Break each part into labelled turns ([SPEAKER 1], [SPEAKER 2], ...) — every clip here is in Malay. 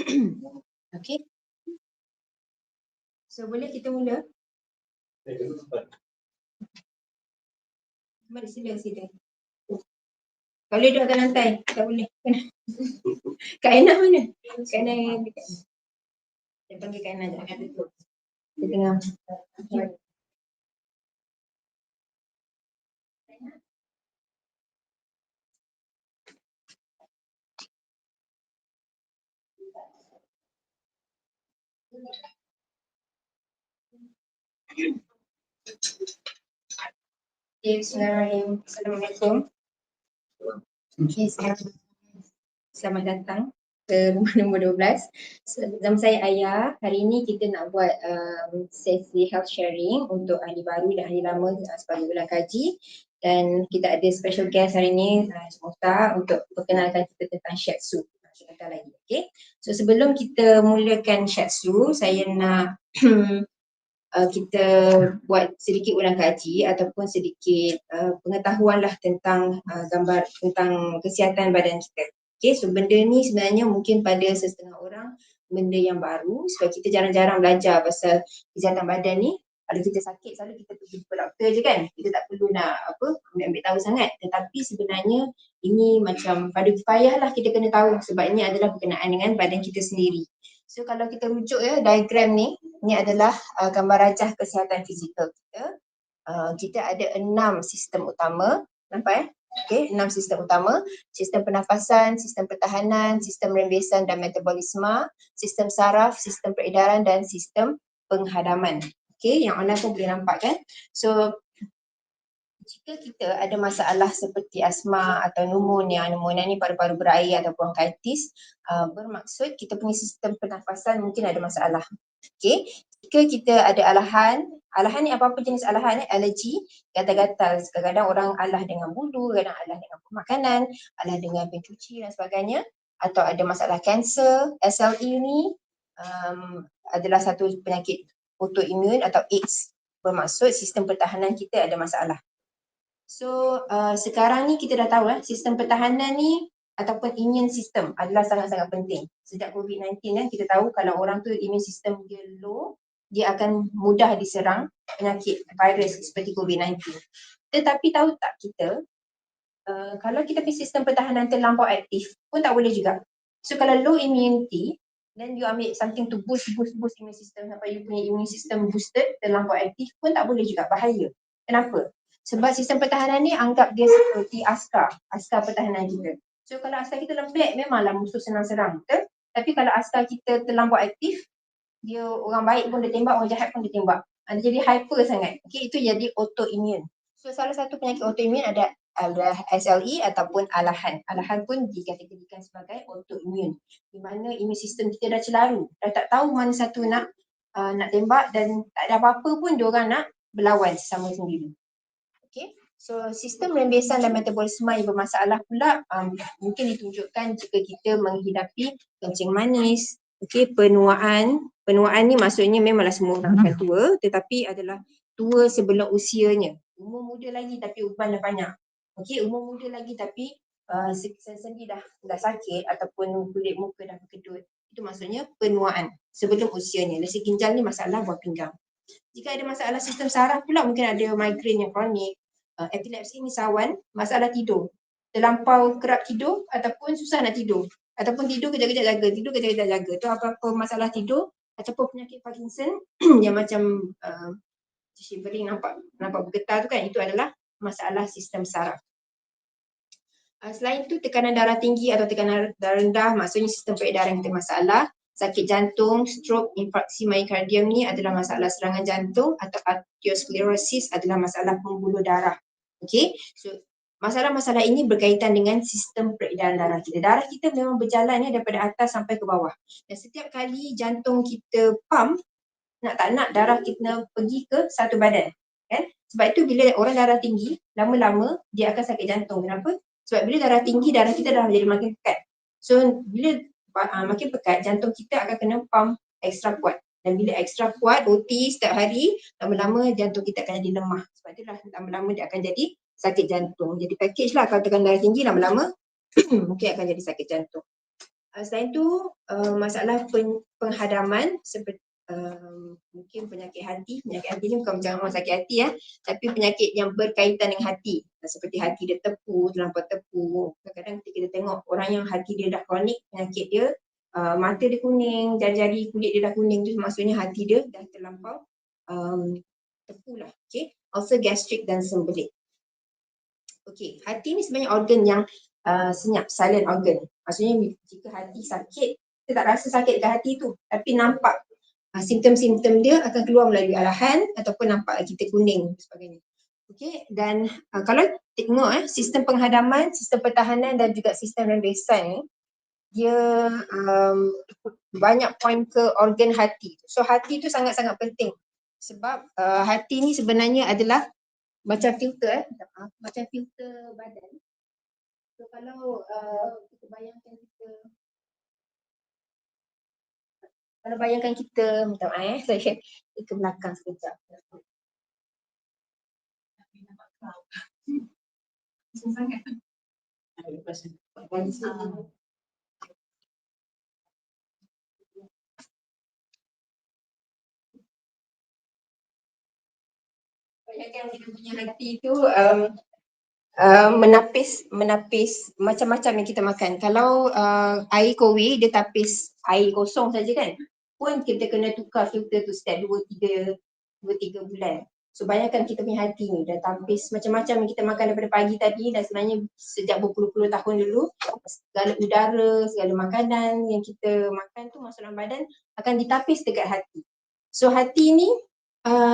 [SPEAKER 1] Okay. So boleh kita mula? Mari sila. Kalau duduk atas lantai, tak boleh. Kak Aina mana? Kak Aina yang dekat. Dia panggil Kak Aina jangan duduk. Dia tengah. Bismillahirrahmanirrahim. Assalamualaikum. Okay, selamat datang ke rumah nombor 12. Nama saya Ayah. Hari ini kita nak buat sesi health sharing untuk ahli baru dan ahli lama sebagai ulang kaji. Dan kita ada special guest hari ini, Muhtar, untuk perkenalkan kita tentang shiatsu. Sebentar lagi, okay. So sebelum kita mulakan shiatsu, saya nak kita buat sedikit ulang kaji ataupun sedikit pengetahuan lah tentang gambar tentang kesihatan badan kita. Okay, so benda ni sebenarnya mungkin pada setengah orang benda yang baru sebab kita jarang-jarang belajar pasal kesihatan badan ni. Kalau kita sakit selalu kita pergi jumpa doktor je kan, kita tak perlu nak ambil tahu sangat. Tetapi sebenarnya ini macam pada kifayah lah kita kena tahu sebab ini adalah berkenaan dengan badan kita sendiri. So kalau kita rujuk diagram ni adalah gambar rajah kesihatan fizikal kita. Kita ada 6 sistem utama, nampak Okay, 6 sistem utama, sistem pernafasan, sistem pertahanan, sistem rembesan dan metabolisme, sistem saraf, sistem peredaran dan sistem penghadaman. Okay, yang online pun boleh nampak kan. So jika kita ada masalah seperti asma atau pneumonia ni paru-paru berair atau bronkitis, bermaksud kita punya sistem pernafasan mungkin ada masalah. Okay, jika kita ada alahan ni apa-apa jenis alahan alergi, gatal-gatal, kadang-kadang orang alah dengan bulu, kadang alah dengan pemakanan, alah dengan pencuci dan sebagainya, atau ada masalah kanser, SLE ni adalah satu penyakit autoimun atau AIDS, bermaksud sistem pertahanan kita ada masalah. So sekarang ni kita dah tahu sistem pertahanan ni ataupun immune system adalah sangat-sangat penting. Sejak COVID-19 kita tahu kalau orang tu immune system dia low, dia akan mudah diserang penyakit virus seperti COVID-19. Tetapi tahu tak kita, kalau kita punya sistem pertahanan terlampau aktif pun tak boleh juga. So kalau low immunity, then you ambil something to boost immune system sampai you punya immune system boosted terlampau aktif pun tak boleh juga, bahaya. Kenapa? Sebab sistem pertahanan ni anggap dia seperti askar pertahanan kita. So kalau askar kita lembek memanglah musuh senang serang, betul? Tapi kalau askar kita terlampau aktif, dia orang baik pun dia tembak, orang jahat pun dia tembak. Dia jadi hyper sangat. Okay, itu jadi autoimmune. So salah satu penyakit autoimmune ada SLE ataupun alahan. Alahan pun dikategorikan sebagai autoimmune. Di mana immune system kita dah celaru, dah tak tahu mana satu nak tembak dan tak ada apa-apa pun diorang nak berlawan sesama sendiri. Okay, so sistem rembesan dan metabolisme yang bermasalah pula mungkin ditunjukkan jika kita menghadapi kencing manis, okay, penuaan ni maksudnya memanglah semua orang akan tua, tetapi adalah tua sebelum usianya. Umur muda lagi tapi uban dah banyak. Okay, umur muda lagi tapi sendi dah sakit ataupun kulit muka dah berkedut. Itu maksudnya penuaan sebelum usianya. Lesi ginjal ni masalah buah pinggang. Jika ada masalah sistem saraf pula, mungkin ada migrain yang kronik, epilepsi ni sawan, masalah tidur, terlampau kerap tidur ataupun susah nak tidur, ataupun tidur kejap-kejap jaga, tu apa-apa masalah tidur ataupun penyakit Parkinson yang macam shivering nampak bergetar tu kan, itu adalah masalah sistem saraf. Selain itu tekanan darah tinggi atau tekanan darah rendah maksudnya sistem peredaran kita masalah. Sakit jantung, stroke, infarksi miokardium ni adalah masalah serangan jantung atau arteriosklerosis adalah masalah pembuluh darah. Okay, so masalah-masalah ini berkaitan dengan sistem peredaran darah kita. Darah kita memang berjalan daripada atas sampai ke bawah. Dan setiap kali jantung kita pump, nak tak nak darah kita pergi ke satu badan. Kan? Sebab itu bila orang darah tinggi, lama-lama dia akan sakit jantung. Kenapa? Sebab bila darah tinggi, darah kita dah jadi makin pekat. So bila makin pekat, jantung kita akan kena pump ekstra kuat. Dan bila ekstra kuat, OT setiap hari, lama-lama jantung kita akan jadi lemah. Sebab itulah lama-lama dia akan jadi sakit jantung. Jadi package lah, kalau tekan darah tinggi lama-lama mungkin akan jadi sakit jantung. Selain tu masalah penghadaman seperti mungkin penyakit hati ni bukan macam orang sakit hati ya, tapi penyakit yang berkaitan dengan hati seperti hati dia tepu, terlampau tepu. Kadang-kadang kita tengok orang yang hati dia dah kronik, penyakit dia mata dia kuning, jari-jari kulit dia dah kuning tu maksudnya hati dia dah terlampau tepu lah. Okay. Also gastrik dan sembelit. Okay, hati ni sebenarnya organ yang senyap, silent organ. Maksudnya jika hati sakit, kita tak rasa sakit dekat hati tu, tapi nampak simptom-simptom dia akan keluar melalui arahan ataupun nampak kita kuning dan sebagainya. Okay, dan kalau tengok sistem penghadaman, sistem pertahanan dan juga sistem rembesan ni, dia banyak point ke organ hati. So hati tu sangat-sangat penting sebab hati ni sebenarnya adalah macam filter macam filter badan. So kalau kita bayangkan minta maaf saya ke belakang sekejap. Sangat. Bayangkan kita punya hati tu menapis macam-macam yang kita makan. Kalau air kowe dia tapis air kosong saja kan, pun kita kena tukar filter tu setiap 2-3 bulan. So bayangkan kita punya hati ni dah tapis macam-macam yang kita makan daripada pagi tadi, dan sebenarnya sejak berpuluh-puluh tahun dulu segala udara, segala makanan yang kita makan tu masuk dalam badan akan ditapis dekat hati. So hati ni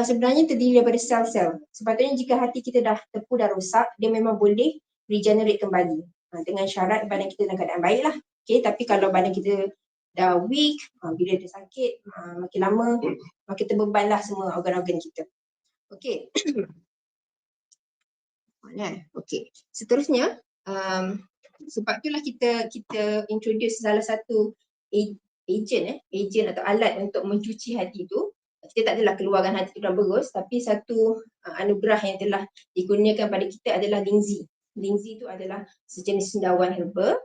[SPEAKER 1] sebenarnya terdiri daripada sel-sel. Sepatutnya jika hati kita dah tepu, dah rosak, dia memang boleh regenerate kembali dengan syarat badan kita dalam keadaan baik lah. Okay, tapi kalau badan kita dah weak, bila dia sakit, makin lama makin terbeban lah semua organ-organ kita. Okay. Okay. Seterusnya, sebab itulah kita introduce salah satu agent atau alat untuk mencuci hati tu. Kita tak adalah keluarkan hati tu dalam berus, tapi satu anugerah yang telah digunakan pada kita adalah Lingzi. Lingzi tu adalah sejenis cendawan herba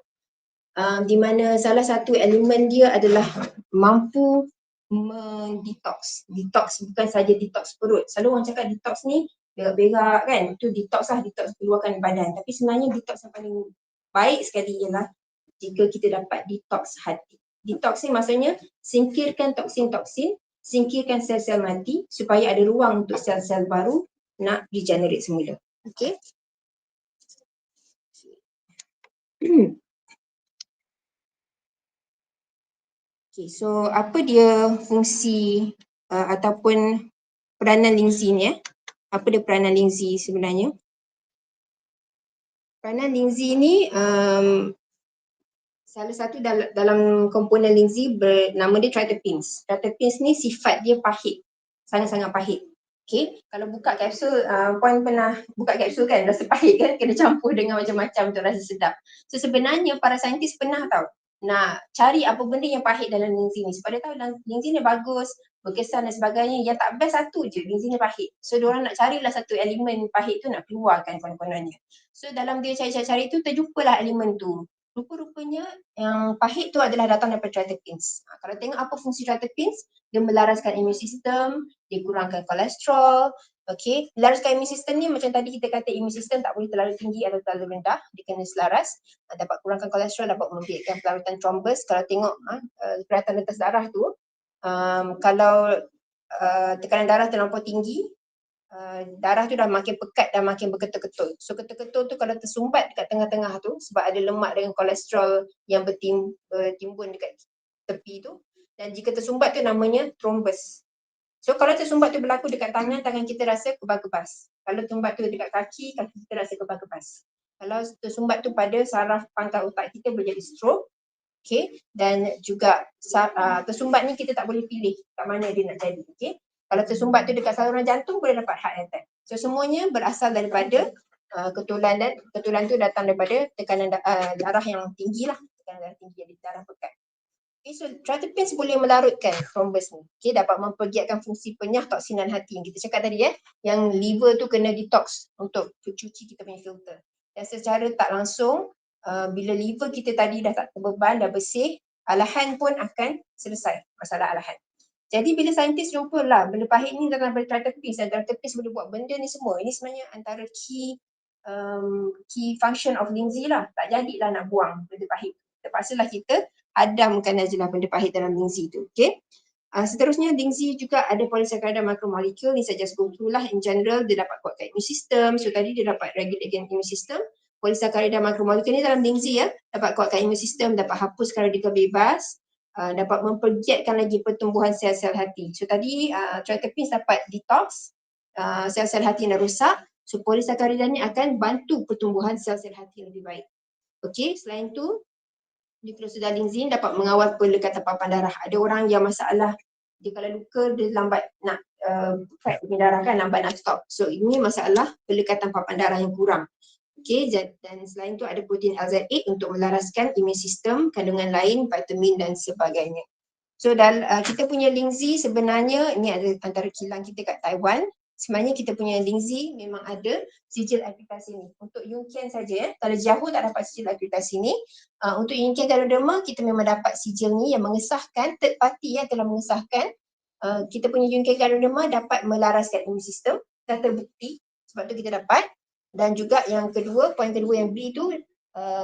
[SPEAKER 1] di mana salah satu elemen dia adalah mampu mendetox. Detox bukan saja detox perut. Selalu orang cakap detox ni berak-berak kan, tu detox lah, detox keluarkan badan. Tapi sebenarnya detox yang paling baik sekali ialah jika kita dapat detox hati. Detox ni maksudnya singkirkan toksin-toksin, singkirkan sel-sel mati supaya ada ruang untuk sel-sel baru nak regenerate semula. Okay. Okay, so apa dia fungsi ataupun peranan Lingzi ni Apa dia peranan Lingzi sebenarnya? Peranan Lingzi ni salah satu dalam komponen Lingzi bernama dia triterpenes. Triterpenes ni sifat dia pahit, sangat-sangat pahit. Okay, kalau buka kapsul, Puan pernah buka kapsul kan, rasa pahit kan, kena campur dengan macam-macam untuk rasa sedap. So sebenarnya para saintis pernah tahu nak cari apa benda yang pahit dalam Lingzi ni. Sebab dia tahu Lingzi ni bagus, berkesan dan sebagainya, yang tak best satu je, Lingzi ni pahit. So diorang nak carilah satu elemen pahit tu nak keluarkan konon-kononnya. So dalam dia cari-cari tu, terjumpalah elemen tu. Rupa-rupanya yang pahit tu adalah datang daripada triterpenes. Kalau tengok apa fungsi triterpenes, dia melaraskan imun sistem, dia kurangkan kolesterol. Okay, melaraskan imun sistem ni macam tadi kita kata imun sistem tak boleh terlalu tinggi atau terlalu rendah, dia kena selaras. Dapat kurangkan kolesterol, dapat membiarkan pelarutan trombus. Kalau tengok peratan lintas darah tu, kalau tekanan darah terlampau tinggi, darah tu dah makin pekat dan makin berketul-ketul. So ketul-ketul tu kalau tersumbat dekat tengah-tengah tu sebab ada lemak dengan kolesterol yang bertimbun dekat tepi tu, dan jika tersumbat tu namanya trombus. So kalau tersumbat tu berlaku dekat tangan kita rasa kebas-kebas. Kalau tersumbat tu dekat kaki kita rasa kebas-kebas. Kalau tersumbat tu pada saraf pangkal otak kita boleh jadi stroke. Okay, dan juga tersumbat ni kita tak boleh pilih kat mana dia nak jadi. Okay, kalau tersumbat tu dekat saluran jantung boleh dapat heart attack. So semuanya berasal daripada ketulan, dan ketulan tu datang daripada tekanan darah yang tinggi lah, tekanan darah tinggi, jadi darah pekat. Okay, so triterpenes boleh melarutkan trombus ni. Okay, dapat mempergiatkan fungsi penyah toksinan hati yang kita cakap tadi yang liver tu kena detox untuk cuci kita punya filter. Dan secara tak langsung bila liver kita tadi dah tak terbeban, dah bersih, alahan pun akan selesai masalah alahan. Jadi bila saintis jumpa lah benda pahit ni dalam tritepis, dan tritepis boleh buat benda ni semua. Ini sebenarnya antara key function of Lindsay lah. Tak jadilah nak buang benda pahit. Terpaksalah kita hadamkan ajalah benda pahit dalam Lindsay tu. Okay. Seterusnya Lindsay juga ada polysaccharide macromolecule. Ni saya just go through lah. In general dia dapat kuatkan immune system. So tadi dia dapat regulate immune system. Polysaccharide macromolecule ni dalam Lindsay ya, dapat kuatkan immune system, dapat hapuskan radikal bebas, dapat mempergiatkan lagi pertumbuhan sel-sel hati. So tadi tritepis dapat detox sel-sel hati yang rosak. So polysaccharide ni akan bantu pertumbuhan sel-sel hati lebih baik. Okey, selain tu Nucleosida-Lindsay dapat mengawal pelekatan papan darah. Ada orang yang masalah dia kalau luka dia lambat nak fight dengan darah kan, lambat nak stop. So ini masalah pelekatan papan darah yang kurang. Okey, dan selain tu ada protein LZ8 untuk melaraskan immune sistem, kandungan lain, vitamin dan sebagainya. So kita punya Lindsay sebenarnya ini ada antara kilang kita kat Taiwan. Sebenarnya kita punya Lindsay memang ada sijil akreditasi ni. Untuk Yunqian saja kalau jauh tak dapat sijil akreditasi ni. Untuk Yunqian Ganoderma kita memang dapat sijil ni yang mengesahkan, third party yang telah mengesahkan kita punya Yunqian Ganoderma dapat melaraskan immune sistem, dah terbukti sebab tu kita dapat. Dan juga yang kedua, poin kedua yang B tu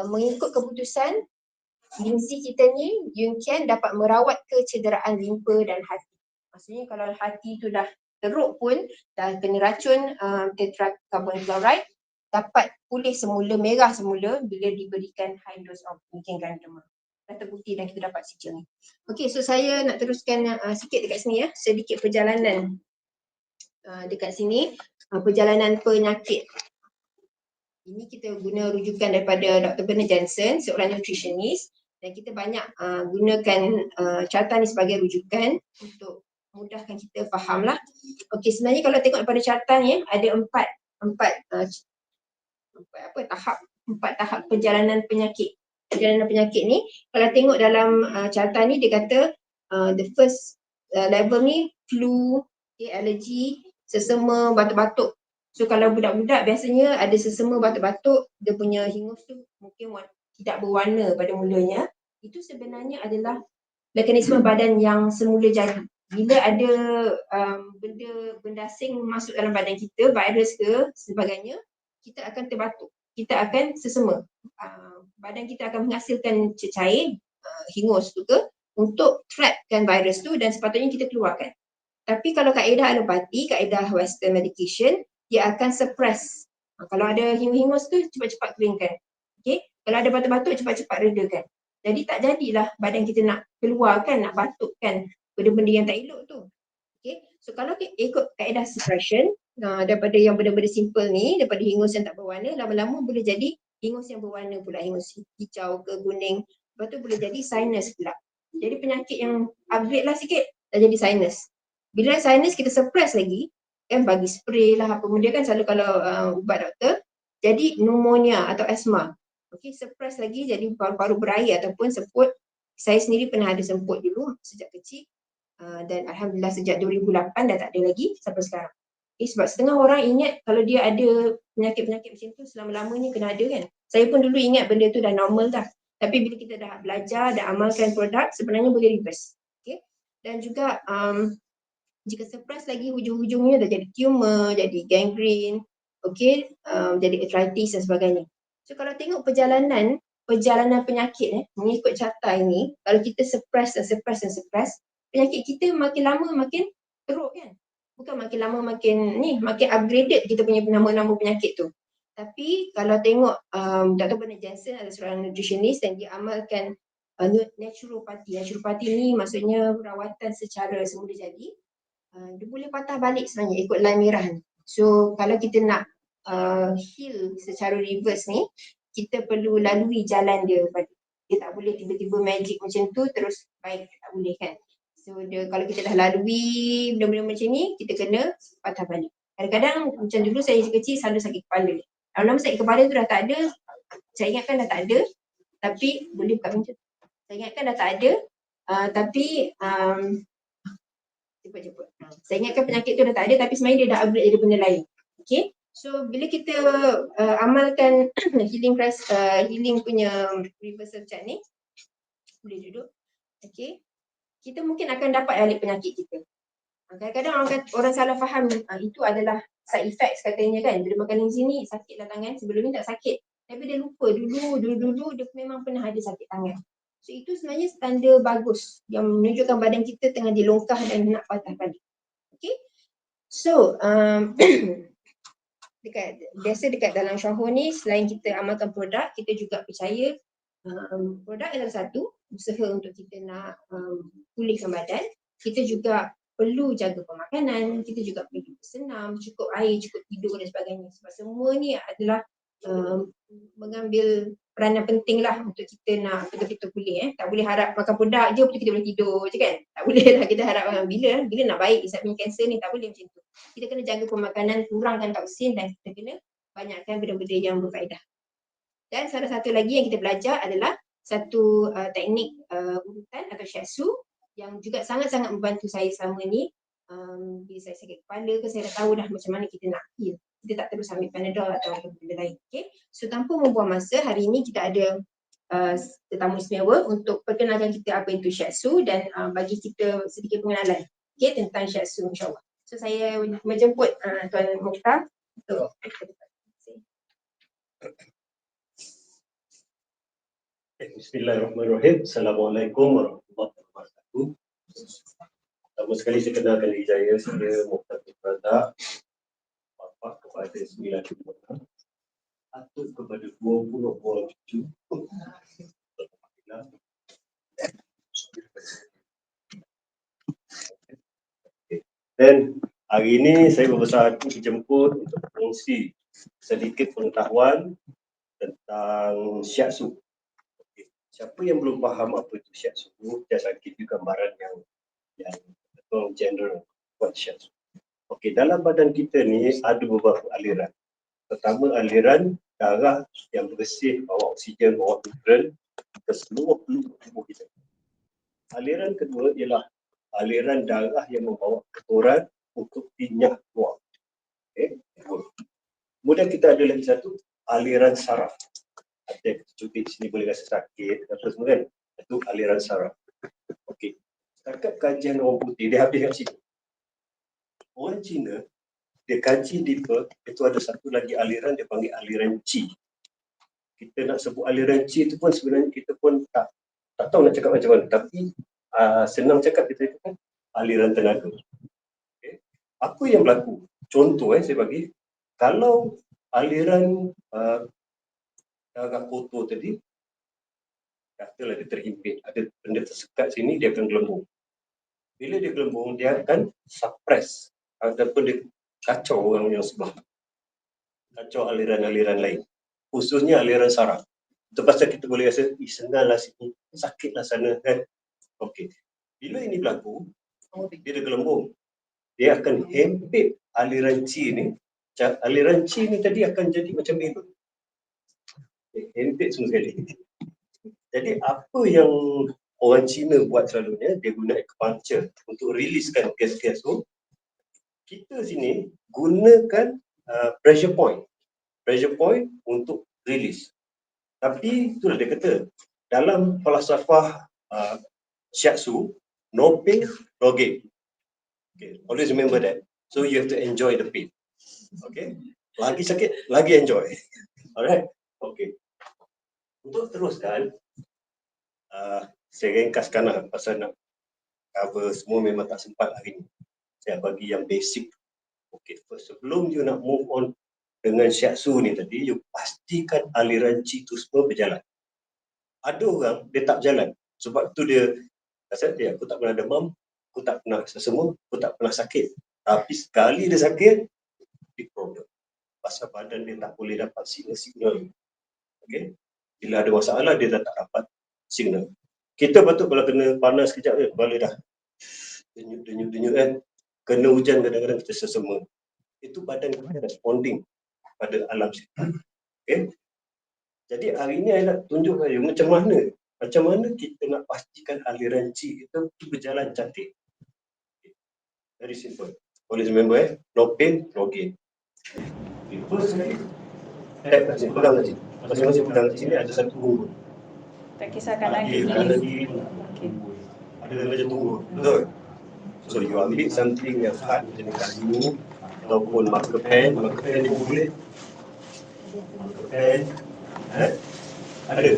[SPEAKER 1] mengikut keputusan Lindsay kita ni, Yunqian dapat merawat kecederaan limpa dan hati. Maksudnya kalau hati tu dah teruk pun, dah kena racun tetracarbon chloride, dapat pulih semula, merah semula bila diberikan high dose of Yunqian Ganoderma. Dah terbukti dan kita dapat sijil ni. Okey, so saya nak teruskan sikit dekat sini ya, sedikit perjalanan dekat sini, perjalanan penyakit. Ini kita guna rujukan daripada Dr. Bernard Jensen, seorang nutritionist, dan kita banyak gunakan carta ni sebagai rujukan untuk mudahkan kita faham lah. Okey, sebenarnya kalau tengok daripada carta ni ada empat tahap perjalanan penyakit. Perjalanan penyakit ni kalau tengok dalam carta ni dia kata the first level ni flu, allergy, sesama, batuk-batuk. So kalau budak-budak biasanya ada sesama batuk-batuk, dia punya hingus tu mungkin tidak berwarna pada mulanya. Itu sebenarnya adalah mekanisme badan yang semula jadi. Bila ada benda asing masuk dalam badan kita, virus ke sebagainya, kita akan terbatuk. Kita akan sesama. Badan kita akan menghasilkan cecair, hingus tu ke, untuk trapkan virus tu dan sepatutnya kita keluarkan. Tapi kalau kaedah alopati, kaedah western medication, dia akan suppress. Kalau ada hingus tu cepat-cepat keringkan. Okay? Kalau ada batuk-batuk cepat-cepat redakan. Jadi tak jadilah badan kita nak keluarkan, nak batukkan benda-benda yang tak elok tu. Okay? So kalau ikut kaedah suppression, daripada yang benda-benda simple ni, daripada hingus yang tak berwarna, lama-lama boleh jadi hingus yang berwarna pula, hingus hijau ke kuning. Lepas tu boleh jadi sinus pula. Jadi penyakit yang upgrade lah sikit, dah jadi sinus. Bila sinus kita suppress lagi, kan bagi spray lah apa benda kan selalu kalau ubat doktor, jadi pneumonia atau asma. Okey, suppress lagi jadi paru-paru berair ataupun semput. Saya sendiri pernah ada semput dulu sejak kecil dan alhamdulillah sejak 2008 dah tak ada lagi sampai sekarang. Sebab setengah orang ingat kalau dia ada penyakit-penyakit macam tu selama-lamanya kena ada kan. Saya pun dulu ingat benda tu dah normal dah. Tapi bila kita dah belajar, dah amalkan produk, sebenarnya boleh reverse. Okay? Dan juga jika suppress lagi hujung-hujungnya dah jadi tumor, jadi gangrene, okay, jadi arthritis dan sebagainya. So kalau tengok perjalanan penyakit mengikut carta ini, kalau kita suppress, penyakit kita makin lama makin teruk kan. Bukan makin lama makin upgraded kita punya nama-nama penyakit tu. Tapi kalau tengok Dr. Bernard Jensen adalah seorang nutritionist dan dia amalkan naturopati. Naturopati ni maksudnya perawatan secara semula jadi. Dia boleh patah balik sebenarnya ikut line merah ni. So kalau kita nak heal secara reverse ni, kita perlu lalui jalan dia. Dia tak boleh tiba-tiba magic macam tu terus baik, tak boleh kan. So kalau kita dah lalui benda-benda macam ni, kita kena patah balik. Kadang-kadang macam dulu saya kecil selalu sakit kepala. Lama-lama sakit kepala tu dah tak ada, saya ingatkan dah tak ada, tapi boleh buka pintu. Saya ingatkan dah tak ada, tapi cepat-cepat. Saya ingatkan penyakit tu dah tak ada tapi sebenarnya dia dah upgrade jadi benda lain. Okay. So bila kita amalkan healing punya reversal chart ni, boleh duduk. okey, kita mungkin akan dapat balik penyakit kita. Kadang-kadang orang salah faham itu adalah side effects katanya kan. Bila makan sini sakitlah tangan, sebelum ni tak sakit. Tapi dia lupa dulu dia memang pernah ada sakit tangan. So itu sebenarnya tanda bagus yang menunjukkan badan kita tengah dilongkah dan nak patah balik. Okay. So dekat dalam Syahur ni selain kita amalkan produk, kita juga percaya produk adalah satu usaha untuk kita nak pulihkan badan. Kita juga perlu jaga pemakanan, kita juga perlu bersenam, cukup air, cukup tidur dan sebagainya. Sebab semua ni adalah mengambil peranan penting lah untuk kita nak betul-betul pulih. Tak boleh harap makan produk je betul kita boleh tidur je kan. Tak boleh lah kita harap bila nak baik disebabkan kanser ni, tak boleh macam tu. Kita kena jaga pemakanan, kurangkan toksin dan kita kena banyakkan benda-benda yang berfaedah. Dan salah satu lagi yang kita belajar adalah satu teknik urutan atau shiatsu yang juga sangat-sangat membantu saya selama ni. Bila saya sakit kepala ke, saya dah tahu dah macam mana kita nak heal. Kita tak terus ambil Panadol atau benda lain. Okay? So tanpa membuang masa, hari ini kita ada tetamu istimewa untuk perkenalkan kita apa itu shiatsu dan bagi kita sedikit pengenalan tentang shiatsu, insyaAllah. So saya menjemput Tuan Mokhtar untuk
[SPEAKER 2] Bismillahirrahmanirrahim. Assalamualaikum warahmatullahi wabarakatuh. Pertama sekali saya kenalkan diri saya Mokhtar Razak, bapa kepada 9 anak, atuk kepada 20 orang cucu. Dan hari ini saya berbesar hati dijemput untuk berkongsi sedikit pengetahuan tentang shiatsu. Siapa yang belum faham apa itu shiatsu, saya akan give gambaran yang betul general buat shiatsu. Okey, dalam badan kita ni ada beberapa aliran. Pertama, aliran darah yang bersih, bawa oksigen, bawa nutrien ke seluruh tubuh kita. Aliran kedua ialah aliran darah yang membawa kotoran untuk dinyah keluar. Okey. Kemudian kita ada lagi satu, aliran saraf. Ada cuti sini boleh rasa sakit apa semua kan, itu aliran saraf. Okey, setakat kajian orang putih dia habis kat sini. Orang Cina dia kaji deeper, itu ada satu lagi aliran dia panggil aliran qi. Kita nak sebut aliran qi itu pun sebenarnya kita pun tak tahu nak cakap macam mana, tapi senang cakap kita katakan aliran tenaga. Okay. Apa yang berlaku? Contoh saya bagi, kalau aliran darah kotor tadi, katalah dia terhimpit, ada benda tersekat sini, dia akan gelembung. Bila dia gelembung, dia akan suppress ataupun dia kacau orang yang sebelah, kacau aliran-aliran lain, khususnya aliran saraf. Itu pasal kita boleh rasa, senanglah sini, sakitlah sana kan. Okey, bila ini berlaku, dia gelembung, dia akan hempit aliran qi ni. Aliran qi ni tadi akan jadi macam balon. Hempit semua sekali. Jadi apa yang orang Cina buat selalunya, dia guna acupuncture untuk riliskan gas-gas tu. Kita sini gunakan pressure point untuk rilis. Tapi itulah dia kata, dalam falsafah shiatsu, no pain, no gain. Okay, always remember that. So you have to enjoy the pain. Okay, lagi sakit, lagi enjoy. Alright, okay. Untuk teruskan, saya ringkaskan lah pasal nak cover semua memang tak sempat hari ni. Saya bagi yang basic. Okay, first, sebelum you nak move on dengan shiatsu ni tadi, you pastikan aliran qi tu semua berjalan. Ada orang, dia tak berjalan. Sebab tu dia, pasal dia, aku tak pernah demam, aku tak pernah sesemut, aku tak pernah sakit. Tapi sekali dia sakit, big problem. Pasal badan dia tak boleh dapat signal-signal. Okay? Bila ada masalah, dia dah tak dapat signal. Kita patut kalau kena panas sekejap, kepala dah denyut-denyut kan. Kena hujan kadang-kadang kita sesama. Itu badan kita responding pada alam sekitar. Okay? Jadi hari ini saya nak tunjuk saya macam mana kita nak pastikan aliran qi itu berjalan cantik. Very simple. Always remember, no pain, no gain. Okay, first sekali, pegang kat sini. Masing-masing pegang kat sini ada satu bumbu.
[SPEAKER 3] Tak kisahkan lagi.
[SPEAKER 2] Kanan kiri.
[SPEAKER 3] Okay.
[SPEAKER 2] ada macam tunggu, betul? So you ambil something yang hard macam dekat sini, ataupun marker pen ni pun boleh. Marker pen, ada.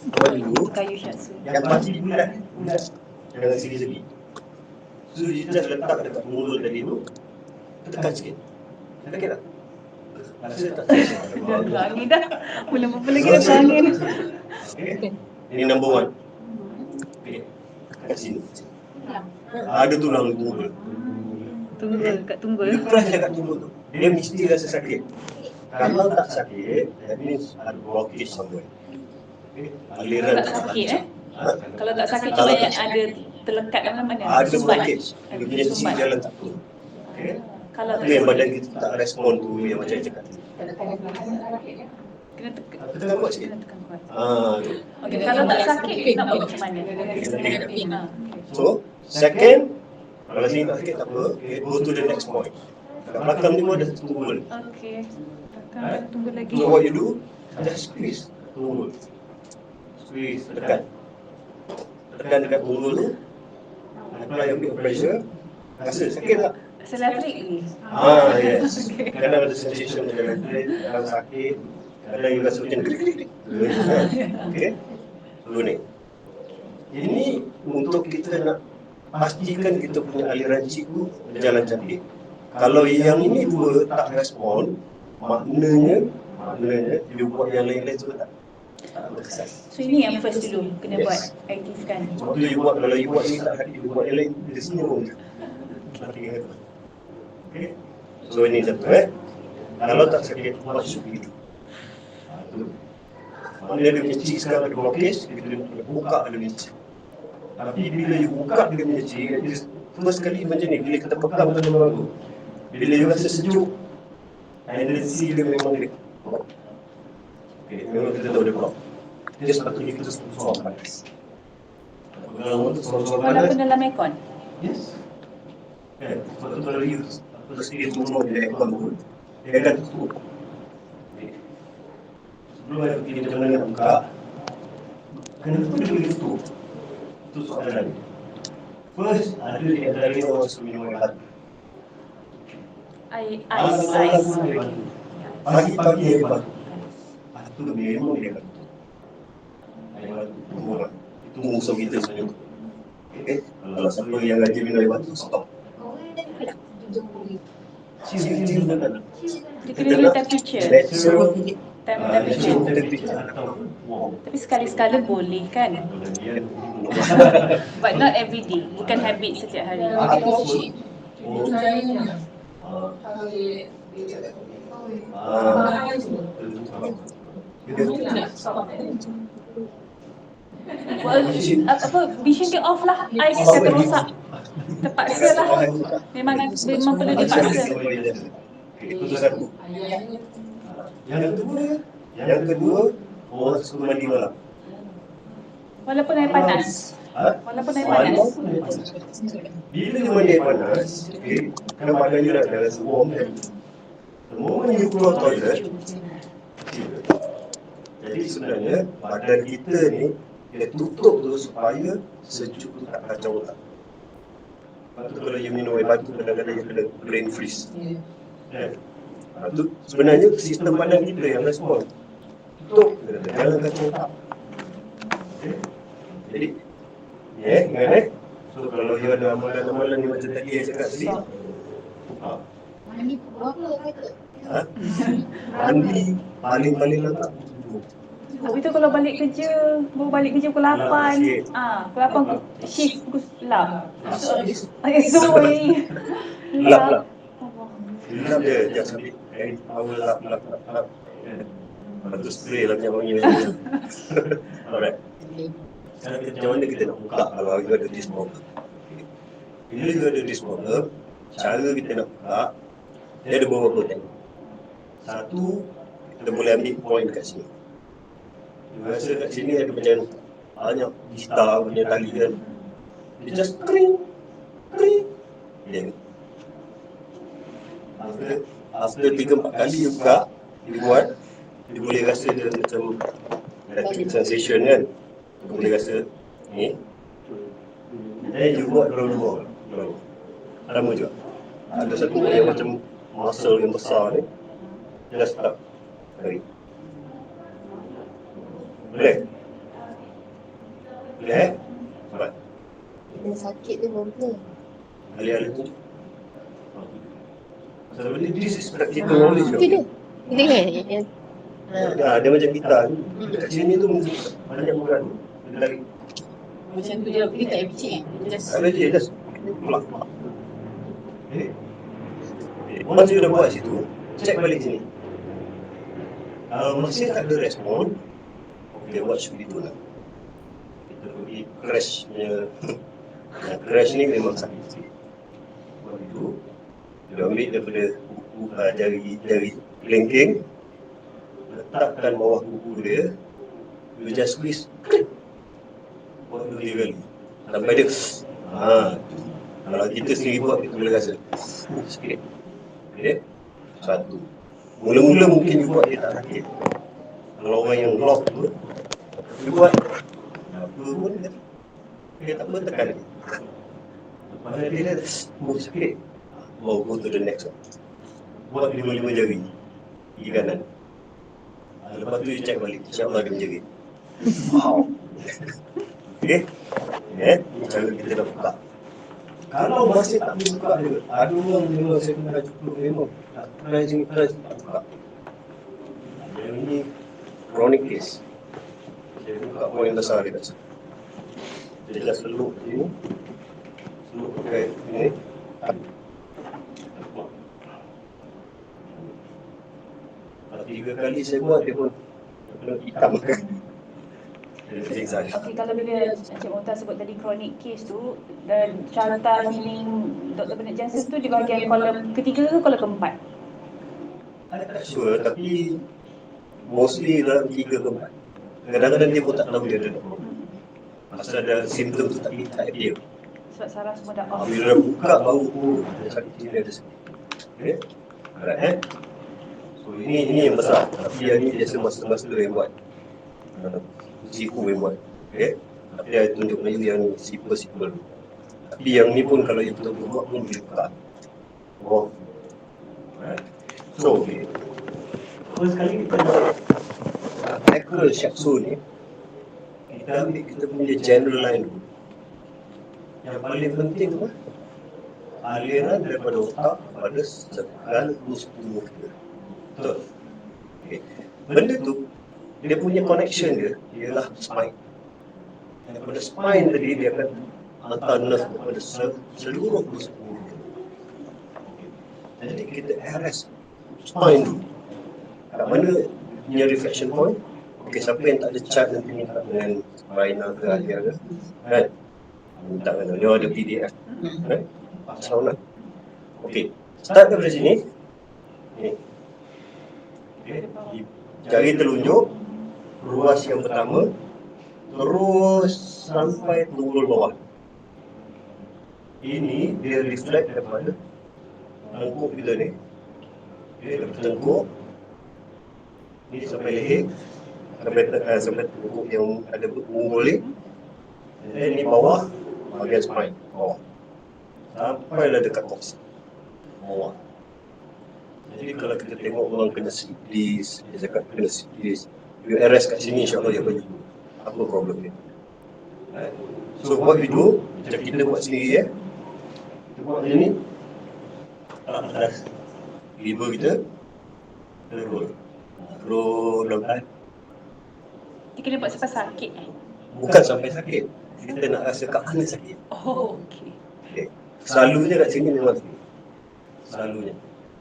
[SPEAKER 2] Buat dulu,
[SPEAKER 3] Kayu shiatsu.
[SPEAKER 2] yang pasti bulat, jangan segi-segi. So you just letak dekat mulut tadi tu, tekan sikit. Sakit tak? Rasa tak sakit?
[SPEAKER 3] Dah angin dah. Belum apa lagi dah angin.
[SPEAKER 2] Okay. Ini number one. Okay. Kat sini. Ada tulang tunggul.
[SPEAKER 3] Tunggul, kat tunggul.
[SPEAKER 2] Dia keras dekat tunggul tu. Dia mesti rasa sakit. Kalau tak sakit, that means ada blockage somewhere. Okay. Aliran
[SPEAKER 3] Tak sakit
[SPEAKER 2] Ha?
[SPEAKER 3] Kalau tak sakit
[SPEAKER 2] Kalau
[SPEAKER 3] cuma
[SPEAKER 2] tak
[SPEAKER 3] yang ada terlekat dalam mana?
[SPEAKER 2] Ada
[SPEAKER 3] Sumbat.
[SPEAKER 2] blockage. Dia punya si
[SPEAKER 3] Sumbat.
[SPEAKER 2] jalan tak keluar. Okay.
[SPEAKER 3] Kalau
[SPEAKER 2] Itu yang badan kita tak respon tu yang macam cakap.
[SPEAKER 3] kena tekan.
[SPEAKER 2] Tekan kuat sikit.
[SPEAKER 3] Kena tekan kuat.
[SPEAKER 2] Tu.
[SPEAKER 3] Okey, kalau tak sakit nak buat macam mana? Ha.
[SPEAKER 2] So, second, kalau sini tak sakit tak apa, okay, go to the next point. Kat belakang ni pun ada tunggul.
[SPEAKER 3] Okey. Tekan tunggu lagi.
[SPEAKER 2] So what you do, just squeeze tunggul. Squeeze, tekan. Tekan dekat tunggul tu, apply a bit of pressure. Rasa sakit tak?
[SPEAKER 3] Selafrik ni.
[SPEAKER 2] Yes. Kadang ada sensation macam electric, kadang sakit, kadang you rasa macam krik-krik. Okay? So ni. Ini untuk kita nak pastikan kita punya aliran ciku berjalan cantik. Kalau yang ini dua tak respon, maknanya dia buat yang lain-lain tu tak berkesan.
[SPEAKER 3] So ini yang first dulu kena buat, aktifkan.
[SPEAKER 2] Sebab tu you buat, kalau you buat ni tak hati, you buat yang lain, dia senyum. Okay? So ini satu Kalau tak sakit, buat syukur. Maknanya dia punya cik sekarang ada blockage, kita kena buka dia punya cik. Tapi bila you buka dia punya cik, first kali macam ni, bila kita pegang benda-benda tu, bila you rasa sejuk, tendency dia memang dia block. Okay, memang kita tahu dia block. Dia sepatutnya kita suam panas. Pegang tu suam panas.
[SPEAKER 3] Walaupun dalam aircon.
[SPEAKER 2] Yes. Sebab tu kalau you sedikit turun dia aircon tu, dia akan tutup. Sebelum kita macam mana nak buka, kenapa dia boleh tutup? Itu soalan. First, ada di antara orang suruh minum air batu.
[SPEAKER 3] Ais.
[SPEAKER 2] Pagi-pagi air batu. Batu memang dia akan tutup. Air batu, tumbuh. Itu musuh kita sebenarnya. Okay? Kalau siapa yang rajin minum air batu, stop. Ciri-ciri tak.
[SPEAKER 3] Dia kena dulu temperature.
[SPEAKER 2] Natural
[SPEAKER 3] Temperature. Tapi sekali-sekala boleh kan? But not every day. Bukan habit setiap hari. Apa vision dia off lah. Ais kata rosak. Terpaksa lah. Memang perlu dipaksa.
[SPEAKER 2] Itu satu. Yang kedua, orang suka mandi malam.
[SPEAKER 3] Walaupun air panas. Walaupun air panas.
[SPEAKER 2] Bila dia mandi air panas, kan badan dia dah rasa warm kan. The moment you keluar toilet, jadi sebenarnya badan kita ni dia tutup tu supaya sejuk tu tak kacau otak. Lepas tu kalau you minum air batu, kadang-kadang you kena brain freeze. Lepas tu sebenarnya sistem badan kita yang respon. Tutup, jangan kacau otak. Okay. Jadi, ingat so kalau you ada amalan-amalan ni macam tadi yang cakap tadi, mandi paling lama.
[SPEAKER 3] Habis tu kalau balik kerja, baru balik kerja pukul 8. Pukul 8 shift pukul 8.
[SPEAKER 2] Lap. Lap dia just ambil air power lap. Lepas tu spray lah macam wangi. Alright. Sekarang macam mana kita nak buka kalau you ada this problem. Bila you ada this problem, cara kita nak buka, dia ada beberapa teknik. Satu, kita boleh ambil point kat sini. You rasa kat sini ada macam banyak gitar punya tali kan. Dia just kering. Dia After 3-4 kali you buka, you buat, you boleh rasa dia macam electric sensation kan. boleh rasa ni. Dan you buat dua-dua. Lama juga. Ada satu yang macam muscle yang besar ni. Just tak. Tarik. Boleh? Boleh? Cepat.
[SPEAKER 1] Dia sakit dia boleh.
[SPEAKER 2] Alih-alih tu. Sebenarnya this is practical knowledge.
[SPEAKER 1] Itu dia. Kita ingat.
[SPEAKER 2] Dia macam kita ni. Dekat sini tu banyak bukan. Dia tarik.
[SPEAKER 3] Macam tu je, dia tak efisien.
[SPEAKER 2] Ada je, just pulang. Okay. Once you dah buat situ, check balik sini. Kalau masih tak ada respon, okay, what should we do now? Kita pergi crash punya. Crash ni memang sakit sikit. Buat itu, dia ambil daripada kuku jari kelengking, letakkan bawah kuku dia, you just squeeze. Buat 2 kali. Sampai dia, kalau kita sendiri buat, kita boleh rasa sikit. Okay. Satu. Mula-mula mungkin you buat dia tak sakit. Kalau orang yang lock tu, you buat apa pun dia tak apa, tekan dia. Lepas dia dah sakit, go to the next one. Buat 5 jari di kanan. Lepas tu you check balik, insyaAllah dia menjadi. Wow. Okay. Ini cara kita dah buka. Kalau masih tak boleh buka dia, ada orang memang saya pernah jumpa memang tak try sini, tak buka. Yang ini chronic case. Saya buka poin besar dia kat sini. Dia dah seluk sini. Seluk pakai ini. Kalau 3 kali saya buat, dia pun hitam kan.
[SPEAKER 3] Okey, kalau bila Encik Mohtar sebut tadi chronic case tu, dan carta healing Dr. Bernard Johnson tu di bahagian kolom ketiga ke kolom keempat?
[SPEAKER 2] Saya tak sure, tapi mostly dalam 3 ke 4. Kadang-kadang dia pun tak tahu dia ada problem. Pasal ada simptom tu tak appear.
[SPEAKER 3] Sebab saraf semua dah off.
[SPEAKER 2] Bila dah buka baru ada sakit sini, ada sakit. Okay? Alright, So ini yang besar. Tapi yang ni biasa master-master yang buat. Siku yang buat. Okay? Tapi saya tunjuk lagi yang simple-simple. Tapi yang ni pun kalau you betul-betul buat pun boleh buka. Oh. Alright. So, okay. First kali kita nak tackle shiatsu ni, kita ambil kita punya general line dulu. Yang paling penting apa? Aliran daripada otak pada segala tubuh kita. Betul? Okay. Benda tu, dia punya connection dia ialah spine. Daripada spine tadi dia akan hantar nerve kepada seluruh tubuh kita. Jadi kita arrest spine dulu. Kat mana punya reflection point? Okay, siapa yang tak ada chart nanti minta dengan spinal ke aliran ke? Kan? Minta kan, dia ada PDF. Kan? Pasal nak. Okay, start daripada sini. Ni. Okay. Jari telunjuk, ruas yang pertama, terus sampai tunggul bawah. Ini dia reflect daripada tengkuk kita ni. Okay, daripada tengkuk ni sampai leher, sampai tengkuk yang ada tunggul ni. Dan ni bawah, bahagian spine, bawah. Sampailah dekat koks, bawah. Jadi kalau kita tengok orang kena slip disc, dia cakap kena slip disc, you arrest kat sini, insyaAllah dia bagi apa problem dia. So what we do, macam kita buat sendiri kita buat macam ni, atas liver kita, kita roll lambat.
[SPEAKER 3] Dia kena buat sampai sakit
[SPEAKER 2] Bukan sampai sakit, kita nak rasa kat mana sakit.
[SPEAKER 3] Oh, okey.
[SPEAKER 2] Okay. Selalunya kat sini memang sakit. Selalunya.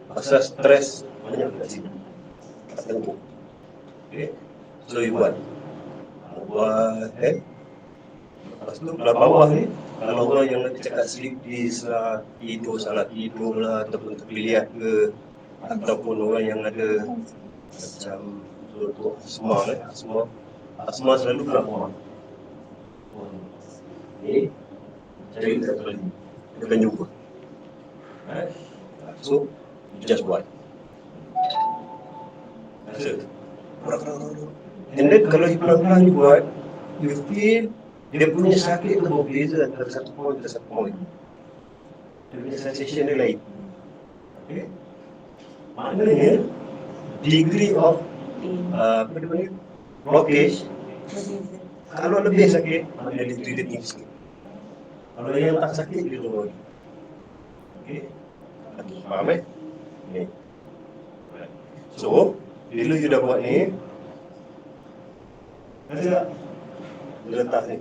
[SPEAKER 2] Pasal stres banyak kat sini. Kat tengkuk. Okay. So you buat. Lepas tu belah bawah ni, kalau orang yang nanti cakap sleep disc lah, tidur, salah tidur lah, ataupun terpilihat ke, ataupun orang yang ada macam asma selalu belah bawah. Ni cari satu lagi, kita akan jumpa. So just buat. Rasa. And then kalau you pelan-pelan you buat, you feel dia punya sakit tu berbeza antara satu point ke satu point. Dia punya sensation dia lain. Okay? Maknanya degree of apa dia panggil blockage, kalau lebih sakit maknanya degree dia tinggi sikit. Kalau yang tak sakit dia turun lagi. Okay? Faham ni? So bila you dah buat ni, rasa tak? Dia letak ni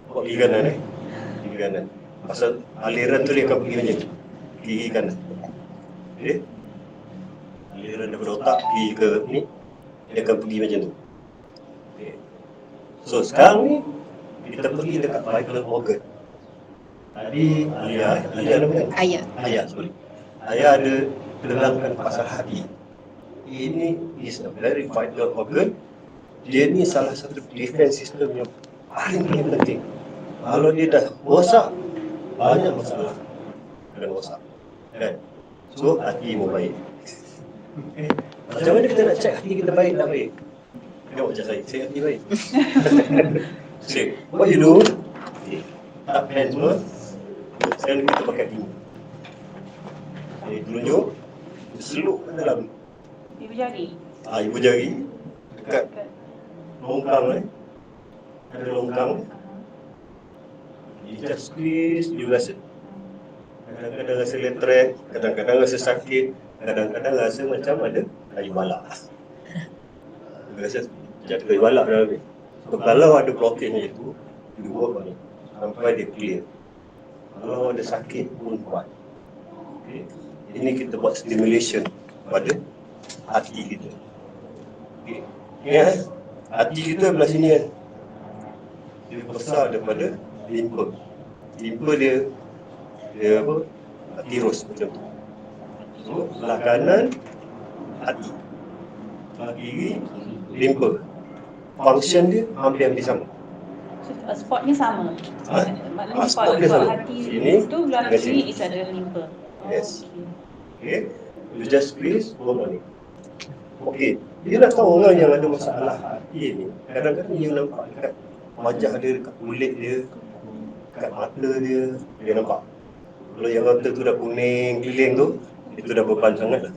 [SPEAKER 2] buat kiri kanan kiri kanan. Pasal aliran tu dia akan pergi macam ni, kiri kanan. Okay? Aliran daripada otak pergi ke ni, dia akan pergi macam tu. Okay. So sekarang ni kita pergi dekat vital organ. Tadi Alia nama kan? Ayah, sorry. Ayah ada terangkan pasal hati. Ini is a very vital organ. Dia ni salah satu defense system yang paling penting. Kalau dia dah rosak, banyak masalah akan rosak. Kan? So hati mau baik. Macam mana kita nak check hati kita baik tak baik? Tengok macam saya hati baik. So, what you do? Tak hand semua. Sekarang kita pakai tinggi. Tunjuk, seluk ke dalam.
[SPEAKER 3] Ibu jari.
[SPEAKER 2] Ibu jari dekat longkang ada longkang. You just squeeze, you rasa. Kadang-kadang rasa letret, kadang-kadang rasa sakit, kadang-kadang rasa macam ada kayu balak. Rasa jatuh kayu balak dalam ni. So, kalau ada blockage macam tu, you work on it sampai dia clear. Kalau ada sakit pun kuat. Okay. Ini kita buat stimulation pada hati kita. Okay. Ingat, hati kita belah sini kan. Dia besar daripada limpa. Limpa dia apa? Tirus macam tu. So, belah kanan hati. Belah kiri limpa. Function dia hampir-hampir sama.
[SPEAKER 3] Spotnya sama. Maknanya
[SPEAKER 2] Spot dia
[SPEAKER 3] spot
[SPEAKER 2] sama.
[SPEAKER 3] hati
[SPEAKER 2] Sini,
[SPEAKER 3] tu belah
[SPEAKER 2] dengan
[SPEAKER 3] kiri
[SPEAKER 2] sini.
[SPEAKER 3] is ada limpa.
[SPEAKER 2] Yes. Okay. You just squeeze, work on it. Okay. Dia dah tahu orang yang ada masalah hati ni. Kadang-kadang you nampak dekat wajah dia, dekat kulit dia, dekat mata dia, dia nampak. Kalau yang mata tu dah kuning, keliling tu, itu dah beban sangat lah.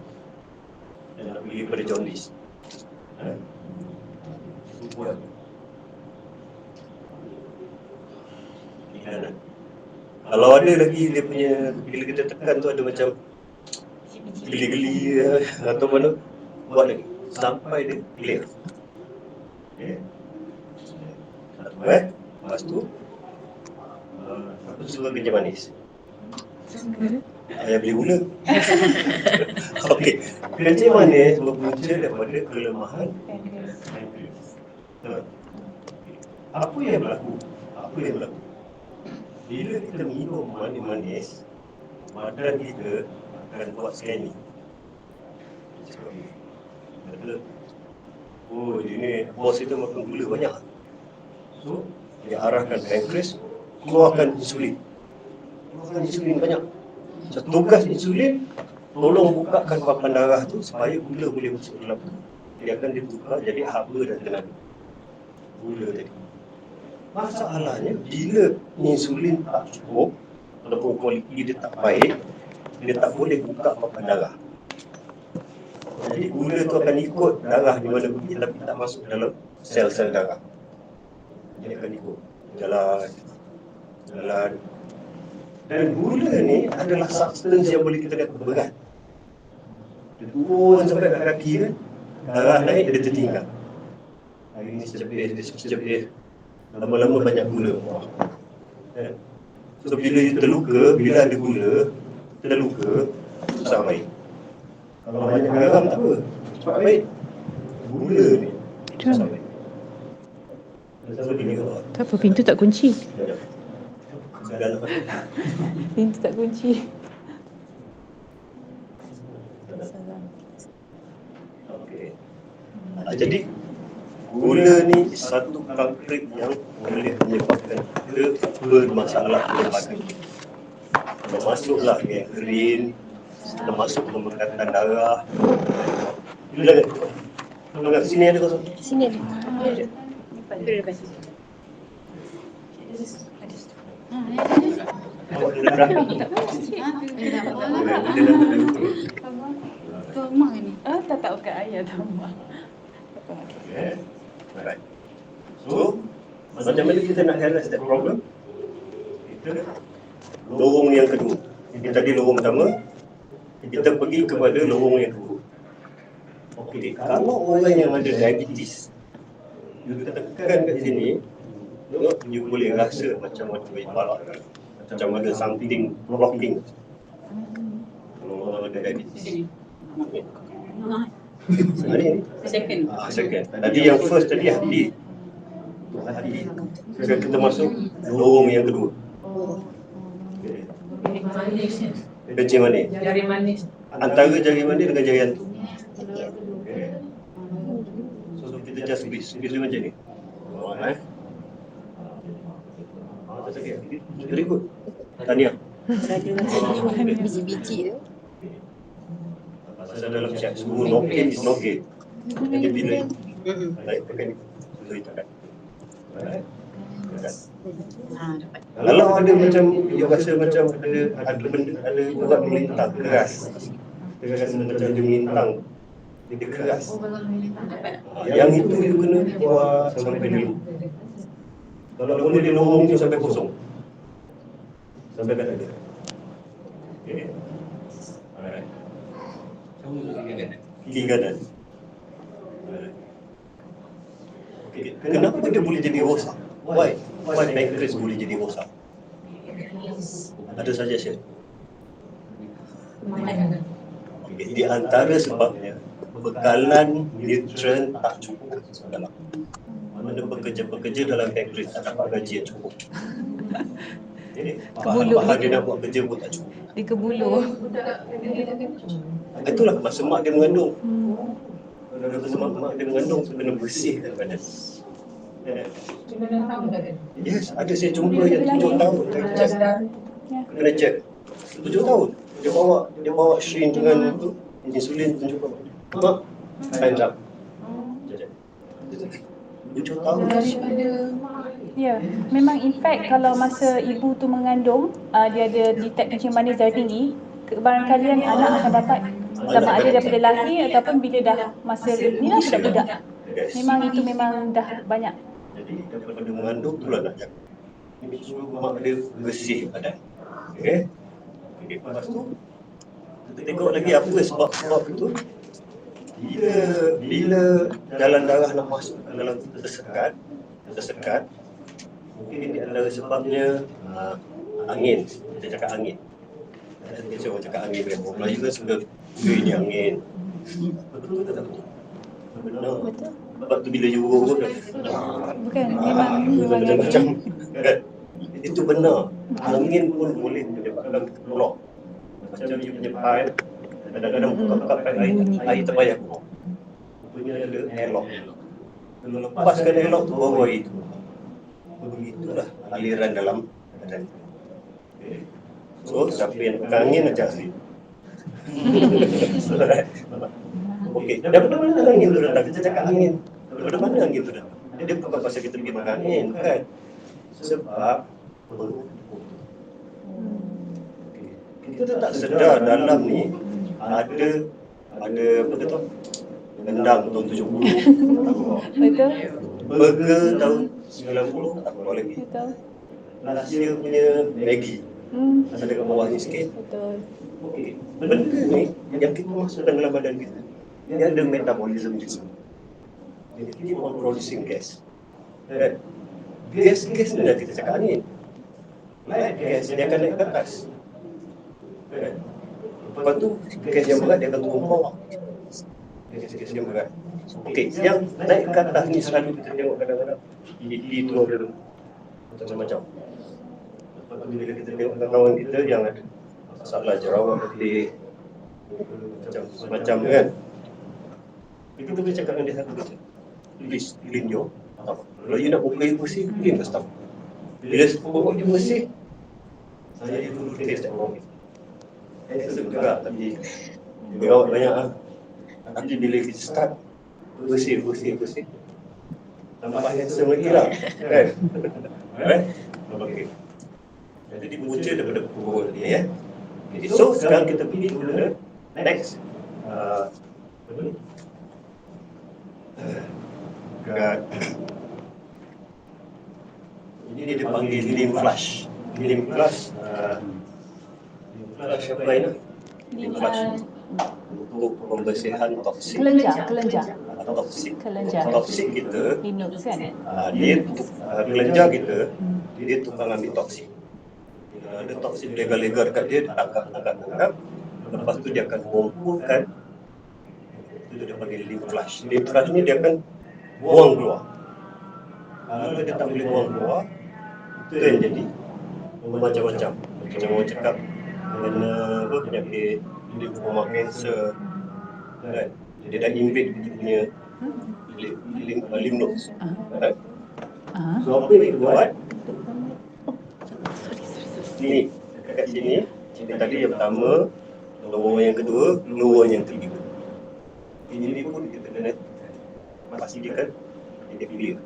[SPEAKER 2] Dan nak pergi pada jaundice. Buat. Kalau ada lagi dia punya, bila kita tekan tu ada macam geli-geli atau mana, buat lagi sampai dia clear. Okay. Satu lepas tu aku suka kencing manis. Ayah beli gula. Okey, kencing manis berpunca daripada kelemahan pankreas. Apa yang berlaku? Bila kita minum manis-manis, badan kita akan buat scanning. Oh, ini bos itu makan gula banyak. So, dia arahkan pankreas, keluarkan insulin. Banyak. So, tugas insulin, tolong bukakan papan darah tu supaya gula boleh masuk dalam tu. Dia akan ditukar jadi haba dan tenaga. Gula tadi. Masalahnya, bila insulin tak cukup, ataupun kualiti dia tak baik, dia tak boleh buka papan darah. Jadi gula tu akan ikut darah di mana pergi tapi tak masuk dalam sel-sel darah. Dia akan ikut jalan. Dan gula ni adalah substance yang boleh kita kata berat. Dia turun sampai kat kaki kan, darah naik dia tertinggal. Hari ni secepit. Lama-lama banyak gula. So bila dia terluka, bila ada gula, terluka, susah baik. Kalau banyak garam tak apa, cepat baik. Gula ni susah baik.
[SPEAKER 3] Tak apa, pintu tak kunci.
[SPEAKER 2] Dalam.
[SPEAKER 3] Pintu tak kunci.
[SPEAKER 2] Okey. Jadi gula ni satu kulprit yang boleh menyebabkan kita bermasalah badan. Termasuklah gangren, termasuk pembengkakan darah. Bila sini ada kosong.
[SPEAKER 1] Sini ada. Ada depan.
[SPEAKER 2] Awak kena berapa?
[SPEAKER 3] Tak tahu kat ayah atau mak.
[SPEAKER 2] Okay. Alright. So, macam mana kita nak handle that problem? Kita lorong yang kedua. Kita tadi lorong pertama, kita pergi kepada lorong yang kedua. Okey, kalau orang yang ada diabetes, you tekan kat sini, you boleh rasa macam ada kepala, macam ada something blocking. Kalau orang ada diabetes. Second. Tadi yang first tadi hati. Sekarang kita masuk lorong yang kedua. Kencing manis.
[SPEAKER 4] Jari manis.
[SPEAKER 2] Antara jari manis dengan jari hantu. So kita just squeeze dia macam ni. Very good. Tahniah.
[SPEAKER 1] Biji-biji tu.
[SPEAKER 2] Pasal dalam chat semua nokin is nokin. Jadi bila naik tekan so tekan. Kalau ada macam dia rasa macam ada benda ada urat melintang keras. Dia rasa macam dia melintang. Dia keras. Yang itu you kena buat sampai dulu. Kalau boleh dia lorong tu sampai kosong. Sampai kat ada. Okay. Alright. Kiri kanan. Okay. Kenapa dia boleh jadi rosak? Why pancreas boleh jadi rosak? Ada suggestion? Okay. Di antara sebabnya bekalan nutrien tak cukup dalam. Mana pekerja-pekerja dalam pancreas tak dapat gaji yang cukup. Bahan-bahan dia nak buat kerja pun tak cukup.
[SPEAKER 3] Dia ke bulu.
[SPEAKER 2] Itulah masa mak dia mengandung. Masa mak dia mengandung tu kena bersihkan badan. Yes, ada saya jumpa yang 7 tahun kena check. 7 tahun. Dia bawa shrink dengan tu, insulin tunjuk mak. Time's up. 7 tahun.
[SPEAKER 3] Ya, memang in fact kalau masa ibu tu mengandung, dia ada detect kencing manis darah tinggi, kebarangkalian anak akan dapat sama ada daripada lahir ataupun bila dah masa ni lah budak-budak. Memang itu memang dah banyak.
[SPEAKER 2] Jadi daripada mengandung tu lah nak jaga. Ini suruh mak dia bersih badan. Okay. Lepas tu kita tengok lagi apa sebab itu. Bila jalan darah nak masuk ke dalam tersekat, mungkin di antara sebabnya angin. Kita cakap angin. Kita orang cakap angin kan. Orang Melayu kan suka ini angin. Betul tak betul? Benar. Sebab tu bila you urut
[SPEAKER 3] Bukan, memang
[SPEAKER 2] macam-macam kan. Itu benar. Angin pun boleh menyebabkan block. Macam you punya pipe, kadang-kadang buka pipe air terbayar keluar. Punya ada airlock. Kalau lepaskan airlock tu baru air tu. Begitulah aliran dalam badan. Okay. So siapa yang pegang angin ajak sini. Okey, daripada mana angin tu datang? Kita cakap angin. Daripada mana angin tu datang? Dia bukan pasal kita pergi makan angin, kan? Sebab kita tak sedar dalam ni ada apa kata? Gendang tahun 70.
[SPEAKER 3] Betul.
[SPEAKER 2] Burger tahun 90 tak apa lagi.
[SPEAKER 3] Betul.
[SPEAKER 2] Malaysia punya Maggi. Ada kat bawah ni sikit.
[SPEAKER 3] Betul.
[SPEAKER 2] Okey, benda ni yang kita masukkan dalam badan kita, dia ada metabolism juga. Jadi kita on producing gas. Kan? Gas ni dah kita cakap angin. Light gas dia akan naik ke atas. Kan? Lepas tu gas yang berat dia akan turun bawah. Gas yang berat. Okey, yang naik ke atas ni selalu kita tengok kadang-kadang itu ada macam-macam. Lepas tu bila kita tengok kawan kita yang ada masalah jerawat lebih macam kan. Kita boleh cakap dengan dia satu kata. Please clean your mouth. Kalau you nak buka bersih, clean the stomach. Bila buka dia bersih, saya dulu taste that wrong. Sedap juga tapi jerawat banyak lah. Tapi bila kita start bersih. Tambah handsome lagi lah. Kan? Alright? Okey. Jadi punca daripada perut ni ya. Okay. So sekarang kita pergi to the next. Apa ni? Kat ini dia panggil lymph flush. Lymph flush. Lymph flush apa ini? Lymph flush untuk pembersihan toksik.
[SPEAKER 3] Kelenjar.
[SPEAKER 2] Toksik.
[SPEAKER 3] Kelenjar.
[SPEAKER 2] Toksik kita,
[SPEAKER 3] Lymph nodes kan?
[SPEAKER 2] dia kelenjar kita, dia tukang ambil toksik. Ada toksik legar-legar dekat dia, dia tangkap. Lepas tu dia akan mengumpulkan. Itu dia panggil lymph flush. Lymph flush ni dia akan buang keluar. Kalau dia tak boleh buang keluar, itu yang jadi macam-macam. Macam orang cakap, kena apa, penyakit lymphoma cancer, kan? Dia dah invade kita punya lymph nodes. Kan? So apa yang kita buat? Ni, dekat sini, cerita tadi yang pertama, lower yang kedua, lower yang ketiga. Ini pun kita kena pastikan dia clear.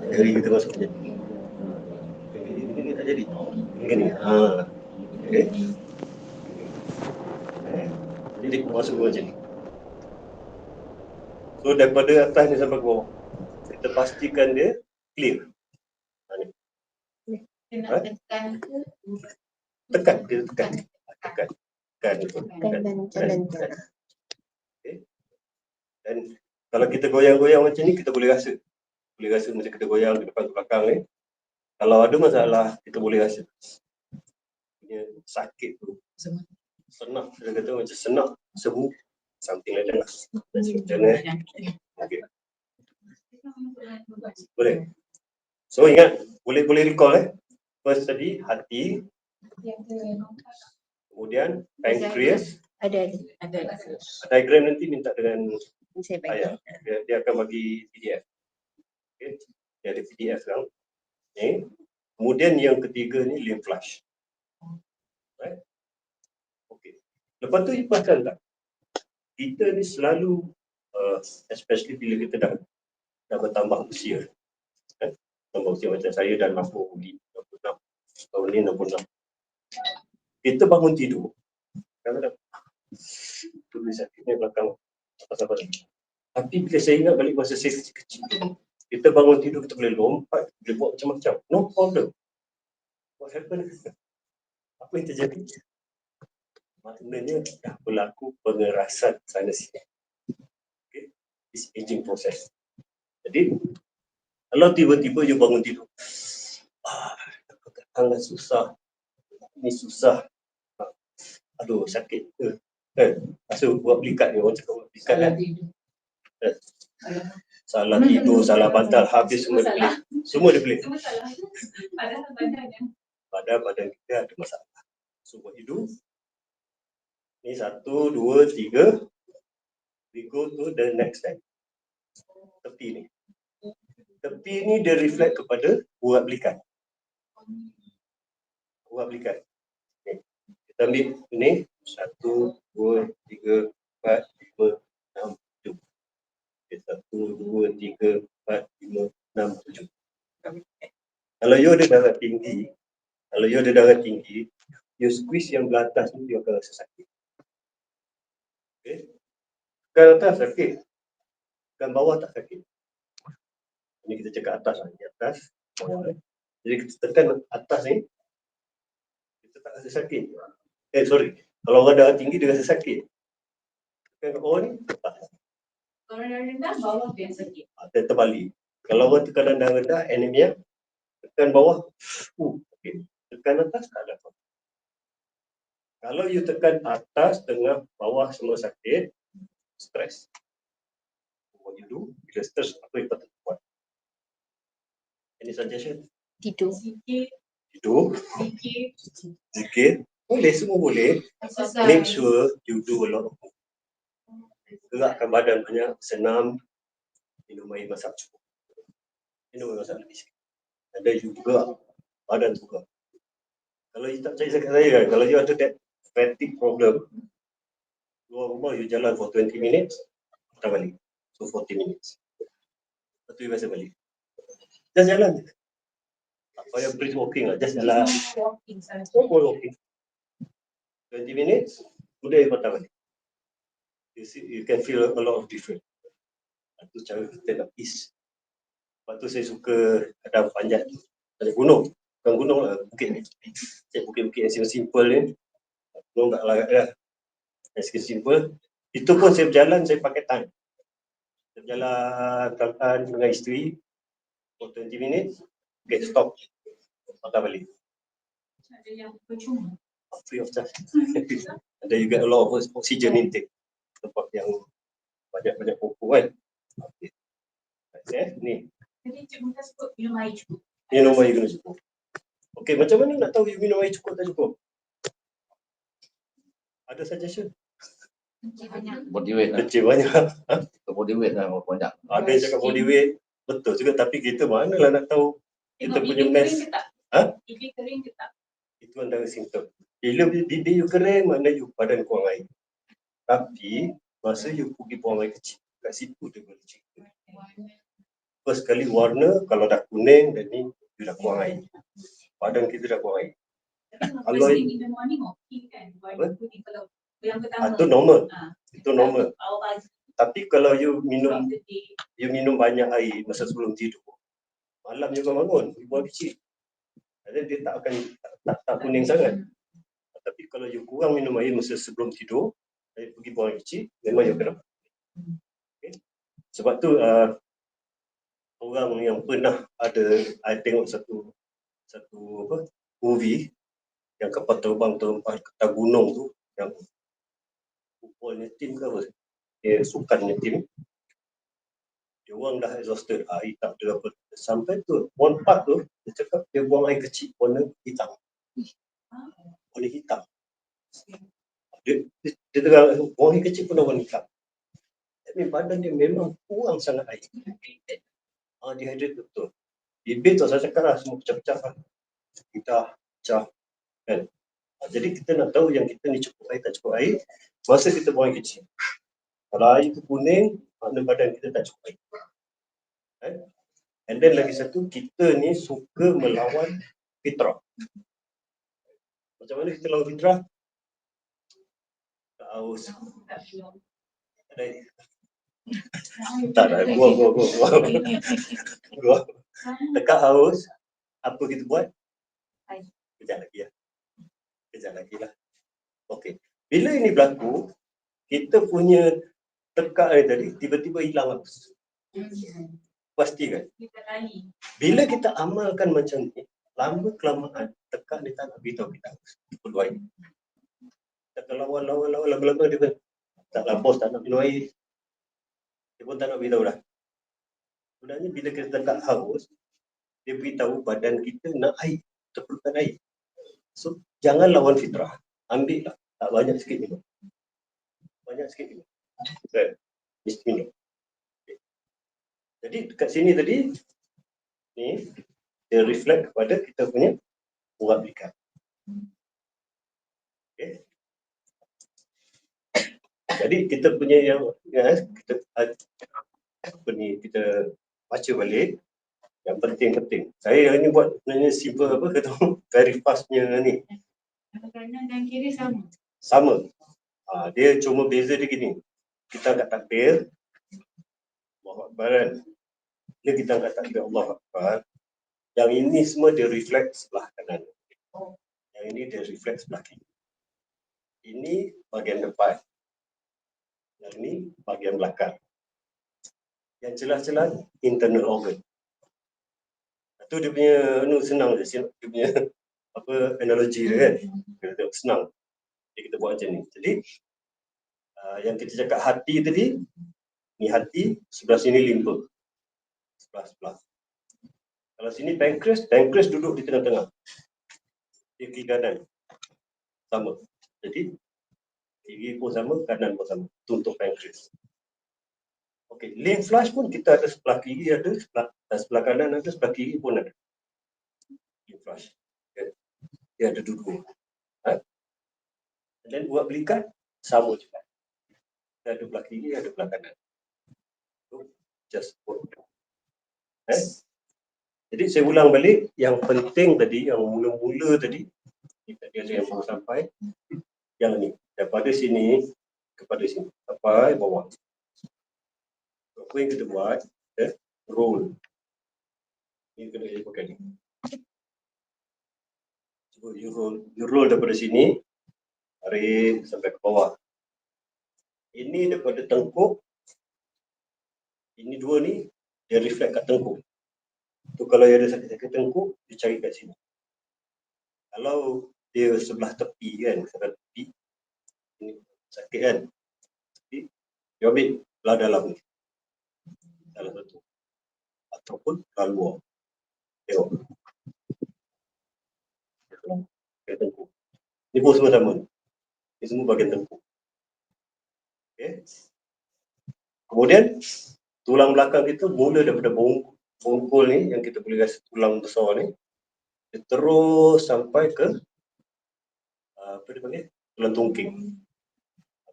[SPEAKER 2] Jari kita masuk je. Ini tak jadi. Begini. Okay. Jadi masuk macam ni. So daripada atas ni sampai bawah, kita pastikan dia clear. Tekan. Okay. Dan kalau kita goyang-goyang macam ni, kita boleh rasa. Boleh rasa macam kita goyang ke depan ke belakang ni. Kalau ada masalah, kita boleh rasa. Punya sakit tu. Senak. Dia kata macam senak, sebu. Something like that. Macam ni. Okay. Boleh. So ingat, boleh recall First tadi, hati. Kemudian, pancreas.
[SPEAKER 1] Ada.
[SPEAKER 2] Diagram nanti minta dengan
[SPEAKER 1] Saya
[SPEAKER 2] ayah. Dia akan bagi PDF. Okay. Dia ada PDF sekarang. Okay. Kemudian yang ketiga ni lymph flush. Right? Okay. Lepas tu perasan tak? Kita ni selalu, especially bila kita dah bertambah usia. Tambah usia macam saya dah 66 tahun ni 66. Kita bangun tidur. Kadang-kadang tulis sakitnya belakang apa-apa. Tapi bila saya ingat balik masa saya kecil, kita bangun tidur, kita boleh lompat, boleh buat macam-macam. No problem. What happened? Apa yang terjadi? Maknanya dah berlaku pengerasan sana sini. Okay? It's aging process. Jadi, kalau tiba-tiba you bangun tidur, tangan susah, ni susah, aduh sakit ke, masuk buat belikat ni, orang cakap buat belikat kan. Salah tidur, salah bantal, habis semua dia pelik. Semua dia pelik. Padahal badan kita ada masalah. So buat hidup. Ni 1, 2, 3. We go to the next step. Tepi ni. Tepi ni dia reflect kepada urat belikat. Urat belikat. Okay. Kita ambil ni 1, 2, 3, 4, 5, 6, 7. Okay, 1, 2, 3, 4, 5, 6, 7. Kalau you ada darah tinggi, you squeeze yang belah atas ni, you akan rasa sakit. Okay. Tekan atas sakit. Tekan bawah tak sakit. Ini kita cakap atas lah. Di atas, bawah. Jadi kita tekan atas ni, kita tak rasa sakit. Kalau orang darah tinggi, dia rasa sakit. Tekan kat bawah ni, tak.
[SPEAKER 4] Kalau darah rendah, bawah tu yang sakit.
[SPEAKER 2] Dia terbalik. Kalau orang tekanan darah rendah, anemia, tekan bawah, okay. Tekan atas, tak ada apa. Kalau you tekan atas, tengah, bawah semua sakit, stres. What you do, bila stres, apa yang patut buat? Any suggestion?
[SPEAKER 1] Tidur.
[SPEAKER 2] Tidur, zikir, boleh, semua boleh. Make sure you do a lot of work. Gerakkan badan banyak, senam, minum air masak cukup. Minum air masak lebih sikit. Ada you gerak, badan juga. Kalau you tak percaya saya kan, kalau you ada that fatigue problem, luar rumah you jalan for 20 minutes, kita balik. So 40 minutes. Lepas tu you biasa balik. Just jalan je. Tak payah brisk walking lah, just jalan.
[SPEAKER 4] Walking saja.
[SPEAKER 2] Small walking. 20 minutes, kemudian you patah balik. You see, you can feel a lot of difference. Itu cara kita nak peace. Lepas tu saya suka ada panjat gunung. Bukan gunung lah, bukit ni. Bukit-bukit yang simple ni. Gunung tak larat dah. Yang simple. Itu pun saya berjalan, saya pakai time. Saya berjalan pelan-pelan dengan isteri. For 20 minutes. Okay, stop. Patah balik.
[SPEAKER 4] Ada yang percuma.
[SPEAKER 2] Free of charge. And then you get a lot of oxygen intake. Tempat yang banyak-banyak pokok kan. Okay. Ni.
[SPEAKER 4] Jadi cikgu kita sebut minum air cukup.
[SPEAKER 2] Minum air kena cukup. Okey, macam mana nak tahu you minum air cukup tak cukup? Ada suggestion?
[SPEAKER 5] Body weight lah.
[SPEAKER 2] Kecil banyak.
[SPEAKER 5] Body weight lah banyak.
[SPEAKER 2] Ada yang cakap body weight. Betul juga, tapi kita manalah nak tahu kita
[SPEAKER 4] Tengok
[SPEAKER 2] punya
[SPEAKER 4] bibir
[SPEAKER 2] mass.
[SPEAKER 4] kering ke tak?
[SPEAKER 2] Ha?
[SPEAKER 4] Bibir kering ke tak?
[SPEAKER 2] Itu antara simptom. Bila bibir you kering, maknanya you badan kurang air. Tapi, masa you pergi buang air kecil, kat situ dia boleh cerita. First kali warna, kalau dah kuning, dan ni you dah kurang air. Badan kita dah kurang air.
[SPEAKER 4] Kalau minum warning okey kan? Warna putih kalau yang pertama.
[SPEAKER 2] Itu normal.
[SPEAKER 4] Ah,
[SPEAKER 2] Itu normal.
[SPEAKER 4] awal pagi.
[SPEAKER 2] Tapi kalau you minum
[SPEAKER 4] throughout the day.
[SPEAKER 2] banyak air masa sebelum tidur, malam you bangun, you buang kecil. Jadi dia tak akan tak kuning sangat. Tapi kalau you kurang minum air masa sebelum tidur, you pergi buang air kecil, memang you kena. Okay. Sebab tu orang yang pernah ada, I tengok satu movie yang kapal terbang ke atas gunung tu, yang footballnya tim ke apa, dia sukannya tim. Dia orang dah exhausted, air tak ada apa. Sampai tu, one part tu, dia cakap dia buang air kecil warna hitam. Warna hitam. Dia tengah buang air kecil pun warna hitam. Tapi badan dia memang kurang sangat air. Dehydrated betul. Bibir tu saya cakap lah, semua pecah-pecah kan. Kita pecah. Kan? Jadi kita nak tahu yang kita ni cukup air tak cukup air, masa kita buang air kecil. Kalau air tu kuning, makna badan kita tak cukup air. Kan? And then lagi satu, kita ni suka melawan fitrah. Macam mana kita lawan fitrah? Tak haus. Tak dah, buang. Dekat haus, apa kita buat? Kejap lagi lah. Kejap lagi lah. Okey. Bila ini berlaku, kita punya tekak air tadi tiba-tiba hilang haus. Pasti kan?
[SPEAKER 4] Kita lari.
[SPEAKER 2] Bila kita amalkan macam ni, lama kelamaan tekak dia tak nak beritahu kita haus. Perlu air. Kita akan lawan, lama-lama dia pun taklah bos tak nak minum air. Dia pun tak nak beritahu dah. Sebenarnya bila kita tekak haus, dia beritahu badan kita nak air, terperlukan air. So, jangan lawan fitrah. Ambil lah. Tak banyak sikit minum. Banyak sikit minum. Kan? Mesti minum. Okay. Jadi dekat sini tadi, ni dia reflect kepada kita punya urat belikat. Okay. Jadi kita punya yang kita kita baca balik yang penting-penting. Saya ni buat sebenarnya simple apa kata very fastnya ni.
[SPEAKER 4] Kanan dan kiri sama.
[SPEAKER 2] Sama. Dia cuma beza dia gini. Kita angkat takbir. Allahu Akbar. Bila kita angkat takbir Allahu Akbar, yang ini semua dia reflect sebelah kanan. Yang ini dia reflect sebelah kiri. Ini bahagian depan. Yang ini bahagian belakang. Yang celah-celah internal organ. Itu dia punya senang je. Dia punya analogi dia kan. Kita tengok senang. Jadi kita buat macam ni. Jadi yang kita cakap hati tadi, ni hati, sebelah sini limpa. Sebelah. Kalau sini pankreas duduk di tengah-tengah. Kiri kanan. Sama. Jadi kiri pun sama, kanan pun sama. Itu untuk pankreas. Okey, lymph flush pun kita ada sebelah kiri ada, sebelah kanan ada, sebelah kiri pun ada. Lymph flush. Okay. Dia ada dua. Dan urat belikat sama juga. Dia ada belah kiri, ada belah kanan. So, just put. Jadi saya ulang balik, yang penting tadi, yang mula-mula tadi, kita ada yang baru sampai, yang ni, daripada sini kepada sini, sampai bawah. Apa yang kita buat, kita roll. Ini kena saya pakai ni. Cuba you roll daripada sini, tarik sampai ke bawah. Ini daripada tengkuk, ini dua ni, dia reflect kat tengkuk. Tu kalau ada sakit-sakit tengkuk, dia cari kat sini. Kalau dia sebelah tepi kan, sebelah tepi, ini sakit kan, jadi dia ambil belah dalam ni, dalam satu, ataupun belah luar. Tengok, bahagian tengkuk. Ni pun semua sama, ni semua bahagian tengkuk. Okay. Kemudian tulang belakang kita mula daripada bongkol ni, yang kita boleh rasa tulang besar ni, dia terus sampai ke apa dia panggil, tulang tungking.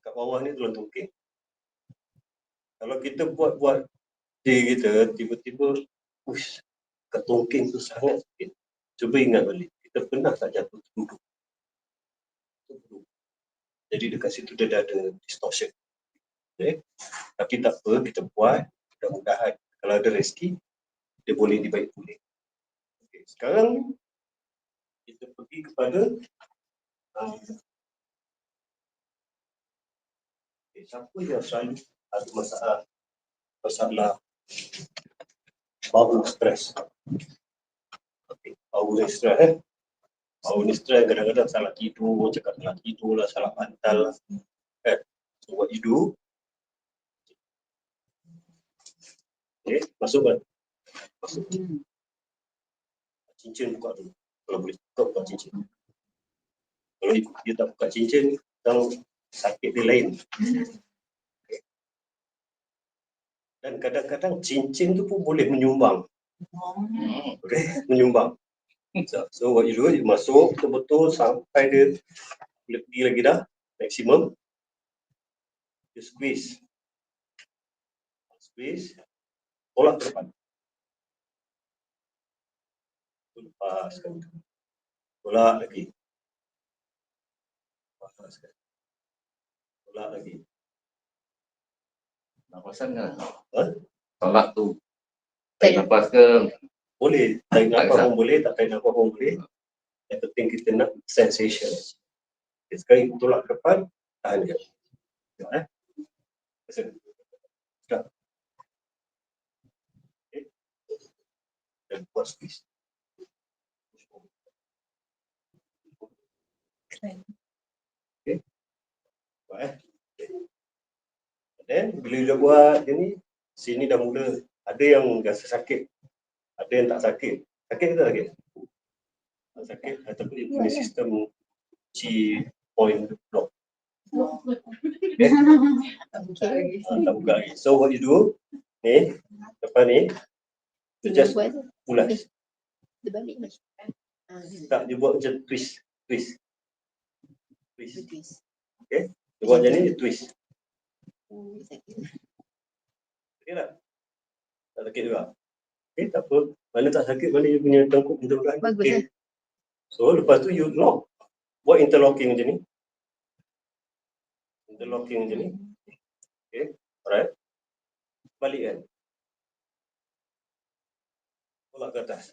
[SPEAKER 2] Kat bawah ni tulang tungking. Kalau kita buat diri kita, tiba-tiba kat tungking tu sangat sakit. Cuba ingat balik, kita pernah tak jatuh duduk? Jadi dekat situ dia dah ada distortion. Okay. Tapi tak apa, kita buat, mudah-mudahan kalau ada rezeki, dia boleh dibaik pulih. Okay. Sekarang kita pergi kepada siapa yang selalu ada masalah bau stres. Okay. Bau ni stres Bau ni stres, kadang-kadang salah tidur, cakap salah tidur lah, salah bantal lah. So what you do, okay, masuk kan? Masuk. Cincin buka dulu. Kalau boleh buka cincin. Kalau dia tak buka cincin, dan sakit dia lain. Okay. Dan kadang-kadang cincin tu pun boleh menyumbang. Okay, menyumbang. So what you do, you masuk betul-betul sampai dia boleh pergi lagi dah, maksimum. You squeeze. Tolak ke depan. Lepaskan. Tolak lagi. Lepaskan. Tolak lagi.
[SPEAKER 5] Nafasan kan? Tolak tu. Tarik nafas ke?
[SPEAKER 2] Boleh. Tarik nafas pun boleh, tak tarik nafas pun boleh. Yang penting kita nak sensation. Okay, sekarang tolak ke depan, tahan dia. Tengok Stop. Okay. Dan buat squeeze. Okay. Buat Dan bila dia buat dia ni, sini dah mula. Ada yang rasa sakit, ada yang tak sakit. Sakit ke tak sakit? Tak sakit, ataupun dia punya sistem G point block. Okay. Tak buka lagi. So what you do, ni, depan ni, you just ulas.
[SPEAKER 1] Dia balik macam
[SPEAKER 2] Tak, dia buat macam twist. Okay. Dia buat macam ni, dia twist. Okey tak? Tak sakit juga. Okey, tak apa. Mana tak sakit, mana you punya tengkuk mudah-mudahan. Okay. So, lepas tu you lock. Buat interlocking macam ni. Interlocking macam ni. Okay, alright. Balik kan. Tolak ke atas.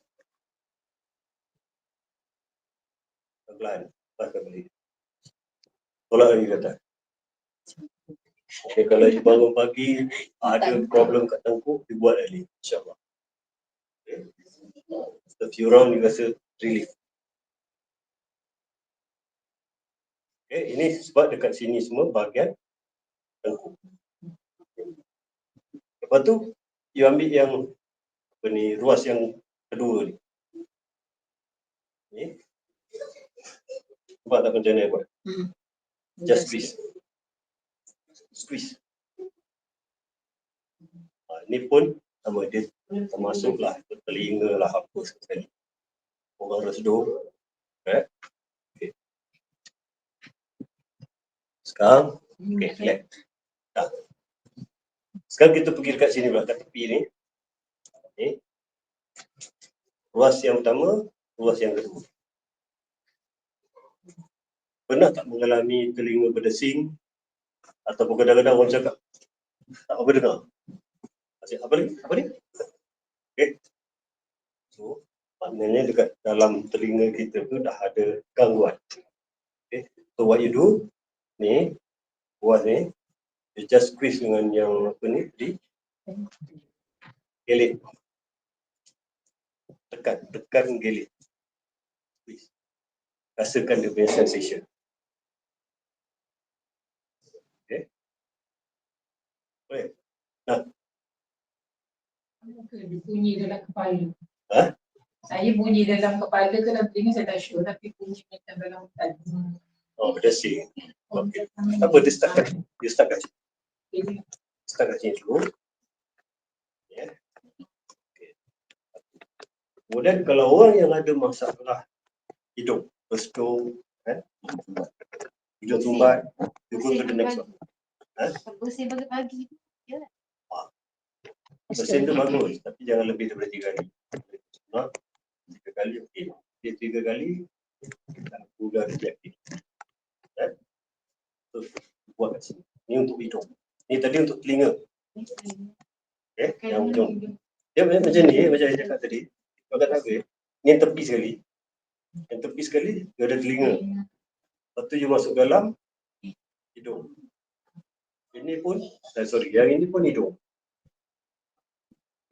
[SPEAKER 2] Pelan-pelan. Lepaskan balik. Tolak lagi ke atas. Okay, kalau you bangun pagi, ada problem kat tengkuk, you buat lagi. InsyaAllah. Okay. A few round, you rasa relief. Okay, ini sebab dekat sini semua bahagian tengkuk. Lepas tu, you ambil yang apa ni, ruas yang kedua ni. Ni. Nampak tak macam mana buat? Just squeeze. Squeeze. Ni pun sama dia termasuklah telinga lah apa sekali. Orang reseduh. Okay. Sekarang, okay, relax. Dah. Sekarang kita pergi dekat sini pula, kat tepi ni. Okay. Ruas yang pertama, ruas yang kedua. Pernah tak mengalami telinga berdesing ataupun kadang-kadang orang cakap tak apa dengar? Apa ni? Apa ni? Okay. So, maknanya dekat dalam telinga kita tu dah ada gangguan. Okay. So what you do, ni, buat ni, you just squeeze dengan yang apa ni, gelit. Tekan gelit. Squeeze. Rasakan dia punya sensation. Okay. Boleh?
[SPEAKER 4] Dia bunyi dalam kepala.
[SPEAKER 2] Ha?
[SPEAKER 4] Saya bunyi dalam kepala ke dalam telinga saya tak sure, tapi bunyi macam dalam kepala.
[SPEAKER 2] Oh, berdesing. Okay. Apa dia start kat sini. Start kat sini dulu. Yeah. Okay. Kemudian kalau orang yang ada masalah hidung, bersetung, kan? Hidung tumbat, you go to the next one.
[SPEAKER 1] Bersin pagi-pagi.
[SPEAKER 2] Bersin tu bagus, tapi jangan lebih daripada 3 kali. 3 kali okey. 3 kali, udah rejected. Kan? So, buat kat sini. Ni untuk hidung. Ni tadi untuk telinga. Okay, yang hidung. Dia macam ni, macam saya cakap tadi. Kalau tak habis, ni yang tepi sekali. Yang tepi sekali, dia ada telinga. Lepas tu you masuk dalam hidung. Ini pun, yang ini pun hidung.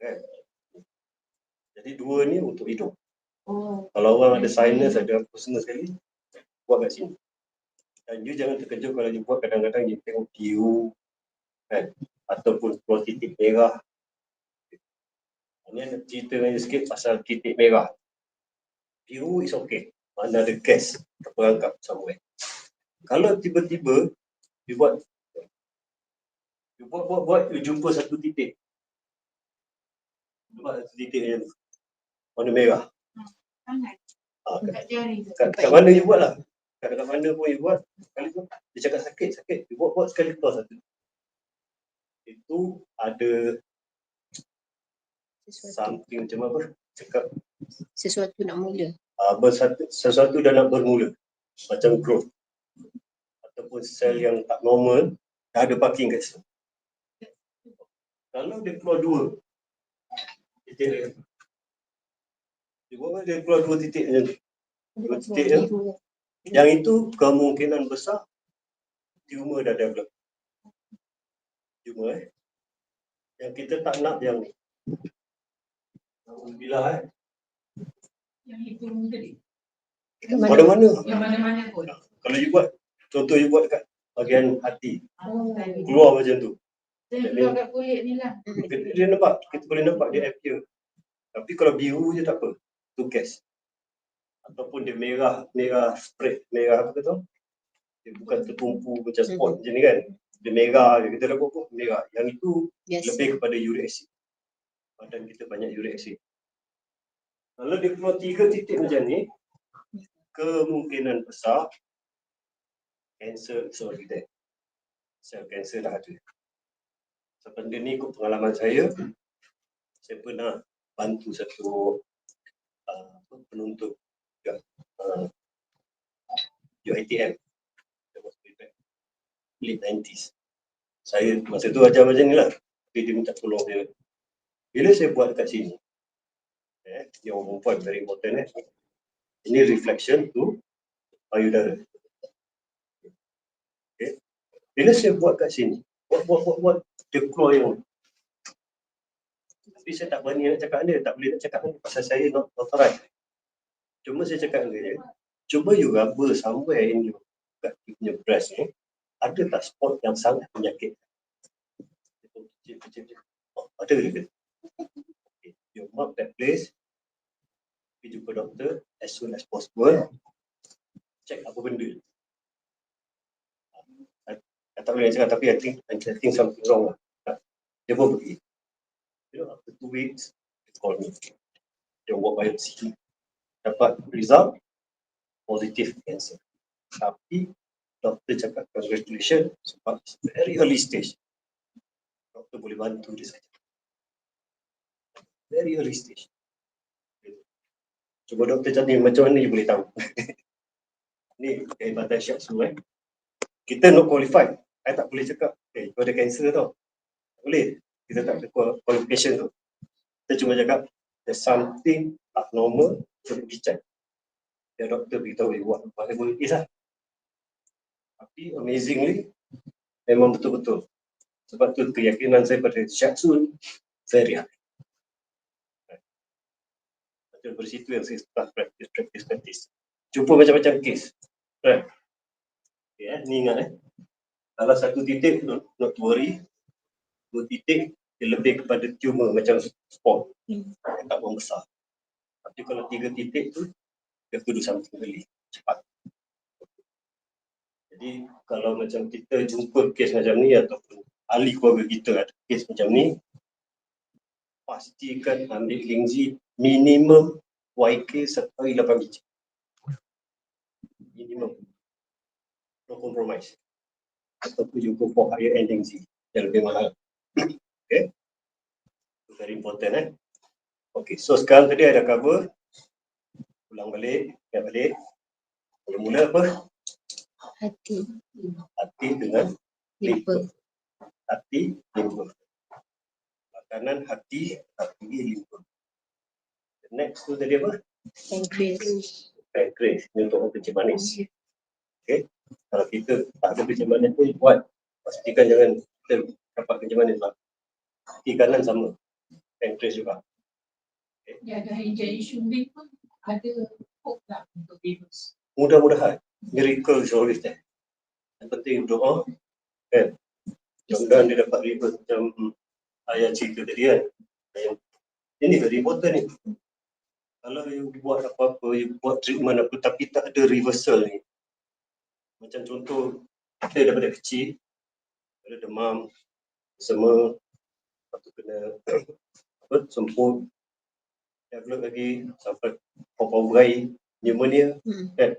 [SPEAKER 2] Kan? Jadi dua ni untuk hidung. Kalau orang ada sinus, ada apa semua sekali, buat kat sini. Dan you jangan terkejut kalau you buat kadang-kadang you tengok biru, kan? Ataupun keluar titik merah. Ini nak cerita dengan you sikit pasal titik merah. Biru is okay. Mana ada gas terperangkap somewhere. Kalau tiba-tiba you buat, you jumpa satu titik. Nampak satu titik macam tu. Warna merah. Kat mana you buat lah. Kat mana pun you buat. Sekali tu, dia cakap sakit. You buat sekali keluar satu. Itu ada something macam apa? Cakap
[SPEAKER 1] Sesuatu nak mula.
[SPEAKER 2] Sesuatu dah nak bermula. Macam growth. Ataupun sel yang tak normal, dah ada parking kat situ. Kalau dia keluar dua titik, dia keluar dua titik macam tu. Dua titik yang itu kemungkinan besar tumor dah develop. Tumor yang kita tak nak yang ni. Alhamdulillah
[SPEAKER 4] Yang itu tadi.
[SPEAKER 2] Mana-mana.
[SPEAKER 4] Yang mana-mana pun.
[SPEAKER 2] Kalau you buat, contoh you buat dekat bahagian hati, keluar macam tu.
[SPEAKER 4] Keluar kat kulit ni lah.
[SPEAKER 2] Dia nampak, kita boleh nampak dia appear. Tapi kalau biru je tak apa, tu gas. Ataupun dia merah spread, merah apa tu? Dia bukan tertumpu macam spot macam ni kan. Dia merah je, kita dah buat merah. Yang itu lebih kepada uric acid. Badan kita banyak uric acid. Kalau dia keluar 3 titik macam ni, kemungkinan besar kanser is already there. Sel kanser dah ada. So, benda ni ikut pengalaman saya pernah bantu satu penuntut UiTM late 90s. Saya masa tu ajar macam ni lah, tapi dia minta tolong dia. Bila saya buat dekat sini, yang orang perempuan very important ini reflection tu payudara. Okay. Bila saya buat kat sini, buat dia keluar yang. Tapi saya tak berani nak cakap dia, tak boleh nak cakap dia pasal saya not authorized. Cuma saya cakap dengan dia, cuba you raba somewhere in you kat you punya breast ni, ada tak spot yang sangat menyakit? Ada ke? Okay. You mark that place, pergi jumpa doktor as soon as possible, check apa benda. Tak boleh cakap, tapi I think something wrong lah. Dia pun pergi. You know, after 2 weeks, dia call me. Dia buat biopsi. Dapat result, positive cancer. Tapi, doktor cakap congratulations sebab it's very early stage. Doktor boleh bantu dia saja. Very early stage. Cuba doktor cantik macam mana you boleh tahu. Ni kehebatan Shiatsu Kita not qualified. I tak boleh cakap, you ada kanser tau. Tak boleh. Kita tak ada qualification tu. Kita cuma cakap, there's something abnormal, kita pergi check. Ya doktor beritahu you whatever it is lah. Tapi amazingly, memang betul-betul. Sebab tu keyakinan saya pada Shiatsu very high. Dari situ yang saya start practice. Jumpa macam-macam case. Right. Okay, ni ingat Kalau satu titik, not worry. 2 titik, dia lebih kepada tumor macam spot. Yang tak membesar. Tapi kalau 3 titik tu, dia perlu something early. Cepat. Jadi kalau macam kita jumpa kes macam ni ataupun ahli keluarga kita ada kes macam ni, pastikan ambil Lingzi minimum YK 1 hari 8 biji. Minimum. No compromise. Ataupun you go for higher end Lingzi yang lebih mahal. Okay. Very important Okay, so sekarang tadi ada cover. Ulang balik, ingat balik. Mula-mula apa?
[SPEAKER 1] Hati,
[SPEAKER 2] Hati dengan
[SPEAKER 1] limpa.
[SPEAKER 2] Hati, limpa. Makanan hati, limpa. The next tu tadi apa?
[SPEAKER 1] Pancreas.
[SPEAKER 2] Pancreas. Ini untuk orang kencing manis. Okay. Kalau kita tak ada kencing manis pun buat. Pastikan jangan kita dapat kencing manis lah. Hati kanan sama. Pancreas juga.
[SPEAKER 4] Ya, dari injection vein pun ada hope tak untuk reverse.
[SPEAKER 2] Mudah-mudahan. Miracle is always there. Yang penting doa. Kan? Mudah-mudahan dia dapat reverse macam ayah cerita tadi kan. Ini very important ni. Kalau you buat apa-apa, you buat treatment apa tapi tak ada reversal ni. Macam contoh, kita daripada kecil, ada demam, semua, lepas tu kena semput, develop lagi sampai paru-paru berair, pneumonia, kan?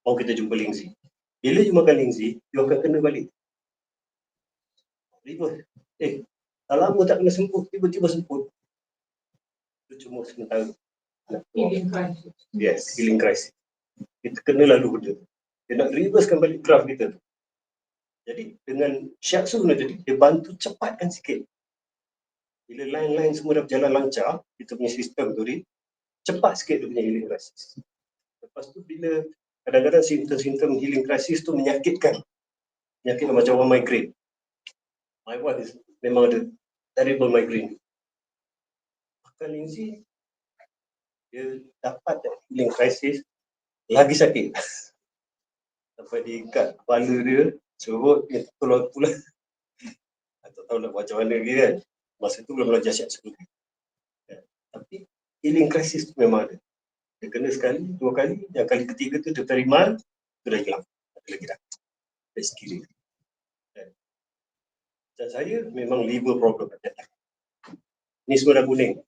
[SPEAKER 2] Mau kita jumpa Lingzi. Bila you makan Lingzi, you akan kena balik. Reverse. tak lama tak kena semput, tiba-tiba semput. Itu cuma sementara.
[SPEAKER 4] Healing crisis.
[SPEAKER 2] Yes, healing crisis. Kita kena lalu benda. Dia nak reversekan balik graf kita tu. Jadi dengan Shiatsu ni tadi, dia bantu cepatkan sikit. Bila line-line semua dah berjalan lancar, kita punya sistem tu ni, cepat sikit dia punya healing crisis. Lepas tu bila kadang-kadang simptom-simptom healing crisis tu menyakitkan. Menyakitkan macam orang migraine. My wife is memang ada terrible migraine. Makan Lingzi, dia dapat healing crisis, lagi sakit. Sampai diikat kepala dia, serut, dia pulang-pulang. Tak tahu nak macam mana lagi kan. Masa tu belum belajar Shiatsu. Tapi healing crisis tu memang ada. Dia kena sekali, 2 kali, yang kali ketiga tu dia terimal, tu dah hilang. Ada lagi dah. Dari kiri. Dan saya memang liver problem. Ni semua dah kuning.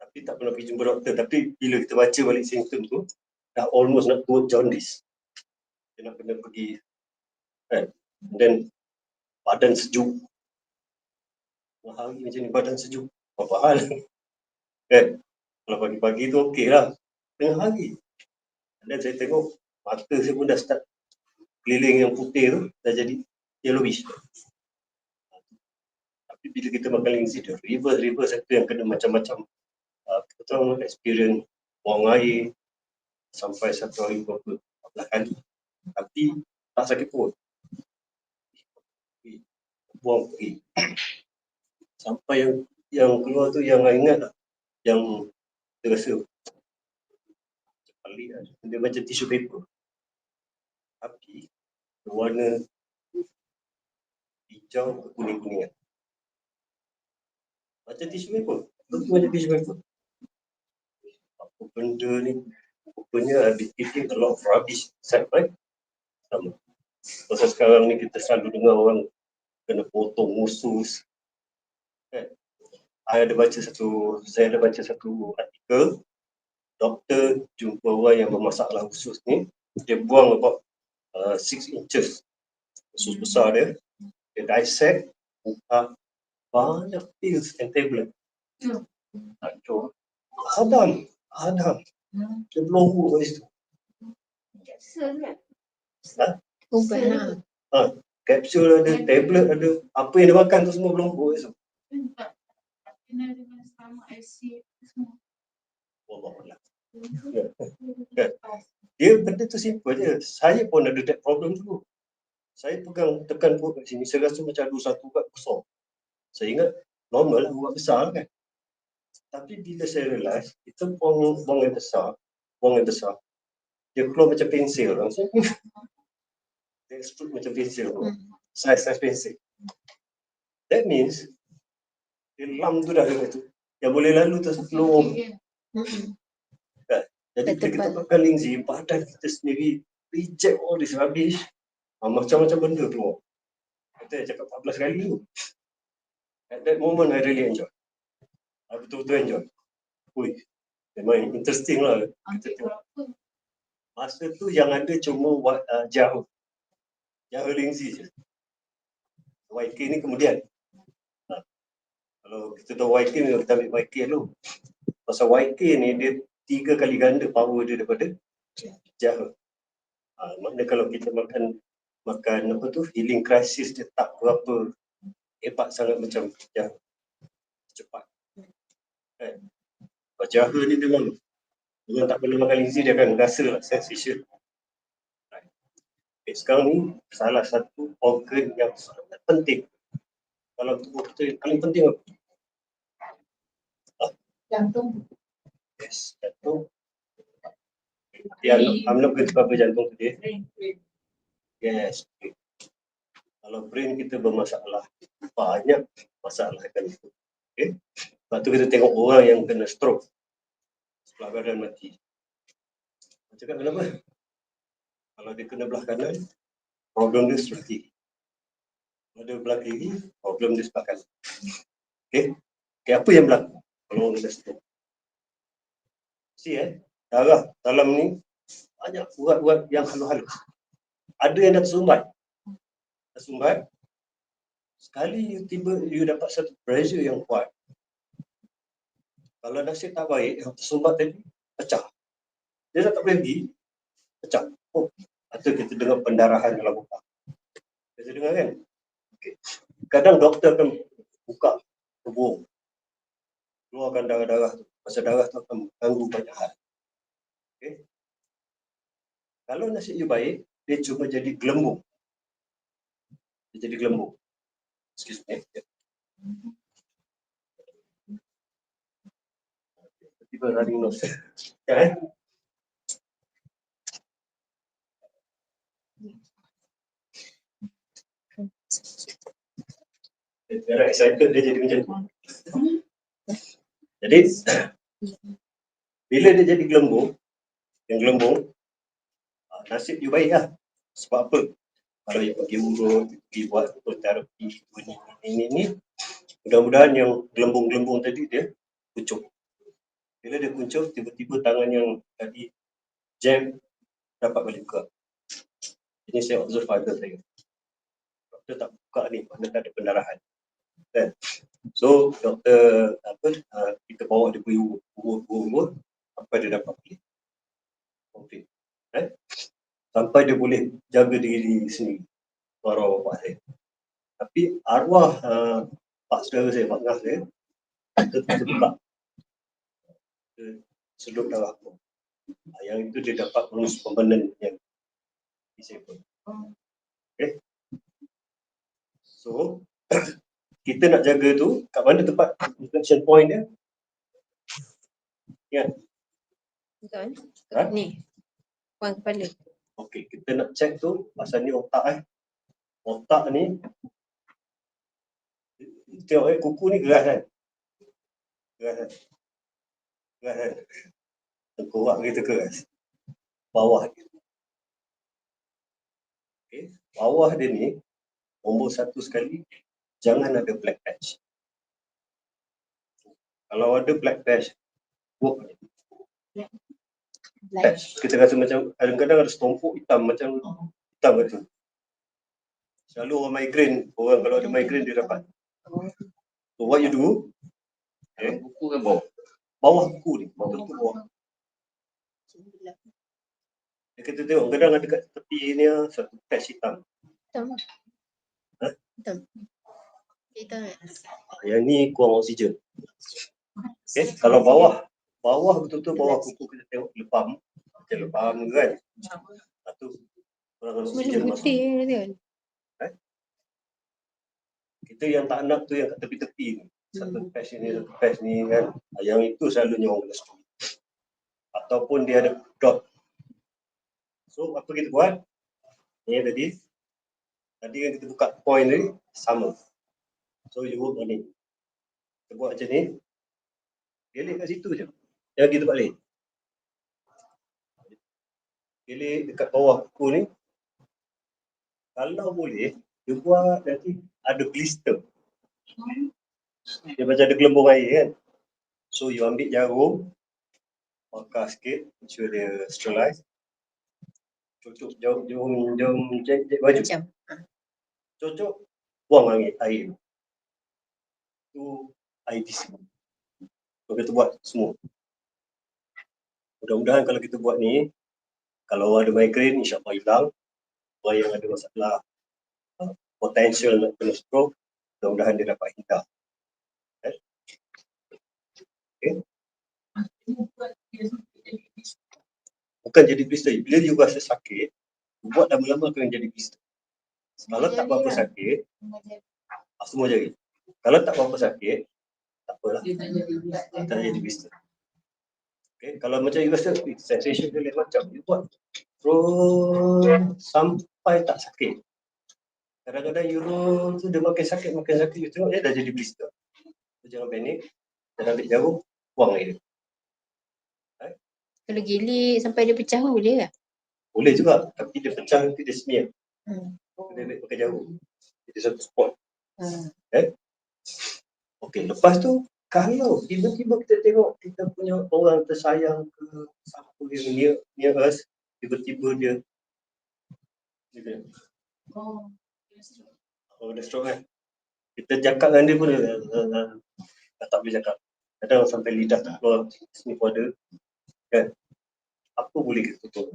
[SPEAKER 2] Tapi tak pernah pergi jumpa doktor. Tapi bila kita baca balik simptom tu, dah almost nak turut jaundice. Dia nak kena pergi. Kan? Dan badan sejuk. Hari macam ni badan sejuk. Apa hal? Kan? Kalau pagi-pagi tu okey lah. Tengah hari. Dan saya tengok mata saya pun dah start keliling yang putih tu dah jadi yellowish. Tapi bila kita makan Lingzi dia reverse itu yang kena macam-macam. Kita tahu experience buang air sampai 1 hari 14 kali. Tapi tak sakit perut. Buang pergi. Sampai yang keluar tu yang I ingat yang dia rasa dia macam tisu paper. Tapi warna hijau ke kuning-kuningan. Macam tisu paper. Betul macam tisu paper. Apa benda ni? Rupanya ada a lot of rubbish inside, right? Sama. Pasal sekarang ni kita selalu dengar orang kena potong usus. Kan? Saya ada baca satu artikel. Doktor jumpa orang yang bermasalah usus ni. Dia buang about 6 inches usus besar dia. Dia dissect, buka banyak pills and tablet. Hancur. Hadam. Ada. Dia belum kat situ. Ha?
[SPEAKER 1] Ubat.
[SPEAKER 2] Kapsul ada, tablet ada, apa yang dia makan tu semua belum kat situ.
[SPEAKER 4] Kena dengan stomach acid semua.
[SPEAKER 2] Wallahualam. Dia benda tu simple je. Saya pun ada that problem dulu. Saya pegang tekan perut kat sini, saya rasa macam ada satu ubat besar. Saya ingat normal lah ubat besar kan. Tapi bila saya realise, itu buang yang besar, dia keluar macam pensel. Dia extrude macam pensel. Size pensel. That means, dia lam tu dah dekat tu. Yang boleh lalu tu keluar. Jadi bila kita makan lingzi, badan kita sendiri reject all this rubbish. Macam-macam benda keluar. Kita cakap 14 kali tu. At that moment, I really enjoy. I betul-betul enjoy. Ui, memang interesting lah. Kita tengok. Masa tu yang ada cuma jahe lingzi je. YK ni kemudian. Kalau kita tahu YK ni, kita ambil YK dulu. Pasal YK ni dia 3 kali ganda power dia daripada jahe. Maknanya kalau kita makan apa tu, healing crisis dia tak berapa hebat sangat macam jahe. Cepat. Kan? Jahe ni memang tak perlu makan lingzi, dia akan rasa lah, sensation. Sekarang ni salah satu organ yang sangat penting dalam tubuh kita, yang paling penting apa?
[SPEAKER 4] Jantung.
[SPEAKER 2] Yes, jantung. I'm not going to cover jantung today. Yes. Kalau brain kita bermasalah, banyak masalah kan itu. Okay? Lepas tu kita tengok orang yang kena stroke, sebelah badan mati. Cakap kenapa? Kalau dia kena belah kanan, problem dia sebelah kiri. Kalau dia belah kiri, problem dia sebelah kanan. Okay? Apa yang berlaku kalau orang kena stroke? Darah dalam ni banyak urat-urat yang halus-halus. Ada yang dah tersumbat. Sekali you dapat satu pressure yang kuat. Kalau nasib tak baik, yang tersumbat tadi pecah. Dia dah tak boleh pergi, pecah. Atau kita dengar pendarahan dalam otak. Kita dengar kan? Okay. Kadang doktor akan buka tubuh, keluarkan darah-darah tu. Pasal darah tu akan mengganggu banyak hal. Okay. Kalau nasib you baik, dia cuma jadi gelembung. Excuse me. Tiba running nose. Ya, Dia excited, dia jadi macam tu. Jadi, bila dia jadi gelembung, nasib you baik lah. Sebab apa? Kalau you pergi urut, pergi buat terapi, ini, mudah-mudahan yang gelembung-gelembung tadi dia kuncup. Bila dia kuncup, tiba-tiba tangan yang tadi jam dapat balik buka. Ini saya observe pada saya. Doktor tak buka ni, mana tak ada pendarahan. Kan? So, doktor kita bawa dia pergi urut sampai dia dapat balik. Okay. Sampai dia boleh jaga diri sendiri. Arwah bapak saya. Tapi arwah pak saudara saya, pak ngah saya, tetap buka. Selup darah tu. Yang itu dia dapat bonus permanent yang disable. Okay. So, kita nak jaga tu, kat mana tempat inflection point dia? Ya.
[SPEAKER 1] Betul.
[SPEAKER 2] Ha?
[SPEAKER 1] Ni. Puan kepala.
[SPEAKER 2] Okey, kita nak check tu pasal ni otak Otak ni tengok kuku ni geras kan? Geras kan? Tengkorak kita keras. Bawah dia. Okey, bawah dia ni nombor 1 sekali, jangan ada black patch. Kalau ada black patch, work ni. Patch. Kita rasa macam kadang-kadang ada setumpuk hitam macam hitam kat tu. Selalu orang migraine, kalau ada migraine dia dapat. So what you do?
[SPEAKER 5] Buku kan bawah.
[SPEAKER 2] Bawah kuku ni, bawah. Kita tengok kadang ada kat tepi ni satu patch hitam.
[SPEAKER 1] Hitam.
[SPEAKER 2] Ha?
[SPEAKER 1] Hitam. Hitam.
[SPEAKER 2] Yang ni kurang oksigen. Okay, kalau bawah betul-betul bawah kuku kita tengok lebam. Macam lebam kan. Satu kurang oksigen
[SPEAKER 1] Mana
[SPEAKER 2] masuk.
[SPEAKER 1] putih kan?
[SPEAKER 2] Kita yang tak nak tu yang kat tepi-tepi ni. Satu patch ni kan. Yang itu selalunya orang kena stroke. Ataupun dia ada dot. So apa kita buat? Ni tadi kan kita buka point ni sama. So you work on it. Kita buat macam ni. Gelik kat situ je. Jangan kita balik. Gelik dekat bawah kuku ni. Kalau boleh, dia buat nanti ada blister. Dia macam ada gelembung air kan. So you ambil jarum, bakar sikit, make sure dia sterilize. Cucuk jarum jahit baju.
[SPEAKER 1] Macam.
[SPEAKER 2] Cucuk, buang air. Tu air tisu. So kita buat semua. Mudah-mudahan kalau kita buat ni, kalau ada migraine, insyaAllah hilang. Orang yang ada masalah potential nak kena stroke, mudah-mudahan dia dapat hilang. Okay. Bukan jadi blister. Bila you rasa sakit, buat lama-lama akan jadi blister. Kalau tak berapa sakit, semua jari. Kalau tak berapa sakit, tak apalah. Tak jadi blister. Okay. Kalau macam you rasa sensation dia lain macam, you buat terus sampai tak sakit. Kadang-kadang you tu dia makin sakit, you tengok dia dah jadi blister. So, jangan panik, jangan ambil jarum, buang air dia.
[SPEAKER 1] Kalau gilik sampai dia pecah boleh ke?
[SPEAKER 2] Boleh juga, tapi dia pecah nanti dia smear. Dia ambil pakai jarum. Jadi satu spot. Okey, lepas tu kalau tiba-tiba kita tengok kita punya orang tersayang ke siapa yang near us, tiba-tiba dia dia stroke kan. Kita cakap dengan dia pun dia tak boleh cakap. Kadang sampai lidah tak keluar, sini pun ada kan. Apa boleh kita tutup?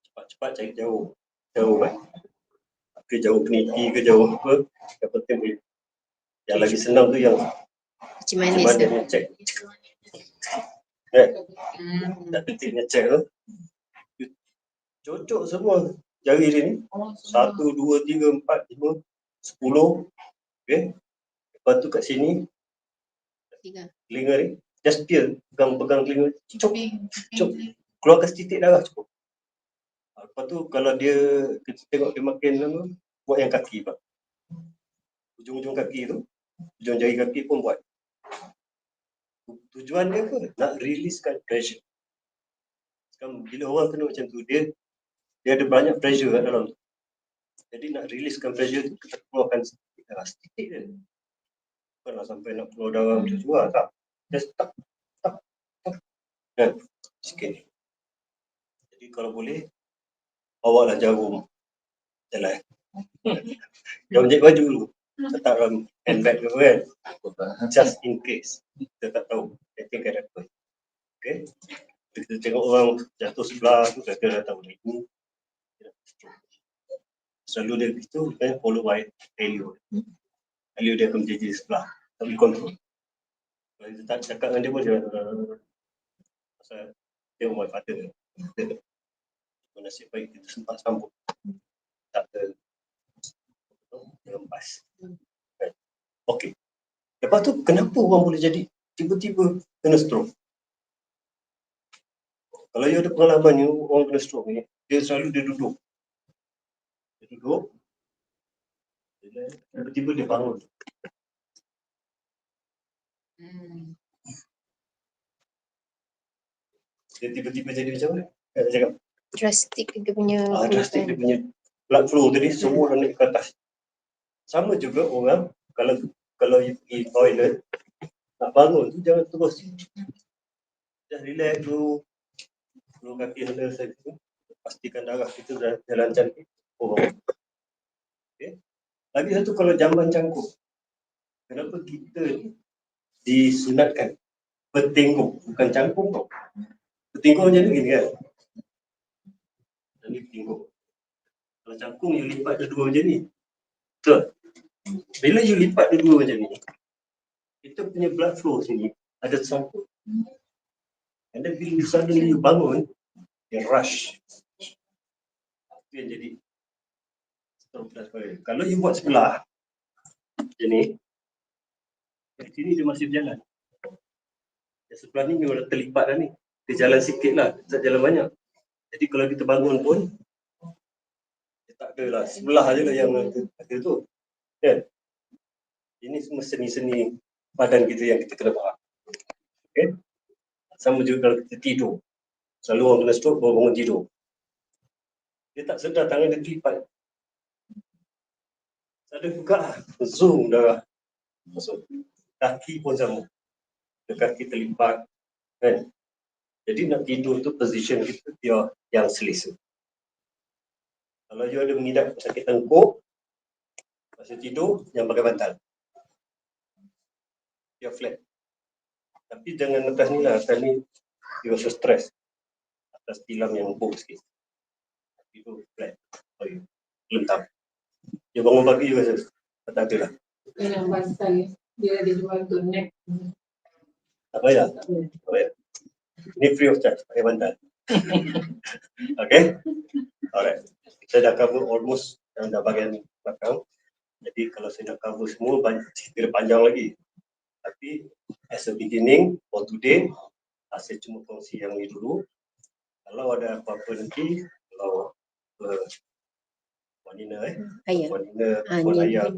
[SPEAKER 2] Cepat-cepat cari jauh kan. Ke jauh peniti ke jauh apa, yang penting boleh. Yang lagi senang tu yang
[SPEAKER 1] Macam manis tu.
[SPEAKER 2] dia check. Kan? Tak detiknya check tu. Cocok semua jari dia ni. 1, 2, 3, 4, 5, 10. Okay. Lepas tu kat sini, telinga ni, just feel, pegang telinga. Cuk. Keluarkan setitik darah cukup. Lepas tu kalau kita tengok dia makin lama, buat yang kaki pak. Ujung-ujung kaki tu, ujung jari kaki pun buat. Tujuan dia apa? Nak releasekan pressure. Sekarang bila orang kena macam tu, dia ada banyak pressure kat dalam tu. Jadi nak releasekan pressure tu, kita keluarkan sedikit je. Bukanlah sampai nak keluar darah macam tu lah, tak. Just tak. Kan? Sikit. Jadi kalau boleh, bawalah jarum. Jalan. Jarum jahit baju dulu. Letak dalam handbag ke kan. Just in case. Kita tak tahu. Anything can happen. Okay. Kita tengok orang jatuh sebelah tu, kita dah tahu ini. Selalu dia itu kan follow by Helio. Helio dia akan menjadi sebelah. Tak boleh kontrol. Kalau kita tak cakap dengan dia pun dia pasal dia my father. Nasib baik kita sempat sambut. Tak terlepas. Okey. Lepas tu kenapa orang boleh jadi tiba-tiba kena stroke? Kalau you ada pengalaman ni, orang kena stroke ni, dia selalu dia duduk. Tiba-tiba dia bangun. Dia tiba-tiba jadi macam mana? Saya cakap.
[SPEAKER 1] Drastic dia punya.
[SPEAKER 2] Drastic dia punya blood flow tadi semua naik ke atas. Sama juga orang kalau you pergi toilet nak bangun tu jangan terus. Just relax dulu. Dulu kaki hendak saya tu. Pastikan darah kita dah lancar ni. Okay. Lagi satu kalau jamban cangkuk. Kenapa kita ni disunatkan bertengok bukan cangkuk tau. Bertengok macam ni gini kan. Dan ni pinggul. Kalau cangkung you lipat dua macam ni. Betul? Bila you lipat dua macam ni, kita punya blood flow sini ada tersamput. And then bila suddenly you bangun, dia rush. Itu yang jadi stroke plus viral. Kalau you buat sebelah macam ni, kat sini dia masih berjalan. Yang sebelah ni memang dah terlipat dah ni. Dia jalan sikit lah, tak jalan banyak. Jadi kalau kita bangun pun, dia tak ada lah. Sebelah je lah yang ada tu. Kan? Ini semua seni-seni badan kita yang kita kena faham. Okay? Sama juga kalau kita tidur. Selalu orang kena stroke baru bangun tidur. Dia tak sedar tangan dia terlipat. Ada buka, zoom darah masuk. Kaki pun sama. Kaki terlipat. Kan? Jadi nak tidur tu position kita dia yang selesa. Kalau you ada mengidap sakit tengkuk, masa tidur jangan pakai bantal. Dia flat. Tapi jangan atas ni lah, atas ni you rasa stres. Atas tilam yang empuk sikit. Tidur flat. Oh, you lentam. Dia bangun pagi you rasa tak ada lah.
[SPEAKER 4] Yang bantal dia jual tu neck.
[SPEAKER 2] Tak payah. Tak payah. Ini free of charge, pakai bantal. Okay? Alright. Saya dah cover almost yang dah bahagian belakang. Jadi kalau saya nak cover semua, cerita panjang lagi. Tapi as a beginning for today, saya cuma kongsi yang ni dulu. Kalau ada apa-apa nanti, kalau Puan Nina Puan Ayah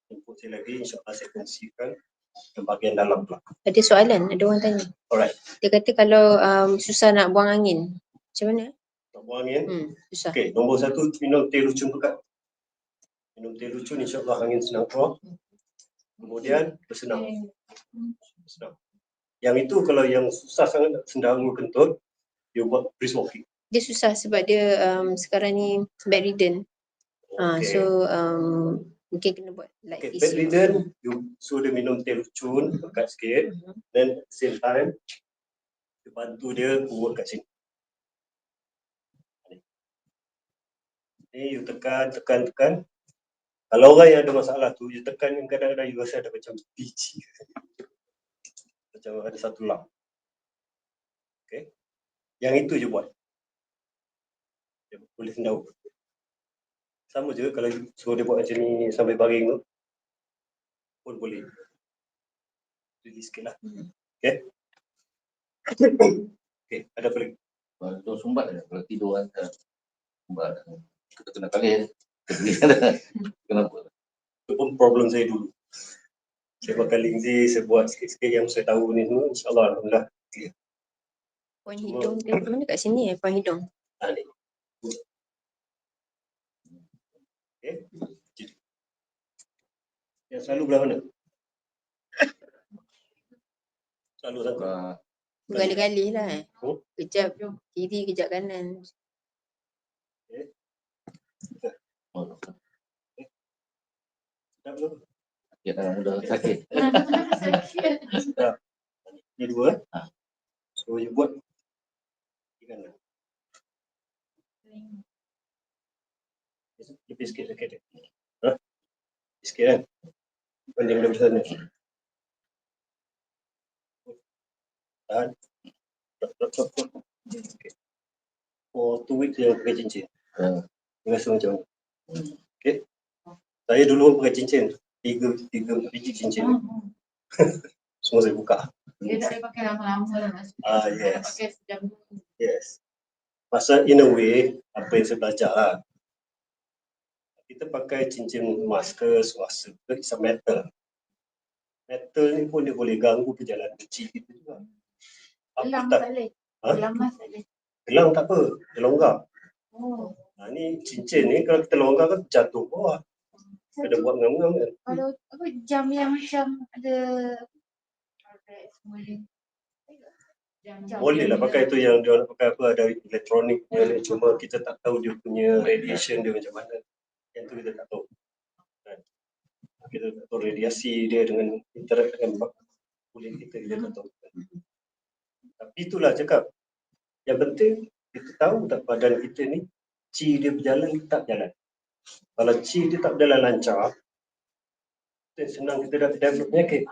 [SPEAKER 2] jemput saya lagi, insyaAllah saya kongsikan yang bahagian dalam pula.
[SPEAKER 1] Ada soalan, ada orang tanya.
[SPEAKER 2] Alright.
[SPEAKER 1] Dia kata kalau susah nak buang angin, macam mana?
[SPEAKER 2] Nak buang angin?
[SPEAKER 1] Susah.
[SPEAKER 2] Okey, nombor 1 minum teh lucun pekat. Minum teh lucun insyaAllah angin senang keluar. Kemudian bersenam. Yang itu kalau yang susah sangat nak sendawa kentut, dia buat brisk walking.
[SPEAKER 1] Dia susah sebab dia sekarang ni bedridden.
[SPEAKER 2] Okay.
[SPEAKER 1] So mungkin kena buat like
[SPEAKER 2] Okay,
[SPEAKER 1] physio.
[SPEAKER 2] bedridden, you suruh dia minum teh lucun pekat sikit. Then same time, dia bantu dia urut kat sini. Ni you tekan. Kalau orang yang ada masalah tu, you tekan yang kadang-kadang you rasa ada macam biji. Macam ada satu lam. Okay. Yang itu je buat. Dia boleh sendawa. Sama je kalau you suruh dia buat macam ni sampai baring tu, pun boleh. Jadi sikit lah. Okay. Okay, ada apa lagi?
[SPEAKER 5] Kalau sumbat kalau tidur kan sumbat. Kita kena kali. Kenapa?
[SPEAKER 2] Itu pun problem saya dulu. Saya pakai linzi, saya buat sikit-sikit yang saya tahu ni semua, insyaAllah, alhamdulillah.
[SPEAKER 1] Puan hidung dia mana kat sini puan hidung.
[SPEAKER 2] Ni. Okay. Yang selalu belah mana? Selalu sangka.
[SPEAKER 1] Bergali-gali lah. Kejap kiri, kejap kanan.
[SPEAKER 2] Tak belum?
[SPEAKER 5] Ya, dah sakit.
[SPEAKER 2] Ni dua. So you buat kanan. Lebih sikit dia. Sikit kan? Panjang daripada sana. Tahan. Okay. For 2 weeks dia pakai cincin. Rasa macam mana? Okay. Saya dulu pakai cincin. 3 biji cincin. Semua saya buka.
[SPEAKER 4] Dia tak boleh pakai lama-lama lah.
[SPEAKER 2] Yes.
[SPEAKER 4] Pakai sejam dulu.
[SPEAKER 2] Yes. Pasal in a way, apa yang saya belajar lah. Kita pakai cincin emas ke swasta ke, it's a metal. Metal ni pun dia boleh ganggu perjalanan kecil kita juga.
[SPEAKER 4] Gelang tak boleh. Gelang emas tak boleh.
[SPEAKER 2] Gelang tak apa, dia longgar. Ni cincin ni kalau kita longgar kan jatuh bawah. Kena buat ngam-ngam kan.
[SPEAKER 4] Kalau apa jam yang macam ada
[SPEAKER 2] Boleh lah pakai tu yang dia nak pakai apa, ada elektronik. Cuma kita tak tahu dia punya radiation dia macam mana. Yang tu kita tak tahu. Kan? Kita tak tahu radiasi dia dengan interact dengan kulit kita tak tahu. Tapi itulah cakap. Yang penting kita tahu tak badan kita ni Qi dia berjalan, dia tak berjalan. Kalau Qi dia tak berjalan lancar, senang kita dah develop penyakit.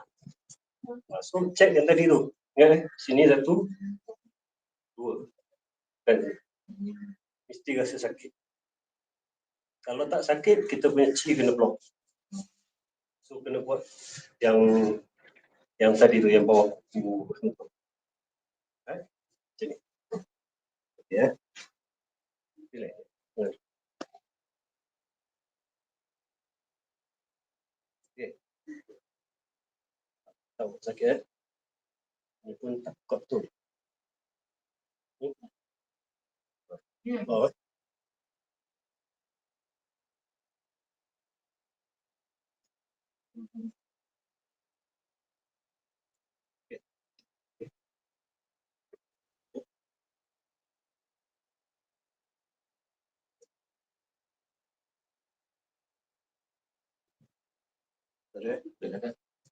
[SPEAKER 2] So check yang tadi tu. Ingat sini 1, 2. Kan? Mesti rasa sakit. Kalau tak sakit, kita punya Qi kena block. So kena buat yang tadi tu, yang bawah kuku. Macam ni. Ya. Relax. Okay. Tahu sakit Ini pun tak kuat tu. Oh.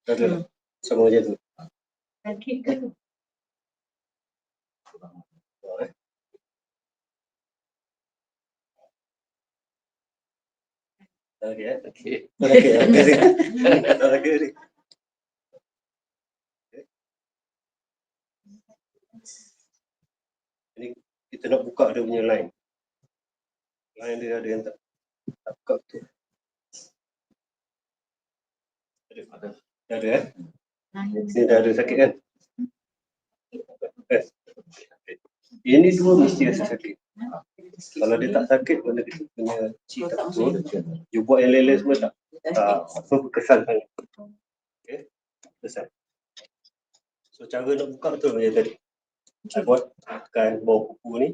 [SPEAKER 2] Ada. Sama je tu.
[SPEAKER 4] Sakit ke?
[SPEAKER 2] Okey.
[SPEAKER 5] Okey.
[SPEAKER 2] Tak lagi ni. Ini kita nak buka dia punya line. Line dia ada yang tak buka tu. Ada eh? Ini dah ada sakit kan? Ini dua mesti rasa sakit. Kalau dia tak sakit, mana dia punya Qi tak betul, you buat yang lain-lain semua tak berkesan sangat. Okay, kesan. So cara nak buka tu macam tadi. Saya buat tekan bawah kuku ni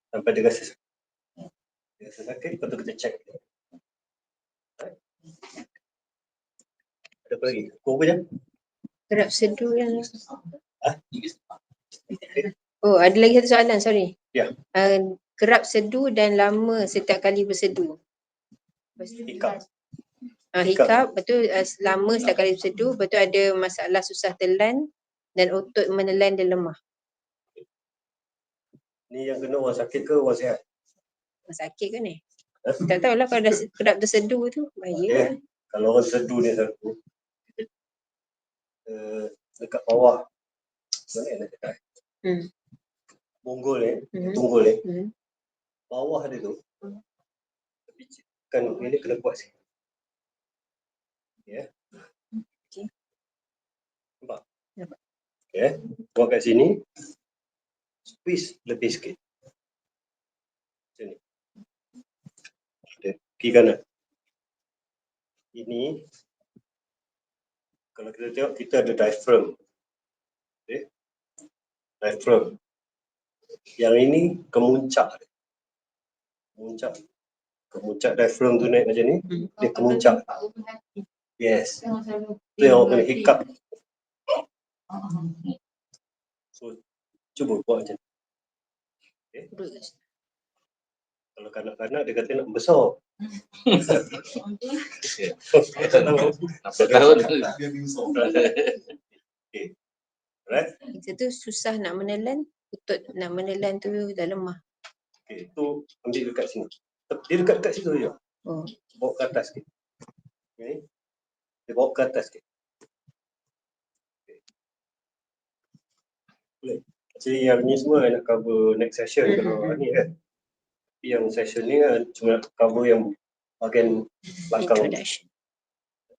[SPEAKER 2] sampai dia rasa sakit. Dia rasa sakit, lepas tu kita check. Ada apa lagi? Kuku apa je?
[SPEAKER 1] Kerap seduh yang...
[SPEAKER 2] Ah?
[SPEAKER 1] Oh, ada lagi satu soalan, sorry.
[SPEAKER 2] Ya.
[SPEAKER 1] Kerap seduh dan lama setiap kali berseduh.
[SPEAKER 2] Hikap.
[SPEAKER 1] Hikap, betul, lama setiap kali berseduh, betul ada masalah susah telan dan otot menelan dia lemah.
[SPEAKER 2] Ni yang kena orang sakit ke orang sihat?
[SPEAKER 1] Sakit ke ni? Tak tahulah kalau dah kerap terseduh tu, bahaya.
[SPEAKER 2] Kalau orang seduh ni satu, dekat bawah, mana nak dekat? Bonggol ni, tunggul ni, bawah dia tu, kan ini kena buat sini. Ya.
[SPEAKER 1] Okay.
[SPEAKER 2] Nampak?
[SPEAKER 1] Nampak.
[SPEAKER 2] Okay. Buat kat sini, squeeze lebih sikit. Macam ni. Okay. Kiri kanan. Ini, kalau kita tengok, kita ada diaphragm. Okay. Diaphragm. Yang ini kemuncak. Kemuncak diaphragm tu naik macam ni, dia kemuncak. Yes. Itu yang orang kena hikap. So, cuba buat macam ni. Okay. Kalau kanak-kanak dia kata nak besar.
[SPEAKER 5] Nampak tahun.
[SPEAKER 2] Okay. Alright.
[SPEAKER 1] Kita tu susah nak menelan, otot nak menelan tu dah lemah.
[SPEAKER 2] Okay, tu ambil dekat sini. Dia dekat situ je.
[SPEAKER 1] Oh.
[SPEAKER 2] Bawa ke atas sikit. Okay. Dia bawa ke atas sikit. Okay. Boleh. Jadi yang ni semua nak cover next session kalau ni kan. Yang session ni kan cuma cover yang bahagian belakang.
[SPEAKER 1] Introduction.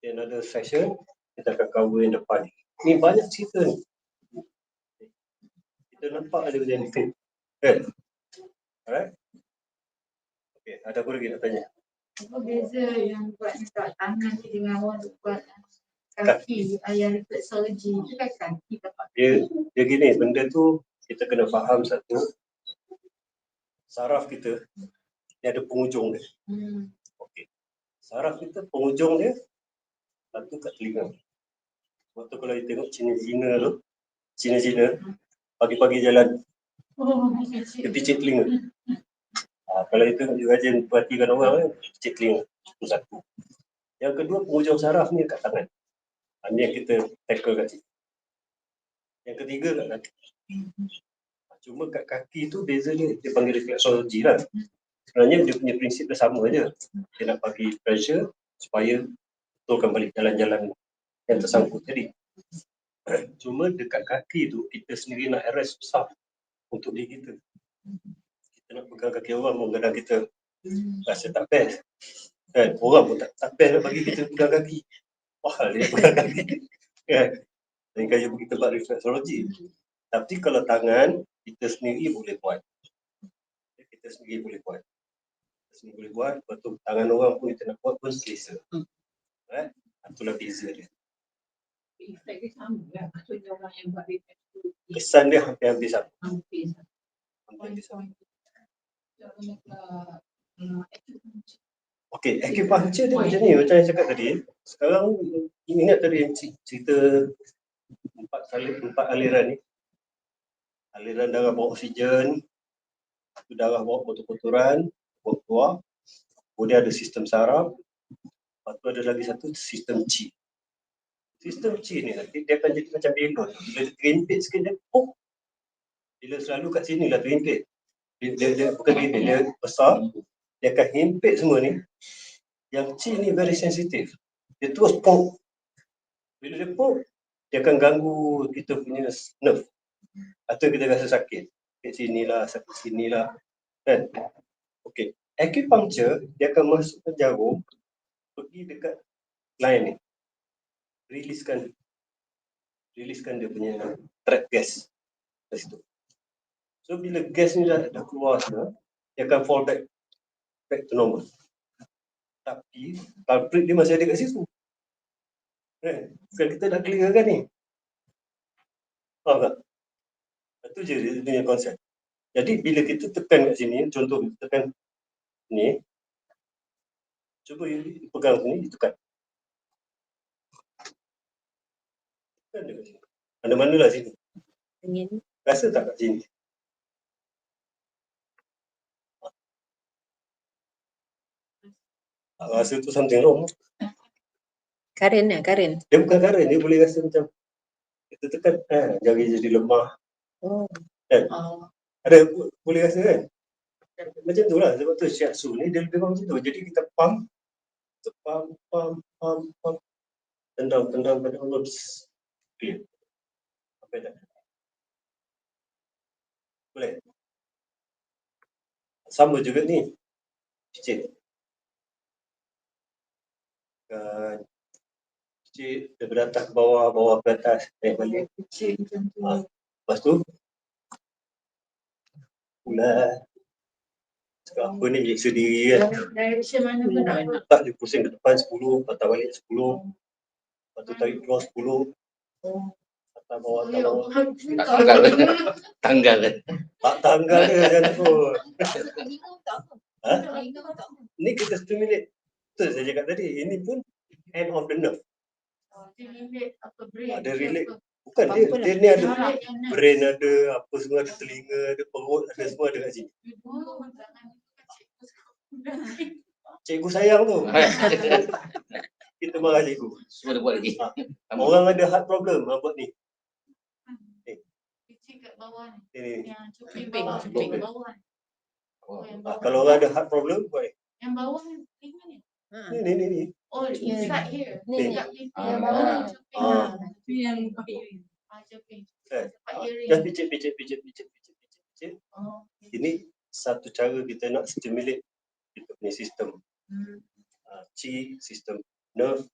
[SPEAKER 2] Another session kita akan cover yang depan. Ni banyak cerita ni. Kita nampak ada benefit. Kan? Alright. Okay, ada apa lagi nak tanya?
[SPEAKER 4] Apa beza yang buat dekat tangan ni dengan orang buat kaki yang reflexology tu kan kaki dapat.
[SPEAKER 2] Dia gini, benda tu kita kena faham satu. Saraf kita dia ada penghujung dia. Okey. Saraf kita penghujung dia satu kat telinga. Sebab tu kalau you tengok Cina tu, Cina pagi-pagi jalan dia picit telinga. Kalau itu you rajin perhatikan orang picit telinga. Itu satu. Yang kedua penghujung saraf ni kat tangan. Ini yang kita tackle kat sini. Yang ketiga kat kaki. Cuma kat kaki tu beza dia panggil reflexology lah. sebenarnya dia punya prinsip dah sama je. Dia nak bagi pressure supaya betulkan balik jalan-jalan yang tersangkut tadi. Cuma dekat kaki tu kita sendiri nak arrest besar untuk diri kita. Kita nak pegang kaki orang pun kadang kita rasa tak best. Kan? Orang pun tak best nak bagi kita pegang kaki. Mahal dia pegang kaki. Kan? Dan kaya pergi tempat refleksologi. Tapi kalau tangan, kita sendiri boleh buat. Kita sendiri boleh buat. Kita sendiri boleh buat. Lepas tu tangan orang pun kita nak buat pun selesa. Itulah beza dia.
[SPEAKER 4] Efek dia sama lah. Maksudnya orang yang buat refleksologi.
[SPEAKER 2] Kesan dia hampir-hampir sama.
[SPEAKER 4] Hampir sama.
[SPEAKER 2] Hampir sama. Okey, acupuncture dia macam ni, macam yang cakap tadi. Sekarang ingat tadi yang cerita empat aliran ni. Aliran darah bawa oksigen, darah bawa kotor-kotoran, bawa keluar. Kemudian ada sistem saraf. Lepas tu ada lagi satu sistem qi. Sistem qi ni nanti dia akan jadi macam belon. Bila dia terimpit sikit dia pop. Bila selalu kat sini lah terimpit. Dia bukan terimpit, dia besar. Dia akan himpit semua ni. Yang qi ni very sensitif. Dia terus pop. Bila dia pop, dia akan ganggu kita punya nerve. Atau kita rasa sakit. Kat sinilah, sakit sinilah. Kan? Okey. Acupuncture, dia akan masukkan jarum pergi dekat line ni. Riliskan dia punya trap gas kat situ. So bila gas ni dah keluar semua, dia akan fall back to normal. Tapi culprit dia masih ada kat situ. Bukan kita dah clear kan ni. Faham tak? Itu je dia punya konsep. Jadi bila kita tekan kat sini, contoh kita tekan ni, cuba pegang sini, ditekan. Tekan dia kat sini. Mana-mana lah sini. Rasa tak kat sini? Rasa tu something wrong.
[SPEAKER 1] Karen.
[SPEAKER 2] Dia bukan karen, dia boleh rasa macam kita tekan, jari jadi lemah. Kan? Ada boleh rasa kan? Macam tu lah, sebab tu shiatsu ni dia lebih macam tu. Jadi kita pump, tendang, clear. Sampai tak? Boleh? Sama juga ni. Picit. Picit daripada atas ke bawah, bawah ke atas, naik balik. Lepas tu, pula cakap apa ni menyiksa diri kan.
[SPEAKER 4] Direction mana pun tak apa.
[SPEAKER 2] Tak, dia pusing ke depan 10, patah balik 10. Lepas tu tarik keluar 10. Patah bawah, atas bawah.
[SPEAKER 5] Tanggal kan.
[SPEAKER 2] Tak tanggal dia macam tu. Ni kita stimulate. Betul saya cakap tadi. Ini pun end of the nerve.
[SPEAKER 4] Dia relate apa brain.
[SPEAKER 2] Ada relate. Bukan dia ni ada brain ada, apa semua ada, telinga ada, perut ada, semua ada kat sini. Cikgu sayang tu. Kita marah cikgu.
[SPEAKER 5] Semua dia buat lagi.
[SPEAKER 2] Orang ada heart problem, buat ni.
[SPEAKER 4] Kecil kat bawah ni.
[SPEAKER 2] Ni.
[SPEAKER 4] Yang cuping bawah.
[SPEAKER 2] Kalau orang ada heart problem, buat ni.
[SPEAKER 4] Yang bawah ni, telinga ni.
[SPEAKER 2] Ni.
[SPEAKER 4] Oh, inside here.
[SPEAKER 1] Ni.
[SPEAKER 4] Dekat pipi.
[SPEAKER 1] Yang bawah ni.
[SPEAKER 4] Itu yang cuping. Tempat earring.
[SPEAKER 2] Just picit. Ini satu cara kita nak stimulate kita punya sistem. Qi, sistem nerve.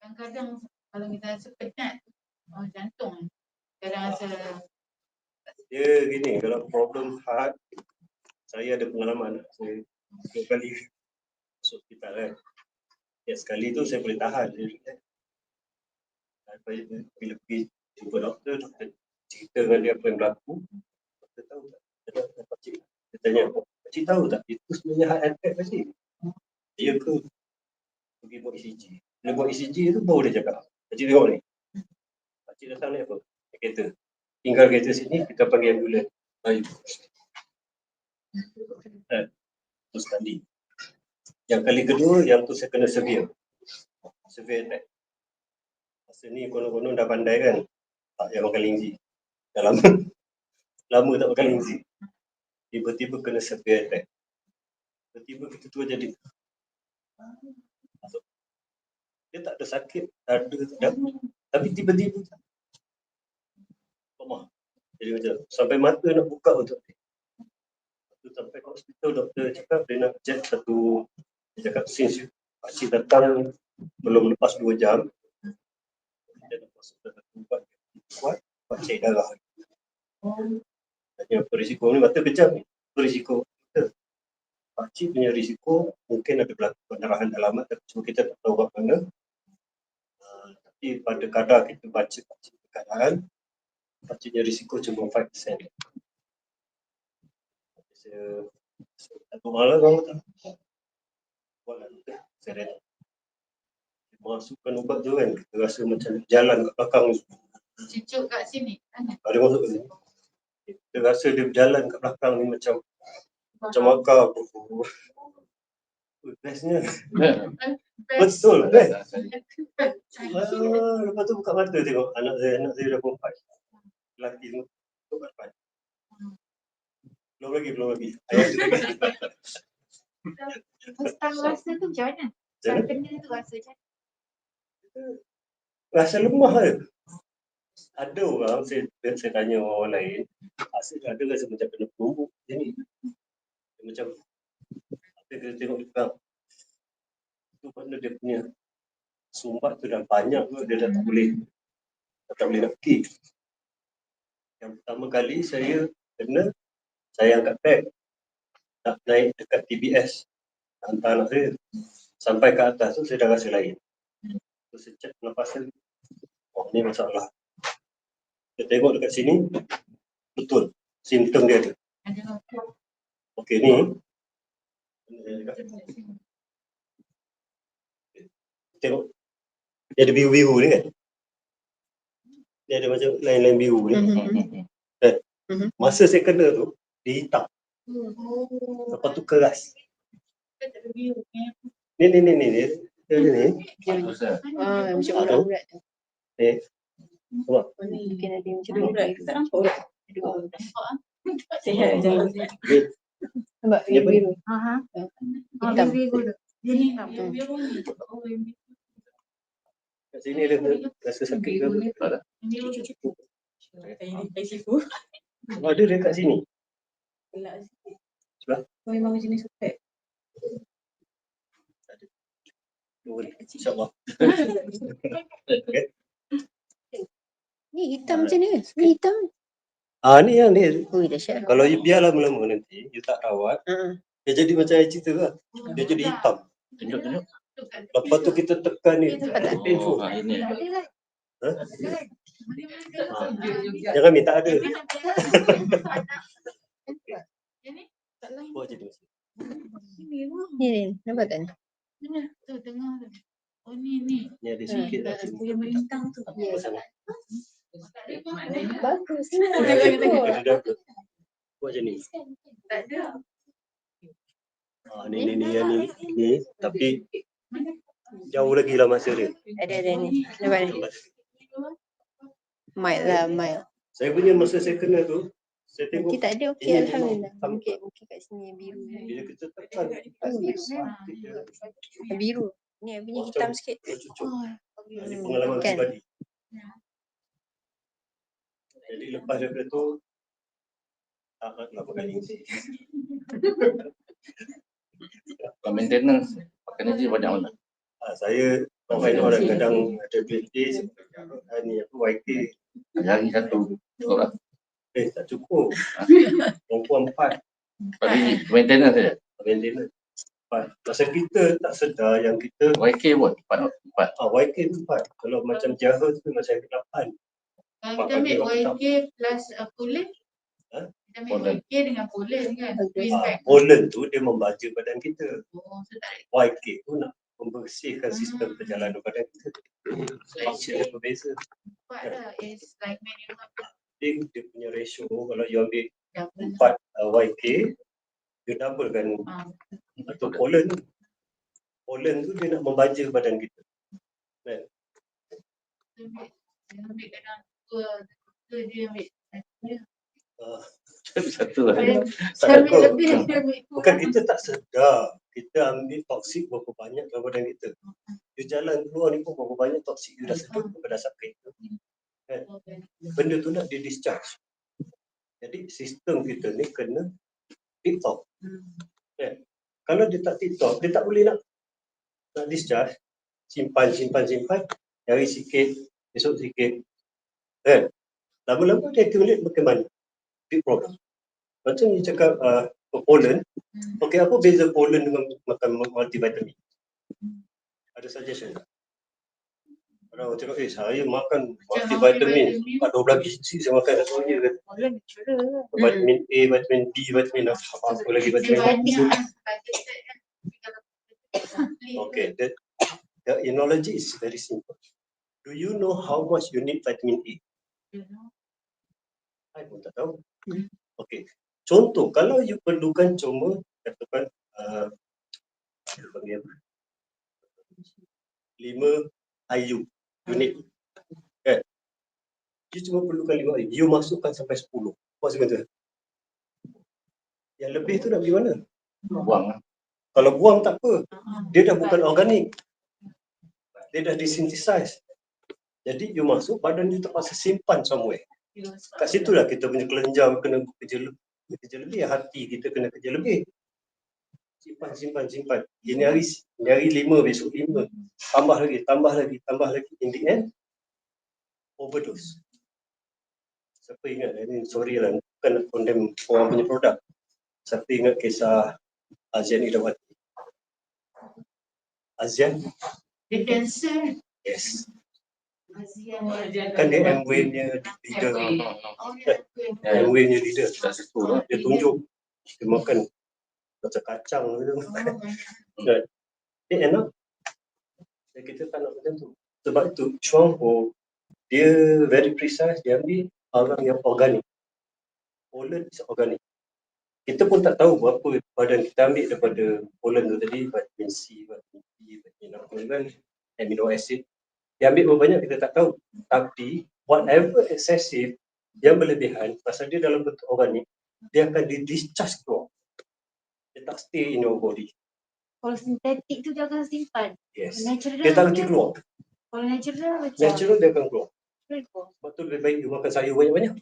[SPEAKER 4] Kadang-kadang kalau kita rasa penat, jantung kadang rasa
[SPEAKER 2] Dia gini, kalau problem heart, saya ada pengalaman. Saya 2 kali masuk hospital kan. Ya, sekali tu saya boleh tahan. Bila pergi jumpa doktor cerita dengan dia apa yang berlaku. Doktor tahu tak? Dia tanya, pakcik tahu tak? Itu sebenarnya heart attack pakcik. Ya ke? Pergi buat ECG. Bila buat ECG tu baru dia cakap, pakcik tengok ni. Pakcik datang ni apa? Kereta. Tinggal kereta sini, kita panggil ambulan. Bayu. Terus sekali. Yang kali kedua, yang tu saya kena severe attack. Masa ni konon-konon dah pandai kan, tak payah makan lingzi. Dah lama tak makan lingzi. Tiba-tiba kena severe attack. tiba-tiba kita tua jadi dia tak ada sakit, tak ada, tapi tiba-tiba lemah. Jadi macam sampai mata nak buka betul. Sampai ke hospital, doktor cakap dia nak check satu, dia cakap since pakcik datang belum lepas 2 jam, dia nak masuk dalam ubat kuat, pakcik darah. Tanya apa risiko ni, mata kejam ni, apa risiko kita? Pakcik punya risiko mungkin ada berlaku pendarahan dalaman, tapi cuma kita tak tahu kat mana. Tapi pada kadar kita baca pakcik keadaan, pakciknya risiko cuma 5%. Satu malam kamu tak buatlah saya reda. Masukkan ubat tu kan, kita rasa macam jalan kat belakang tu.
[SPEAKER 4] Cucuk kat sini.
[SPEAKER 2] Ada masuk ke sini. Kita rasa dia berjalan kat belakang ni macam akar. Bestnya. Betul, best. Lepas tu buka mata tengok anak saya dah 4. Lelaki tu buka depan. Belum lagi. Ayah tu lagi.
[SPEAKER 4] Tahu rasa tu macam mana? Saya kena tu rasa macam mana?
[SPEAKER 2] Rasa lemah je. Ada orang, saya tanya orang lain, ada rasa macam kena penumbuk macam ni. Macam kita tengok di belakang. Tu mana dia punya sumbat tu dah banyak tu, dia dah tak boleh nak pergi. Yang pertama kali saya angkat beg nak naik dekat TBS, hantar anak saya. Sampai ke atas tu saya dah rasa lain. So saya cek pernafasan, ni masalah. Saya tengok dekat sini, betul, simptom dia ada. Okey ni, tengok, dia ada biru-biru ni kan? Dia ada macam lain-lain biru ni. Masa saya kena tu, dia hitam. Lepas tu keras. Ni. Dia ni.
[SPEAKER 5] Macam
[SPEAKER 1] urat tu.
[SPEAKER 2] Nampak?
[SPEAKER 1] Mungkin ada macam urat. Tak nampak urat. Sihat je. Nampak biru-biru. Hitam.
[SPEAKER 4] Dia ni tak
[SPEAKER 2] Kat sini ada rasa sakit ke? Tak ada. Ada dekat sini. Sebelah?
[SPEAKER 1] Memang jenis urat.
[SPEAKER 2] InsyaAllah.
[SPEAKER 1] Ni hitam macam ni. Ni hitam.
[SPEAKER 2] Ni yang ni.
[SPEAKER 1] Ui, dahsyat.
[SPEAKER 2] Kalau you biar lama-lama nanti, you tak rawat, dia jadi macam saya cerita lah. Dia jadi hitam.
[SPEAKER 5] Tunjuk.
[SPEAKER 2] Lepas tu kita tekan ni, painful.
[SPEAKER 5] Ini.
[SPEAKER 2] Jangan minta ada. Buat je dia.
[SPEAKER 1] Ni, nampak tak ni?
[SPEAKER 4] tu tengah tu. Oh ni.
[SPEAKER 2] Ni ada sikit lah.
[SPEAKER 4] Yang melintang tu.
[SPEAKER 2] Apa sangat?
[SPEAKER 1] Bagus.
[SPEAKER 2] Ada double. Buat je ni.
[SPEAKER 4] Tak ada.
[SPEAKER 2] Ni. Tapi jauh lagi lah masa dia.
[SPEAKER 1] Ada ni. Nampak ni? Mild lah, mild.
[SPEAKER 2] Saya punya masa saya kena tu, saya tengok
[SPEAKER 1] Mungkin tak ada, okey,
[SPEAKER 2] ini
[SPEAKER 1] alhamdulillah.
[SPEAKER 2] hitam.
[SPEAKER 1] Mungkin kat sini yang biru.
[SPEAKER 2] Bila kita tekan
[SPEAKER 1] Biru. Ni yang punya hitam sikit.
[SPEAKER 2] cucuk. Ini pengalaman
[SPEAKER 1] Kan?
[SPEAKER 2] pribadi. Jadi lepas daripada tu tak nak pakai lingsi.
[SPEAKER 5] Kalau maintenance, pakai energi banyak mana?
[SPEAKER 2] Saya orang kadang ada BT, ni apa YK.
[SPEAKER 5] Hari satu. Cukup lah.
[SPEAKER 2] Tak cukup. Perempuan 4.
[SPEAKER 5] Tapi maintenance saja.
[SPEAKER 2] Maintenance 4. Masa kita tak sedar yang kita
[SPEAKER 5] YK pun 4.
[SPEAKER 2] YK tu 4. Kalau macam Jaha tu macam 8.
[SPEAKER 4] Kalau kita ambil YK plus pollen. Kita ambil YK dengan pollen kan.
[SPEAKER 2] Pollen tu dia membaca badan kita.
[SPEAKER 4] Oh, so tak
[SPEAKER 2] YK tu nak membersihkan sistem perjalanan badan kita. Function dia berbeza.
[SPEAKER 4] buat lah. It's like manual.
[SPEAKER 2] Dia punya ratio kalau you ambil
[SPEAKER 4] Double.
[SPEAKER 2] 4 YK, you double kan atau pollen tu dia nak membaca badan kita. Kan?
[SPEAKER 4] Dia ambil kadang dua dia ambil.
[SPEAKER 5] Satu lah.
[SPEAKER 2] Tak
[SPEAKER 4] Ambil
[SPEAKER 2] ada
[SPEAKER 4] lebih,
[SPEAKER 2] kot.
[SPEAKER 4] dia ambil
[SPEAKER 2] Bukan
[SPEAKER 4] kurang.
[SPEAKER 2] kita tak sedar. Kita ambil toksik berapa banyak dalam badan kita. Di jalan keluar ni pun berapa banyak toksik you dah sedut berdasarkan itu. Benda tu nak di discharge. Jadi sistem kita ni kena tip-top. Kalau dia tak tip-top, dia tak boleh nak discharge. Simpan, cari sikit, esok sikit. Lama-lama dia accumulate makin banyak. Big problem. Macam ni cakap pollen. Okey, apa beza pollen dengan makan multivitamin? Ada suggestion tak? Kalau cakap, saya makan multivitamin, 12 biji saya makan satu hari ke?
[SPEAKER 4] Orang natural.
[SPEAKER 2] Vitamin A, vitamin B, vitamin apa lagi,
[SPEAKER 4] Dia
[SPEAKER 2] vitamin
[SPEAKER 4] banyak
[SPEAKER 2] C.
[SPEAKER 4] kan. Targeted kan.
[SPEAKER 2] Okay, the analogy is very simple. Do you know how much you need vitamin A? I pun tak tahu. Okay, contoh kalau you perlukan cuma katakan 5 IU unit. Kan? You cuma perlukan 5 IU. You masukkan sampai 10. Apa sebenarnya? Yang lebih tu nak pergi mana?
[SPEAKER 5] Buang lah.
[SPEAKER 2] Kalau buang tak apa. Dia dah bukan organik. Dia dah disynthesize. Jadi you masuk, badan you terpaksa simpan somewhere. Kat situ lah kita punya kelenjar kena kerja lebih. Hati kita kena kerja lebih. Simpan. Ini hari 5, besok 5. Tambah lagi. In the end, overdose. Siapa ingat, ini sorry lah, bukan nak condemn orang punya produk. Siapa ingat kisah Azian Idawati? Azian?
[SPEAKER 4] Dia dancer.
[SPEAKER 2] Yes.
[SPEAKER 4] Azian.
[SPEAKER 2] Kan dia Amway-nya leader.
[SPEAKER 4] Oh, dia
[SPEAKER 2] Amway-nya leader.
[SPEAKER 5] Kat situ lah.
[SPEAKER 2] Dia tunjuk. Dia makan macam kacang gitu. Dia enak. Dan kita tak nak macam tu. Sebab itu Chuang Ho dia very precise, dia ambil orang yang organik. Pollen is organic. Kita pun tak tahu berapa badan kita ambil daripada pollen tu tadi, vitamin C, vitamin B, vitamin apa kan, amino acid. Dia ambil berapa banyak kita tak tahu. Tapi whatever excessive yang berlebihan, pasal dia dalam bentuk organik, dia akan di-discharge keluar. Dia tak stay in your body.
[SPEAKER 4] Kalau sintetik tu dia akan simpan.
[SPEAKER 2] Yes.
[SPEAKER 4] Natural
[SPEAKER 2] Dia tak lagi keluar.
[SPEAKER 4] Kalau natural macam.
[SPEAKER 2] Natural dia akan keluar.
[SPEAKER 4] Natural.
[SPEAKER 2] Sebab tu lebih baik you makan sayur banyak-banyak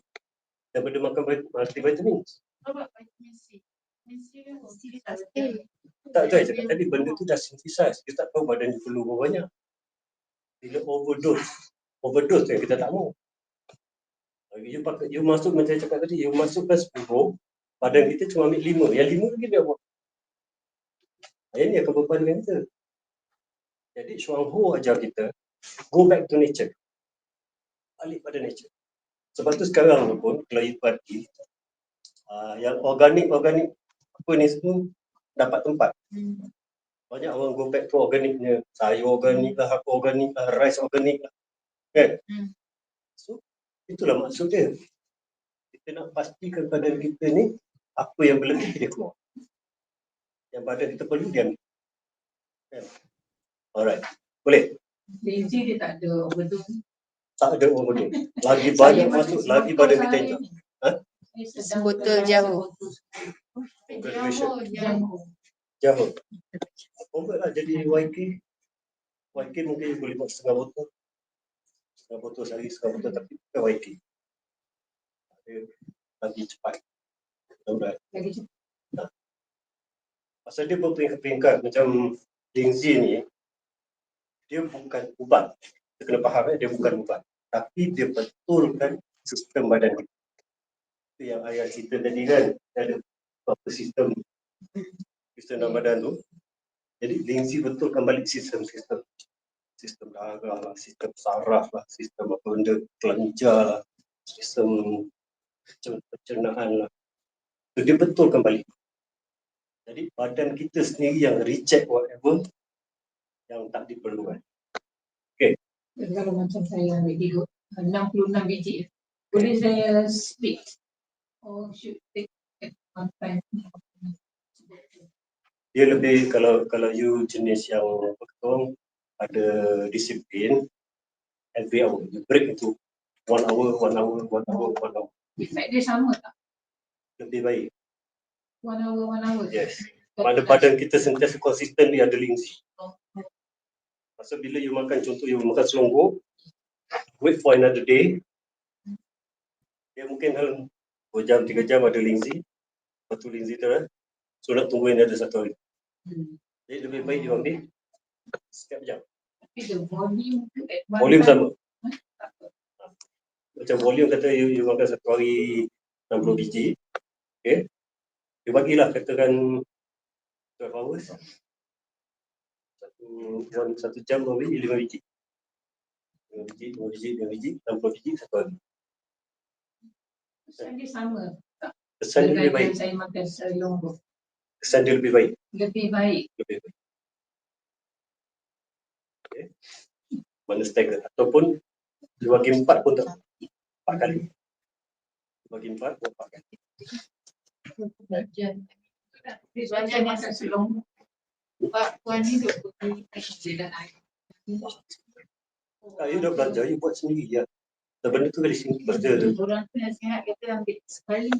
[SPEAKER 2] daripada makan multivitamin.
[SPEAKER 4] Apa vitamin C? Vitamin C kan dia tak stay.
[SPEAKER 2] Tak tahu cakap tadi, benda tu dah synthesize. Dia tak tahu badan dia perlu berapa banyak. Bila overdose yang kita tak mahu. You masuk macam saya cakap tadi, you masukkan 10, badan kita cuma ambil 5. Yang 5 lagi dia buat. Yang ni akan beban dengan kita. Jadi Chuang Ho ajar kita, go back to nature. Balik pada nature. Sebab tu sekarang pun, kalau you perhati, yang organik apa ni semua dapat tempat. Banyak orang go back to organiknya, sayur organik lah, apa organik lah, rice organik lah. Kan? So, itulah maksud dia. Kita nak pastikan badan kita ni, apa yang berlebih dia keluar. Yang badan kita perlu dia ambil. Kan? Alright. Boleh?
[SPEAKER 6] Lazy dia tak ada overdose.
[SPEAKER 2] Tak ada overdose. Lagi banyak masuk, lagi badan kita enjoy.
[SPEAKER 1] Sebotol jamu.
[SPEAKER 2] Jamu. Convert lah jadi YK. YK mungkin boleh buat setengah botol. Setengah botol sehari, setengah botol, tapi bukan YK. Dia lagi cepat. Alright.
[SPEAKER 6] Lagi cepat.
[SPEAKER 2] Pasal dia berperingkat-peringkat macam Jingzi ni, dia bukan ubat. Kita kena faham dia bukan ubat. Tapi dia betulkan sistem badan kita. Itu yang ayah cerita tadi kan, ada beberapa sistem dalam badan tu. Jadi Lingzi betulkan balik sistem darah lah, sistem saraf lah, sistem apa benda kelenjar lah, sistem pencernaan lah. So, dia betulkan balik. Jadi badan kita sendiri yang reject whatever yang tak diperlukan.
[SPEAKER 6] Kalau macam saya ambil tidur 66 biji, boleh saya split? Or should take at one time?
[SPEAKER 2] Dia lebih kalau you jenis yang betul ada disiplin, every hour you break into 1 hour.
[SPEAKER 6] Efek dia sama tak?
[SPEAKER 2] lebih baik.
[SPEAKER 6] 1 hour.
[SPEAKER 2] Yes. Mana badan kita sentiasa konsisten dia ada lingzi. Pasal bila you makan, contoh you makan selonggo, wait for another day, dia mungkin dalam 2 jam, 3 jam ada lingzi, lepas tu lingzi tu so nak tunggu another 1 hari. Jadi lebih baik you ambil setiap jam.
[SPEAKER 6] Tapi the volume tu at one
[SPEAKER 2] Volume
[SPEAKER 6] time.
[SPEAKER 2] sama. Macam volume kata you makan 1 hari 60 biji, okay, you bagilah katakan 12 hours, satu jam ambil 5 biji. 5 biji, 60 biji 1 hari.
[SPEAKER 6] Kesan dia sama
[SPEAKER 2] Kesan dia lebih baik.
[SPEAKER 6] dengan saya makan selonggo.
[SPEAKER 2] Kesan dia lebih baik.
[SPEAKER 6] Lebih baik.
[SPEAKER 2] Lebih baik. Okay. Mana stagger. Ataupun you bagi 4 pun tak. 4 kali. You bagi 4 pun 4 kali.
[SPEAKER 6] Saya makan selonggo.
[SPEAKER 4] Pak Puan ni duk pergi dan air.
[SPEAKER 2] You dah belajar, you buat sendiri ya. Dan benda tu dari sini belajar tu.
[SPEAKER 4] Orang tu nasihat kata ambil sekali.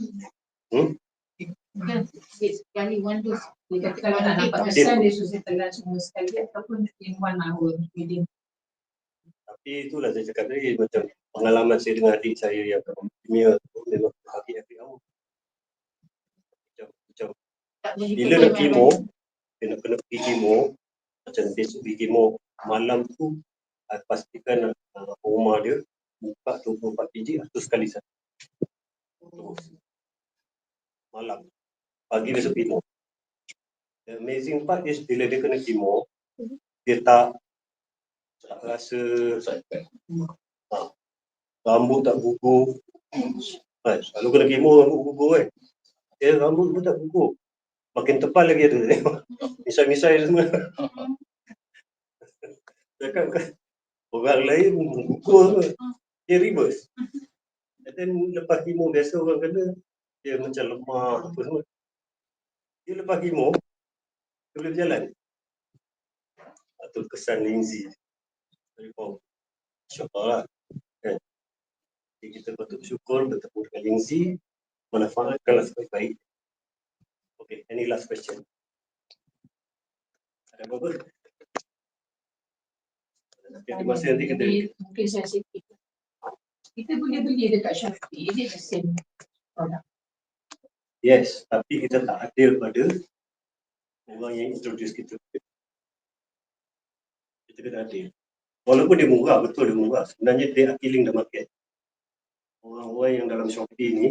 [SPEAKER 4] Bukan ambil sekali one dose.
[SPEAKER 6] Dia kata kalau nak dapat kesan dia susah telan semua sekali ataupun in 1 hour within.
[SPEAKER 2] Tapi itulah saya cakap tadi, macam pengalaman saya dengan adik saya yang kimia memang hari awal. Macam
[SPEAKER 4] Tak boleh
[SPEAKER 2] bila nak kemo, kena pergi kemo, macam besok pergi kemo, malam tu pastikan rumah dia buka 24 biji atau sekali satu. Terus. Malam. Pagi besok kemo. The amazing part is bila dia kena kemo, dia tak rasa rambut tak gugur. Kalau kena kemo rambut gugur kan. Dia rambut pun tak gugur. Makin tebal lagi ada. Misai-misai semua. Cakap kan orang lain gugur ke. Dia reverse. And then lepas kemo biasa orang kena dia macam lemah apa semua. Dia lepas kemo dia boleh berjalan. Atau kesan lingzi. Jadi insya-Allah lah. Kan? Jadi kita patut bersyukur bertemu dengan lingzi, manfaatkanlah sebaik-baik. Okay, any last question? Ada apa-apa? Ada masa nanti kita
[SPEAKER 6] Mungkin saya sikit. Kita boleh beli dekat Shopee, is it the same product?
[SPEAKER 2] yes, tapi kita tak adil pada orang yang introduce kita. Kita kena adil. Walaupun dia murah, betul dia murah. Sebenarnya dia are killing the market. Orang-orang yang dalam Shopee ni,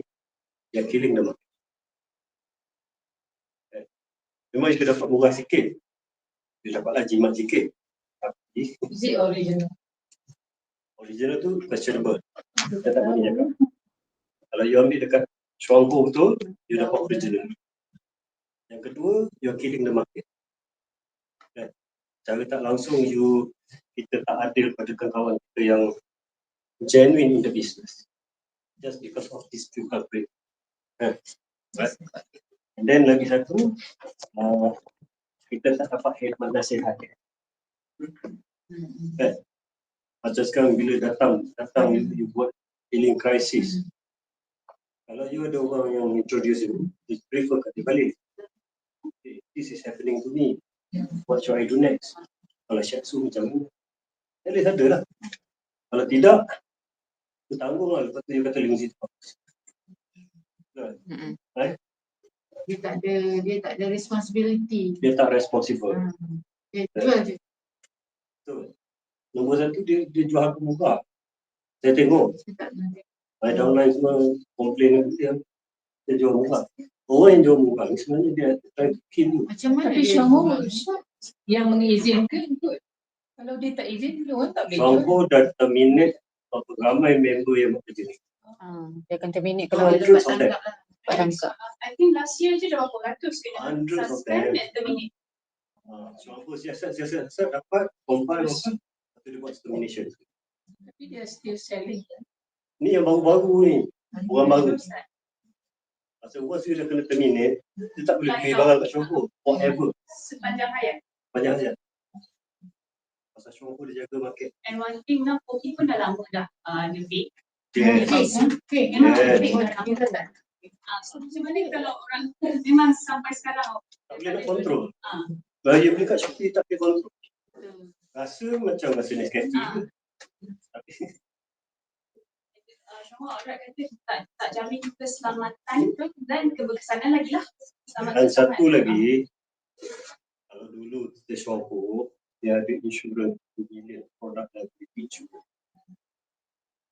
[SPEAKER 2] dia are killing the market. Memang dia dapat murah sikit. Dia dapatlah jimat sikit. Tapi
[SPEAKER 6] Is it original?
[SPEAKER 2] original tu questionable. Kita tak boleh cakap. Kalau you ambil dekat Shuanghu betul, you dapat original. Yang kedua, you are killing the market. Kan? Cara tak langsung kita tak adil pada kawan kita yang genuine in the business. Just because of this few culprit. Right? And then lagi satu, kita tak dapat khidmat nasihat. Kan? Macam sekarang bila datang you buat healing crisis. Kalau you ada orang yang introduce you prefer kat dia balik. Okay, this is happening to me. What should I do next? Kalau shiatsu macam ni, at least ada lah. Kalau tidak, you tanggung lah. Lepas tu you kata lingzi tu. Right?
[SPEAKER 4] Dia tak ada responsibility.
[SPEAKER 2] Dia tak responsible.
[SPEAKER 4] Dia jual je.
[SPEAKER 2] Betul. Nombor satu dia jual harga murah. Saya tengok.
[SPEAKER 4] Dia tak ada.
[SPEAKER 2] Ada online semua komplain dia jual murah. Orang yang jual murah ni sebenarnya dia try to kill you.
[SPEAKER 4] Macam mana
[SPEAKER 6] Tapi
[SPEAKER 4] dia
[SPEAKER 6] Shuanghu
[SPEAKER 4] jual?
[SPEAKER 6] yang mengizinkan kot. Kalau dia tak izin, dia orang tak boleh jual.
[SPEAKER 2] Shuanghu dah terminate berapa ramai member yang bekerja ni.
[SPEAKER 7] Dia akan terminate
[SPEAKER 4] Kalau
[SPEAKER 7] kalau
[SPEAKER 4] dia dapat
[SPEAKER 2] Hundreds of them.
[SPEAKER 4] tangkap lah.
[SPEAKER 7] tangkap.
[SPEAKER 3] I think last year je dah berapa ratus kena
[SPEAKER 2] Hundreds of
[SPEAKER 3] suspend
[SPEAKER 2] them.
[SPEAKER 3] and terminate.
[SPEAKER 2] Shuanghu siasat dapat compile atau dia buat termination.
[SPEAKER 6] Tapi dia still selling.
[SPEAKER 2] Ni yang baru-baru ni. Orang baru. Pasal once you dah kena terminate, dia tak boleh beli barang kat Shuanghu. Whatever.
[SPEAKER 3] Sepanjang hayat.
[SPEAKER 2] Banyak saja. Pasal Shuanghu dia jaga market.
[SPEAKER 3] And one thing now, kopi pun dah lama dah lebih.
[SPEAKER 2] Yes.
[SPEAKER 4] Fake,
[SPEAKER 2] Yeah.
[SPEAKER 4] fake. Fake.
[SPEAKER 3] So macam mana kalau orang memang sampai sekarang
[SPEAKER 2] Tak boleh nak kontrol.
[SPEAKER 3] Ah.
[SPEAKER 2] Bahaya beli kat Shopee tak boleh kontrol. Rasa macam rasa Nescafe je. Tapi
[SPEAKER 3] Syamah orang kata tak jamin keselamatan dan keberkesanan lagi lah.
[SPEAKER 2] dan satu lagi, kalau dulu kita Shopee, dia ada insurans 2 million produk liability insurance.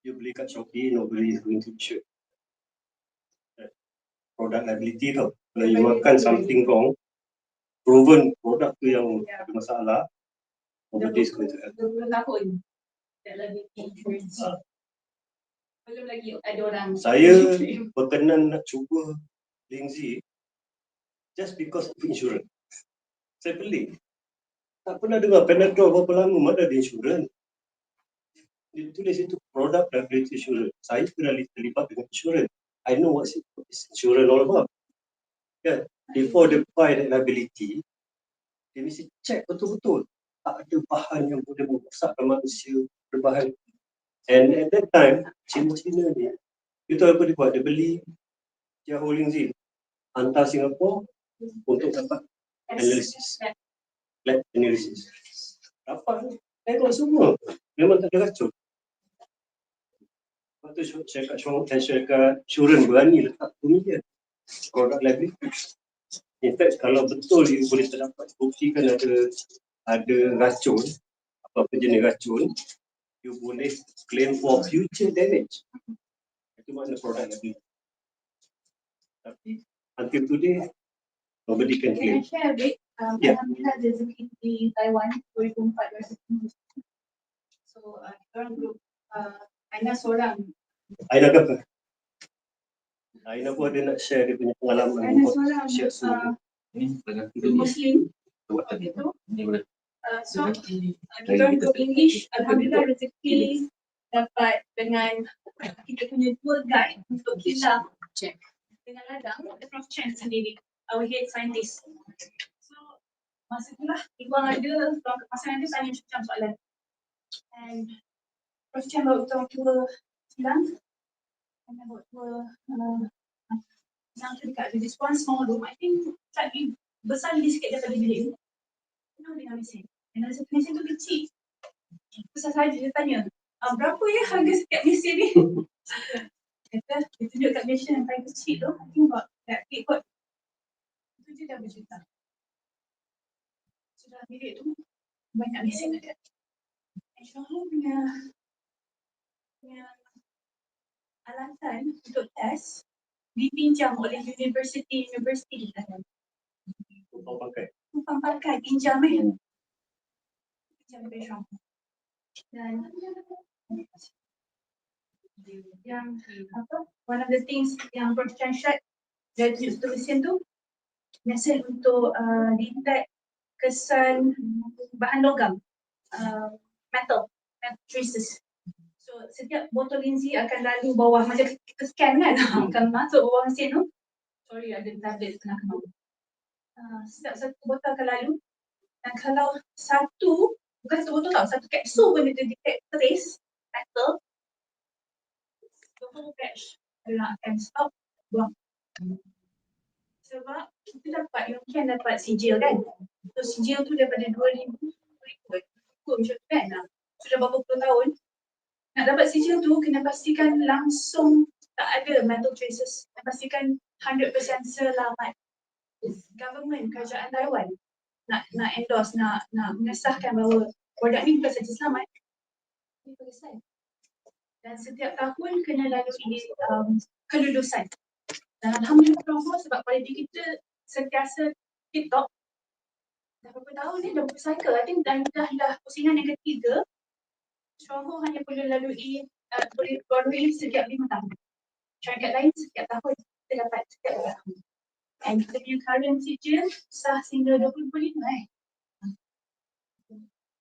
[SPEAKER 2] You beli kat Shopee, nobody is going to insure. Product liability tau. Kalau you makan something wrong, proven produk tu yang ada masalah, nobody is going to help.
[SPEAKER 3] 20 tahun dalam insurance. Belum lagi ada orang.
[SPEAKER 2] Saya berkenan nak cuba Lindsay just because of insurance. Saya beli. Tak pernah dengar Panadol berapa lama mana ada insurans. Dia tulis itu product liability insurance. Saya pernah terlibat dengan insurance. I know what is insurance all about. Kan? Before they buy that liability, dia mesti check betul-betul. Tak ada bahan yang boleh merosakkan manusia, berbahan. And at that time, Cina ni, itu apa dia buat? Dia beli Yahoo Lindsay, hantar Singapura untuk dapat analisis. Lab analysis. Dapat, tengok semua. Memang tak ada racun. Lepas tu saya kat Shuren berani letak dia produk liability. In fact, kalau betul you boleh terdapat buktikan ada racun, apa-apa jenis racun, you boleh claim for future damage. Itu makna produk liability. Tapi until today, nobody can
[SPEAKER 4] Can I
[SPEAKER 2] claim.
[SPEAKER 4] share a bit?
[SPEAKER 2] Yeah.
[SPEAKER 4] Alhamdulillah rezeki di Taiwan 2004-2005. So, orang group Aina seorang.
[SPEAKER 2] Aina kata. Aina pun ada nak share dia punya pengalaman.
[SPEAKER 4] Aina seorang Muslim. Itu. So, kita orang group English, Alhamdulillah rezeki dapat dengan kita punya tour guide untuk kita dengan ladang, Prof. Chen sendiri, our head scientist. So, masa itulah Iwan ada, pasangan dia tanya macam soalan. And Prof. Chen bawa kita orang tour silang. And then bawa tour yang tu dekat this one small room. I think slightly besar lagi sikit daripada bilik ni. Kenapa dengan mesin? Dan ada satu mesin tu kecil. Besar saja dia tanya, berapa ya harga setiap mesin ni? Kata, dia tunjuk kat mesin yang paling kecil tu, I think about that big kot. Itu je dah berjuta. So dalam bilik tu, banyak mesin ada. InsyaAllah punya alatan untuk test dipinjam oleh universiti di sana.
[SPEAKER 2] Kau pakai.
[SPEAKER 4] Tumpang pakai, pinjam pinjam dari Syam. Dan yang apa, one of the things yang Prof. Chan share dari tunjuk mesin tu, mesin untuk detect kesan bahan logam, metal traces. So setiap botol Lindsay akan lalu bawah macam kita scan kan, akan masuk bawah mesin tu. Sorry ada tablet tengah kena. Setiap satu botol akan lalu, dan kalau bukan satu botol tau, satu kapsul pun dia detect trace metal, the whole batch akan stop, buang. Sebab kita dapat, Yongkian dapat sijil kan. So sijil tu daripada 2000 macam tu kan. Sudah berapa puluh tahun. Nak dapat sijil tu kena pastikan langsung tak ada metal traces. Kena pastikan 100% selamat. Government, kerajaan Taiwan nak endorse, nak mengesahkan bahawa produk ni bukan saja selamat, ini pengesahan. Dan setiap tahun kena lalui kelulusan. Dan Alhamdulillah promo sebab kualiti kita sentiasa tip-top. Dah berapa tahun ni, dah berapa cycle, I think dah pusingan yang ketiga. Syarah hanya perlu lalui, boleh lalui setiap 5 tahun. Syarikat lain setiap tahun, kita dapat setiap tahun. And kita punya current sijil sah sehingga 2025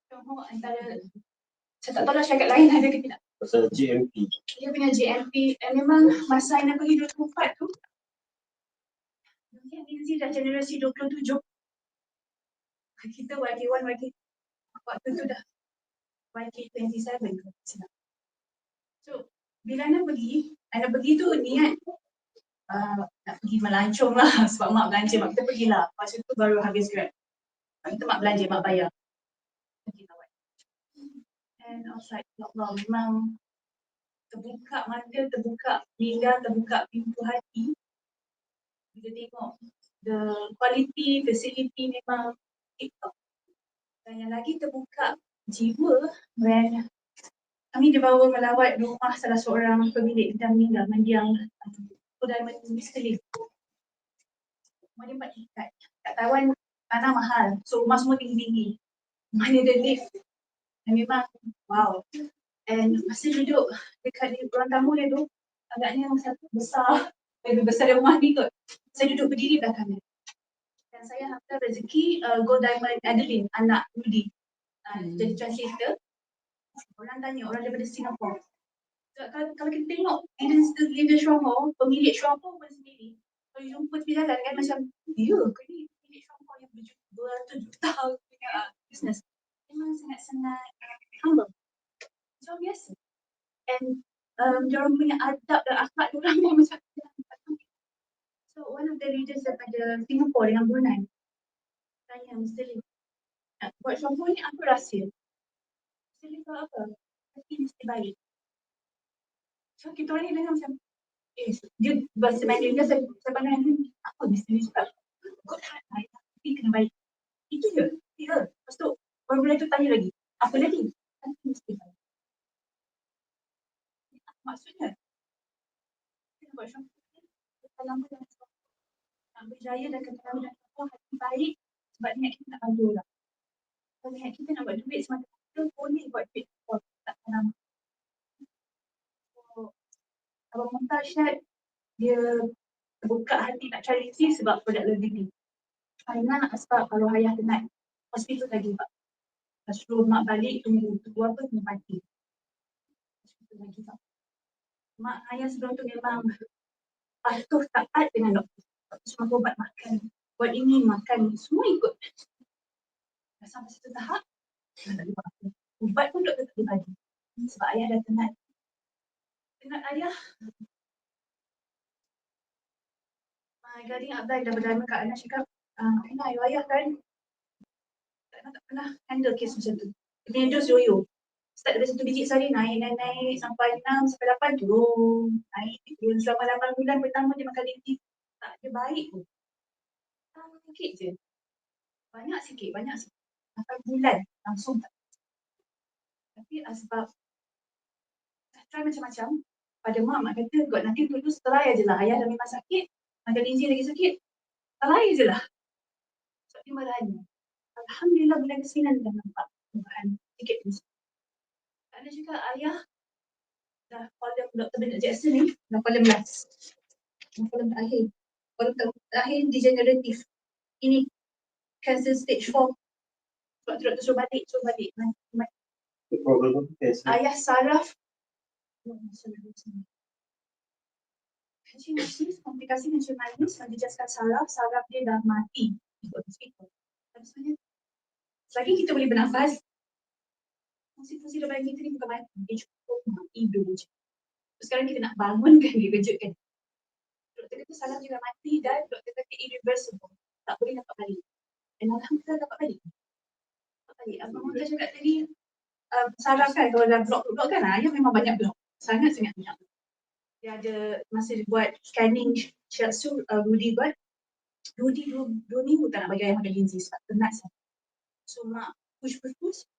[SPEAKER 4] Syarah antara, saya tak tahu lah syarikat lain ada ke tidak.
[SPEAKER 2] Pasal GMP.
[SPEAKER 4] Dia punya GMP, dan memang masa Aina pergi 2004 tu, mungkin Lindsay dah generasi 27. Kita YK1, waktu tu dah YK27 ke. So, bila Aina pergi tu niat nak pergi melancong lah sebab mak belanja. Mak kita pergilah. Lepas tu baru habis grab. Lepas tu mak belanja, mak bayar. Pergi kawan. And I was like, ya Allah, memang terbuka mata, terbuka minda, terbuka pintu hati. Bila tengok the quality, facility memang tip-top. Dan yang lagi terbuka jiwa when kami dibawa melawat rumah salah seorang pemilik bidang meninggal mendiang Diamond Mr. Lee. Rumah dia 4 tingkat. Kat Taiwan tanah mahal. So rumah semua tinggi-tinggi. Mana ada lift. Dan memang wow. And masa duduk dekat ruang tamu dia tu, agaknya satu besar. Lebih besar dari rumah ni kot. Saya duduk berdiri belakang dia. Dan saya hantar rezeki Gold Diamond Adeline, anak Rudy. Jadi translator. Orang tanya, orang daripada Singapura. So, kalau kita tengok leader Shromo, pemilik Shromo pun sendiri. Kalau jumpa tepi jalan kan macam, ya ke ni pemilik Shromo yang beratus juta punya business. Memang sangat-sangat humble. Macam biasa. And diorang punya adab dan akhlak diorang pun macam so one of the leaders daripada Singapore dengan Brunei tanya Mr. Lee, nak buat Shromo ni apa rahsia? Mr. Lee tahu apa? Hati mesti baik. So kita orang ni dengar macam dia bahasa Mandarin dia saya pandang ni apa Mr. Lee cakap? Good heart, hati kena baik. Itu je. Ya. Lepas tu orang Brunei tu tanya lagi. Apa lagi? Hati mesti baik. Maksudnya kita buat Shromo ni lama dan nak berjaya dan kekal dan hati baik sebab niat kita nak bantu orang. Kalau niat kita nak buat duit semata-mata boleh buat duit tak lama. So Abang Muntashad dia buka hati nak cari rezeki sebab produk lebih ni. Karena sebab kalau ayah tenat hospital lagi pak. Suruh mak balik tunggu apa kena mati. Hospital lagi pak. Mak ayah sebelum tu memang patuh taat dengan doktor. Semua ubat makan, buat ini makan, semua ikut. Dah sampai satu tahap, dah tak boleh buat apa. Ubat pun doktor tak boleh bagi. Sebab ayah dah tenat. Tenat ayah. Gading Abdul dah berdana kat Ana cakap, Ana ayah kan tak pernah handle kes macam tu. Dia punya dos yoyo. Start dari 1 biji sehari naik sampai 6, sampai 8 turun. Naik turun selama 8 bulan pertama dia makan linti. Tak ada baik pun. Sikit je. Banyak sikit. 8 bulan langsung tak. Tapi sebab dah try macam-macam. Pada mak kata, God nanti tulus try je lah. Ayah dah memang sakit, makan linti lagi sakit. Try je lah. Sebab dia marahnya. Alhamdulillah bulan ke-9 dah nampak perubahan sikit demi sikit. Ana cakap ayah dah kolom Dr. Bernard Jackson ni, dah kolom last. Kolom terakhir. Kolom terakhir degeneratif. Ini cancer stage 4. Sebab tu doktor suruh balik.
[SPEAKER 2] Problem apa cancer?
[SPEAKER 4] Ayah saraf. Kencing manis, komplikasi kencing manis, menjejaskan saraf dia dah mati. Ikut hospital. Tapi sebenarnya, selagi kita boleh bernafas, fungsi-fungsi dalam badan kita ni bukan mati. Dia cukup tidur je. Sekarang kita nak bangunkan dia, kejutkan. Doktor kata saraf dia dah mati dan doktor kata irreversible. Tak boleh dapat balik. Dan alhamdulillah dapat balik. Abang Muntah cakap tadi, saraf kan kalau dah blok kan, ayah memang banyak blok. Sangat-sangat banyak. Dia ada, masa dia buat scanning shiatsu, Rudy buat. Rudy 2 minggu tak nak bagi ayah makan linzi sebab penat sangat. So mak push,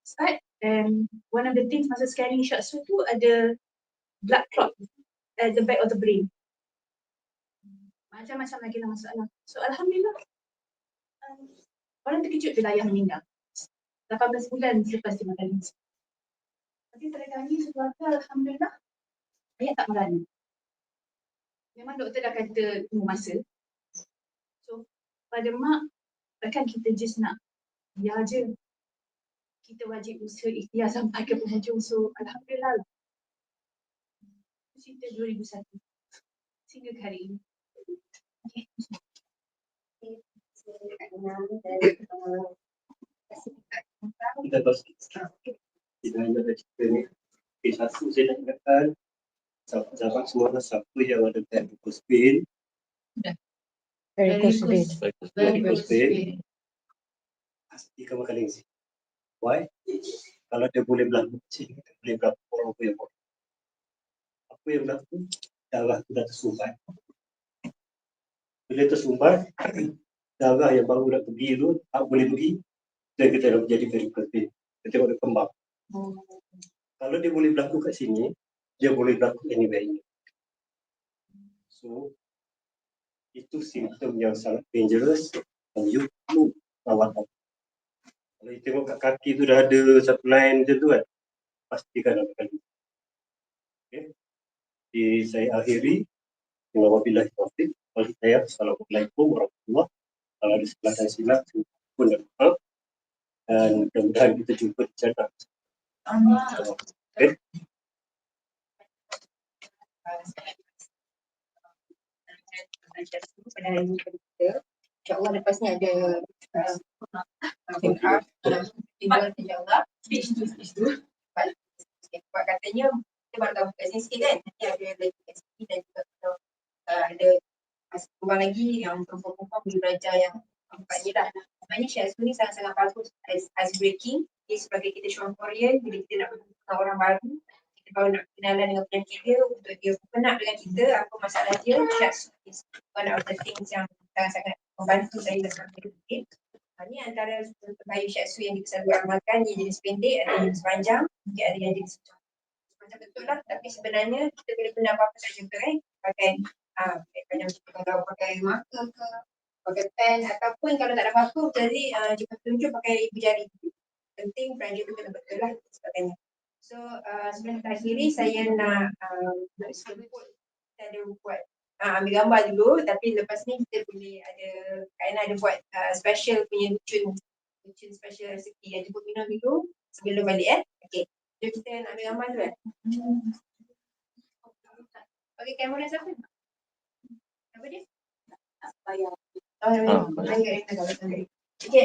[SPEAKER 4] start. And one of the things masa scanning shiatsu tu ada blood clot at the back of the brain. Macam-macam lagi lah masalah. So alhamdulillah, orang terkejut bila ayah meninggal. 18 bulan selepas dia makan linzi. Tapi pada kami sekeluarga alhamdulillah, ayah tak merana. Memang doktor dah kata tunggu masa. So pada mak, takkan kita just nak biar je. Kita wajib usaha ikhtiar sampai ke penghujung. So alhamdulillah lah. Cerita 2001 sehingga ke hari ini. Okay.
[SPEAKER 2] Kita terus kita ada cerita ni. Satu saya nak ingatkan sahabat semua siapa yang ada kat buku Spain
[SPEAKER 7] Varicose vein.
[SPEAKER 2] Varicose vein. Pastikan makan lengsi. Why? Kalau dia boleh berlaku kecil, dia boleh berlaku orang yang boleh. Apa yang berlaku? Darah tu dah tersumbat. Bila tersumbat, darah yang baru nak pergi tu tak boleh pergi, dan kita dah menjadi varicose vein. Kita tengok dia kembang. Kalau dia boleh berlaku kat sini, dia boleh berlaku anywhere. So, itu simptom yang sangat dangerous dan you perlu rawatan. Kalau you tengok kat kaki tu dah ada satu line macam tu kan, pastikan lakukan. Okay. Jadi saya akhiri dengan wabillahi taufiq wal hidayah. Assalamualaikum warahmatullahi wabarakatuh. Kalau ada salah dan silap, saya pun dah maaf. Dan mudah-mudahan kita jumpa di channel. Okay.
[SPEAKER 1] Pada hari ini kita, insyaAllah lepas ni ada webinar, insyaAllah speech tu sebab katanya kita baru tahu kat sini sikit kan, nanti ada lagi kat sini dan juga ada masa kurang lagi yang perempuan-perempuan boleh belajar yang empat ni lah. Sebenarnya Syiatsu ni sangat-sangat bagus as breaking. Dia sebagai kita seorang Korean, bila kita nak bertemu orang baru, kita baru nak kenalan dengan penyakit dia, untuk dia berkenak dengan kita, apa masalah dia, Syiatsu is one of the things yang sangat-sangat membantu saya dalam hidup. Ini antara kayu Syiatsu yang kita selalu amalkan. Dia jenis pendek, ada jenis panjang, mungkin ada yang jenis macam betul lah. Tapi sebenarnya kita boleh guna apa-apa saja kan, pakai kalau pakai marker ke, pakai pen, ataupun kalau tak ada marker jadi jika tunjuk pakai ibu jari. Penting projek itu betul lah sebagainya. So sebelum kita akhiri, saya nak kita ada buat ambil gambar dulu, tapi lepas ni kita boleh ada Kak ada buat special punya lucun special rezeki yang jemput minum dulu sebelum balik okey. Jom kita nak ambil gambar dulu okey, kamera siapa? Apa dia? Bayar. Oh, okey.